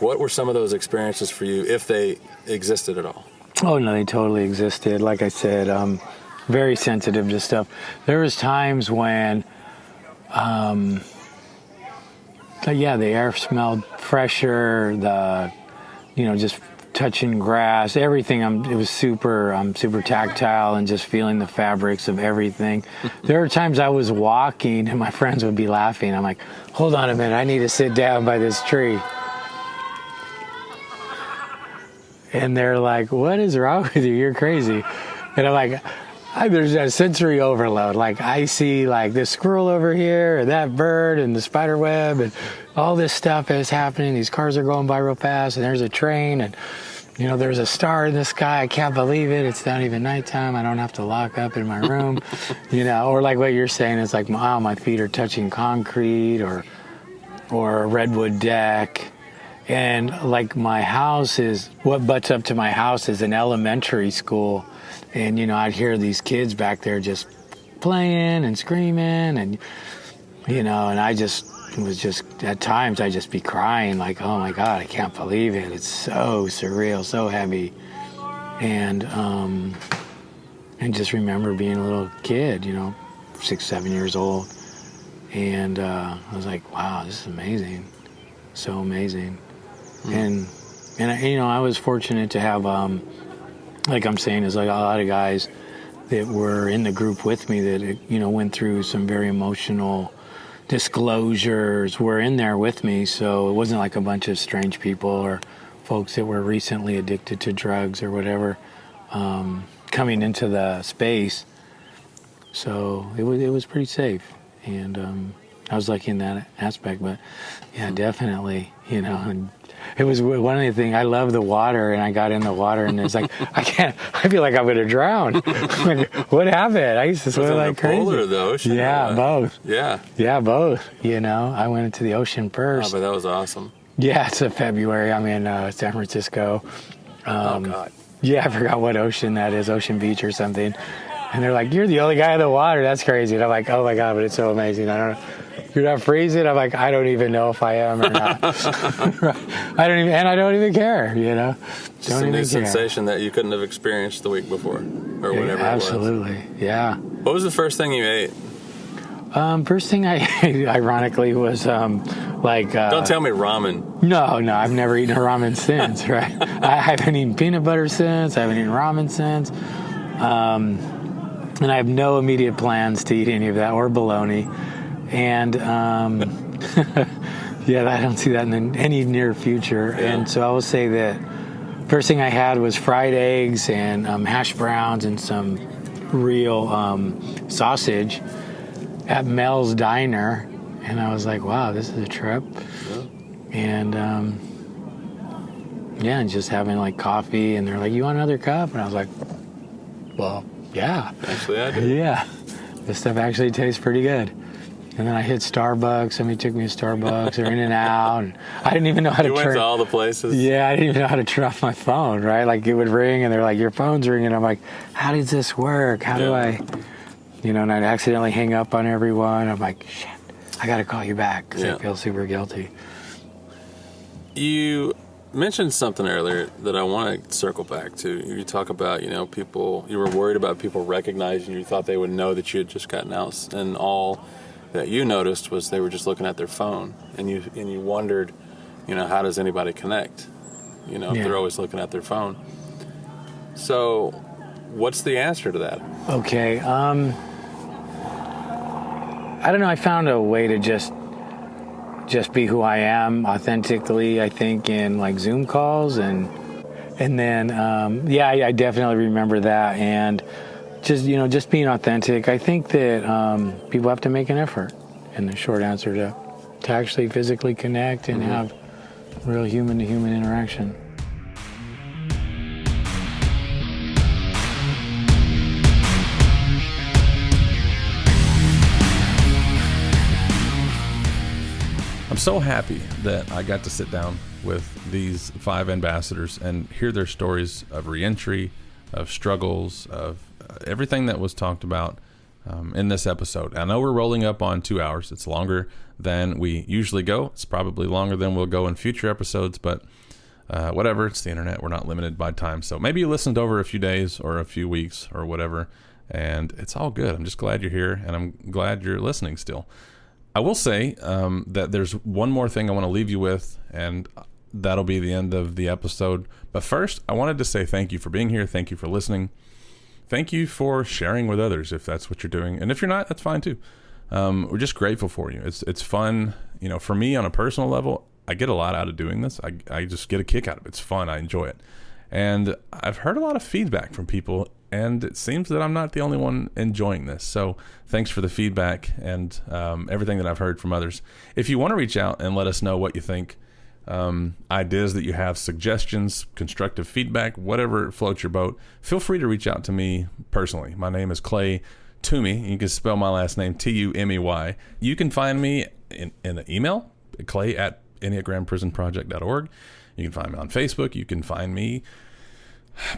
C: What were some of those experiences for you, if they existed at all?
G: Oh, no, they totally existed. Like I said, I'm very sensitive to stuff. There was times when, the air smelled fresher, just touching grass, everything. I'm super tactile and just feeling the fabrics of everything. There are times I was walking and my friends would be laughing. I'm like, hold on a minute, I need to sit down by this tree. And they're like, what is wrong with you? You're crazy. And I'm like, there's a sensory overload. I see this squirrel over here and that bird and the spider web and all this stuff is happening. These cars are going by real fast and there's a train and, there's a star in the sky. I can't believe it. It's not even nighttime. I don't have to lock up in my room, or like what you're saying is wow, my feet are touching concrete or a redwood deck. And my house is, what butts up to my house is an elementary school. And, I'd hear these kids back there just playing and screaming and, and I just at times I'd just be crying oh my God, I can't believe it. It's so surreal, so heavy. And just remember being a little kid, 6, 7 years old And I was like, wow, this is amazing. So amazing. And I was fortunate to have, like I'm saying, there's like a lot of guys that were in the group with me that, went through some very emotional disclosures, were in there with me. So it wasn't like a bunch of strange people or folks that were recently addicted to drugs or whatever coming into the space. So it was pretty safe. And I was lucky in that aspect. But yeah, definitely, and it was one of the things. I love the water, and I got in the water, and it's like I feel like I'm going to drown. Like, what happened? I used to swim like crazy.
C: Was it the pool or the ocean?
G: Yeah, both.
C: Yeah,
G: both. I went into the ocean first.
C: Oh, but that was awesome.
G: Yeah, it's in February. I'm in San Francisco.
C: Oh God.
G: Yeah, I forgot what ocean that is, Ocean Beach or something. And they're like, "You're the only guy in the water. That's crazy." And I'm like, "Oh my God, but it's so amazing. I don't know. You're not freezing?" I'm like, "I don't even know if I am or not." I don't even care,
C: Just a new sensation that you couldn't have experienced the week before or whatever
G: absolutely.
C: it was.
G: Yeah.
C: What was the first thing you ate?
G: First thing I ate, ironically, was
C: Don't tell me ramen.
G: No, I've never eaten a ramen since, right? I haven't eaten peanut butter since. I haven't eaten ramen since. And I have no immediate plans to eat any of that or bologna. And I don't see that in any near future. Yeah. And so I will say that first thing I had was fried eggs and hash browns and some real sausage at Mel's Diner. And I was like, wow, this is a trip. Yeah. And and just having like coffee, and they're like, "You want another cup?" And I was like, well, yeah.
C: Actually, I do.
G: Yeah. This stuff actually tastes pretty good. And then I hit Starbucks. Somebody took me to Starbucks or In-N-Out. And I didn't even know how to turn.
C: You went to all the places?
G: Yeah, I didn't even know how to turn off my phone, right? Like it would ring, and they're like, "Your phone's ringing." I'm like, "How does this work? How do I?" And I'd accidentally hang up on everyone. I'm like, shit, I got to call you back because I feel super guilty.
C: You mentioned something earlier that I want to circle back to. You talk about, people, you were worried about people recognizing you. You thought they would know that you had just gotten out, and all that you noticed was they were just looking at their phone, and you wondered, how does anybody connect? If they're always looking at their phone. So what's the answer to that?
G: Okay. I don't know. I found a way to just be who I am authentically, I think, in like Zoom calls and then I definitely remember that, and just being authentic. I think that people have to make an effort, in the short answer, to actually physically connect and have real human to human interaction.
A: I'm so happy that I got to sit down with these 5 ambassadors and hear their stories of reentry, of struggles, of everything that was talked about in this episode. I know we're rolling up on 2 hours. It's longer than we usually go. It's probably longer than we'll go in future episodes, but whatever. It's the internet. We're not limited by time. So maybe you listened over a few days or a few weeks or whatever, and it's all good. I'm just glad you're here, and I'm glad you're listening still. I will say that there's one more thing I want to leave you with, and that'll be the end of the episode. But first, I wanted to say thank you for being here. Thank you for listening. Thank you for sharing with others if that's what you're doing. And if you're not, that's fine too. We're just grateful for you. It's fun. For me on a personal level, I get a lot out of doing this. I just get a kick out of it. It's fun. I enjoy it. And I've heard a lot of feedback from people, and it seems that I'm not the only one enjoying this. So thanks for the feedback and everything that I've heard from others. If you want to reach out and let us know what you think, ideas that you have, suggestions, constructive feedback, whatever floats your boat, feel free to reach out to me personally. My name is Clay Tumey. You can spell my last name Tumey. You can find me in an email, clay@enneagramprisonproject.org. You can find me on Facebook. You can find me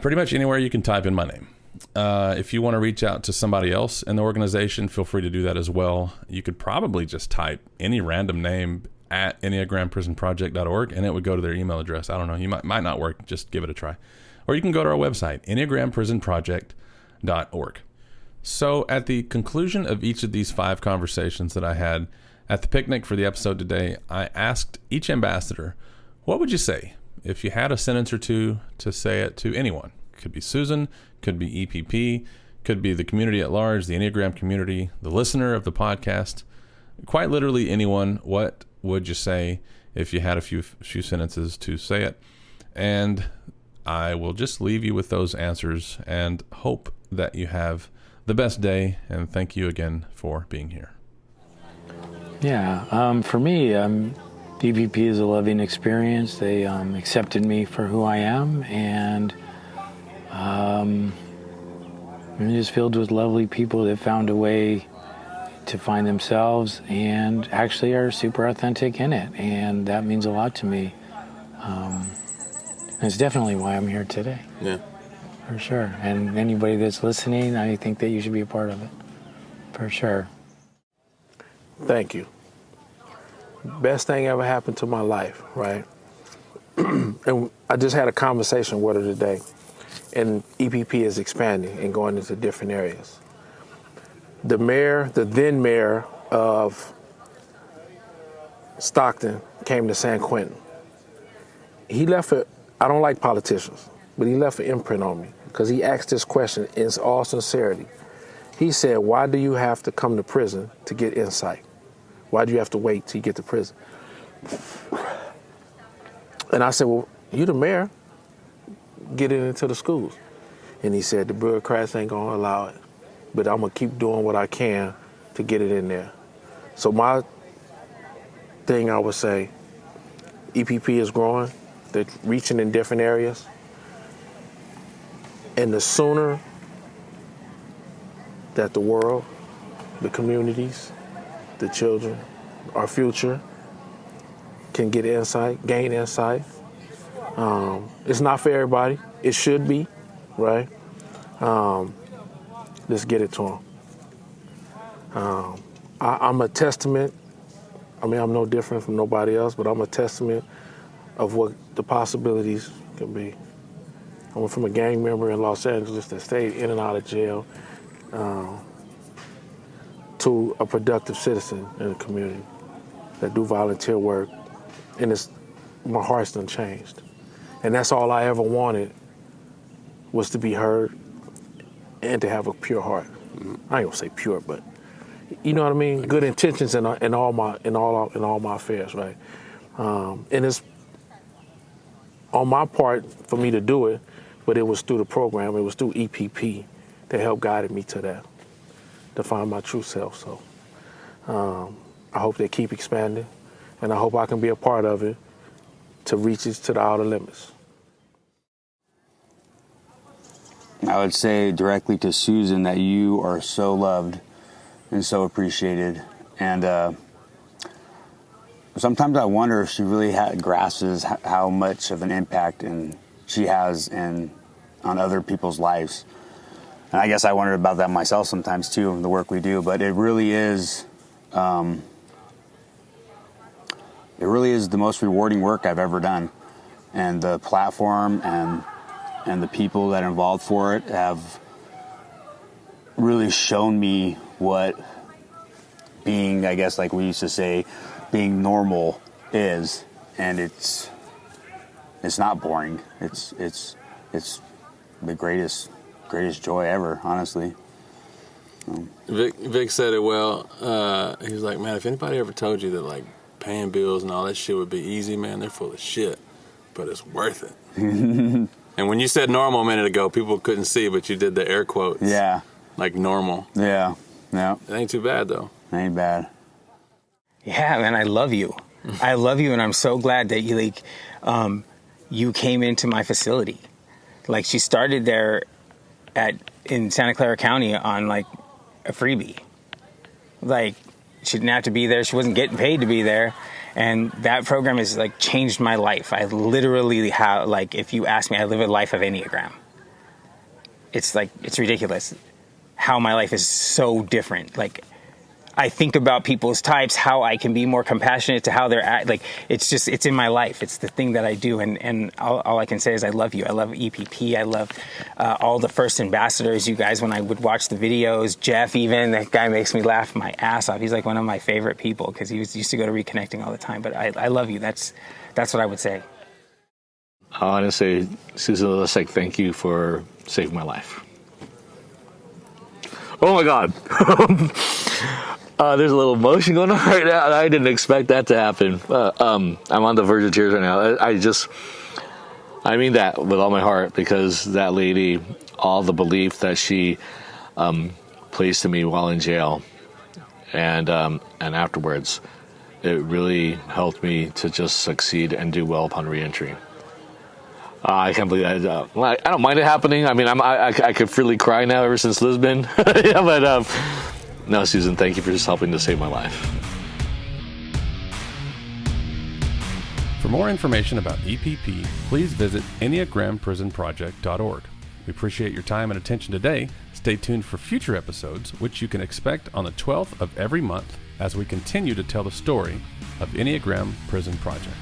A: pretty much anywhere you can type in my name. If you want to reach out to somebody else in the organization, feel free to do that as well. You could probably just type any random name at enneagramprisonproject.org and it would go to their email address. I don't know. You might not work. Just give it a try. Or you can go to our website, enneagramprisonproject.org. So at the conclusion of each of these 5 conversations that I had, At the picnic for the episode today, I asked each ambassador, what would you say if you had a sentence or two to say it to anyone? Could be Susan, could be EPP, could be the community at large, the Enneagram community, the listener of the podcast. Quite literally anyone. What would you say if you had a few sentences to say it? And I will just leave you with those answers and hope that you have the best day. And thank you again for being here.
G: Yeah, for me, EPP is a loving experience. They accepted me for who I am, and I'm just filled with lovely people that found a way to find themselves and actually are super authentic in it, and that means a lot to me. And it's definitely why I'm here today.
C: Yeah.
G: For sure. And anybody that's listening, I think that you should be a part of it. For sure.
E: Thank you. Best thing ever happened to my life, right? And I just had a conversation with her today, and EPP is expanding and going into different areas. The then mayor of Stockton came to San Quentin. He left I don't like politicians, but he left an imprint on me because he asked this question in all sincerity. He said, why do you have to come to prison to get insight? Why do you have to wait till you get to prison? And I said, well, you the mayor, get it into the schools. And he said, the bureaucrats ain't gonna allow it, but I'm gonna keep doing what I can to get it in there. So my thing, I would say, EPP is growing, they're reaching in different areas. And the sooner that the world, the communities, the children, our future can get insight, gain insight. It's not for everybody. It should be, right? Let's get it to them. I'm a testament. I mean, I'm no different from nobody else, but I'm a testament of what the possibilities can be. I went from a gang member in Los Angeles that stayed in and out of jail to a productive citizen in the community that do volunteer work, and my heart's done changed. And that's all I ever wanted, was to be heard and to have a pure heart. I ain't gonna say pure, but you know what I mean? Good intentions in all my affairs, right? And it's on my part for me to do it, but it was through the program, it was through EPP that helped guided me to that, to find my true self. So I hope they keep expanding, and I hope I can be a part of it to reach it to the outer limits.
D: I would say directly to Susan that you are so loved and so appreciated. And sometimes I wonder if she really grasps how much of an impact she has on other people's lives. And I guess I wonder about that myself sometimes too, the work we do. But it really is the most rewarding work I've ever done. And the platform and the people that are involved for it have really shown me what being, I guess, like we used to say, being normal is. And it's not boring. It's the greatest joy ever, honestly.
C: Vic said it well. He was like, man, if anybody ever told you that like paying bills and all that shit would be easy, man, they're full of shit. But it's worth it. And when you said normal a minute ago, people couldn't see, but you did the air quotes. Yeah. Like normal.
D: Yeah. Yeah.
C: It ain't too bad, though.
D: It ain't bad.
F: Yeah, man, I love you. I love you, and I'm so glad that you came into my facility. Like, she started there in Santa Clara County on, like, a freebie. Like, she didn't have to be there. She wasn't getting paid to be there. And that program has, like, changed my life. I literally have, like, if you ask me, I live a life of Enneagram. It's, like, it's ridiculous how my life is so different. Like, I think about people's types, how I can be more compassionate to how they're like, it's in my life. It's the thing that I do. And all I can say is I love you. I love EPP. I love all the first ambassadors, you guys, when I would watch the videos. Jeff, even, that guy makes me laugh my ass off. He's like one of my favorite people because he used to go to Reconnecting all the time. But I love you. That's what I would say.
B: I want to say, Susan, let's say thank you for saving my life. Oh my God. There's a little emotion going on right now, and I didn't expect that to happen. I'm on the verge of tears right now. I mean that with all my heart, because that lady, all the belief that she placed in me while in jail and afterwards, it really helped me to just succeed and do well upon reentry. I can't believe that. I don't mind it happening. I mean, I could freely cry now ever since Lisbon. Yeah, but no, Susan, thank you for just helping to save my life.
A: For more information about EPP, please visit EnneagramPrisonProject.org. We appreciate your time and attention today. Stay tuned for future episodes, which you can expect on the 12th of every month as we continue to tell the story of Enneagram Prison Project.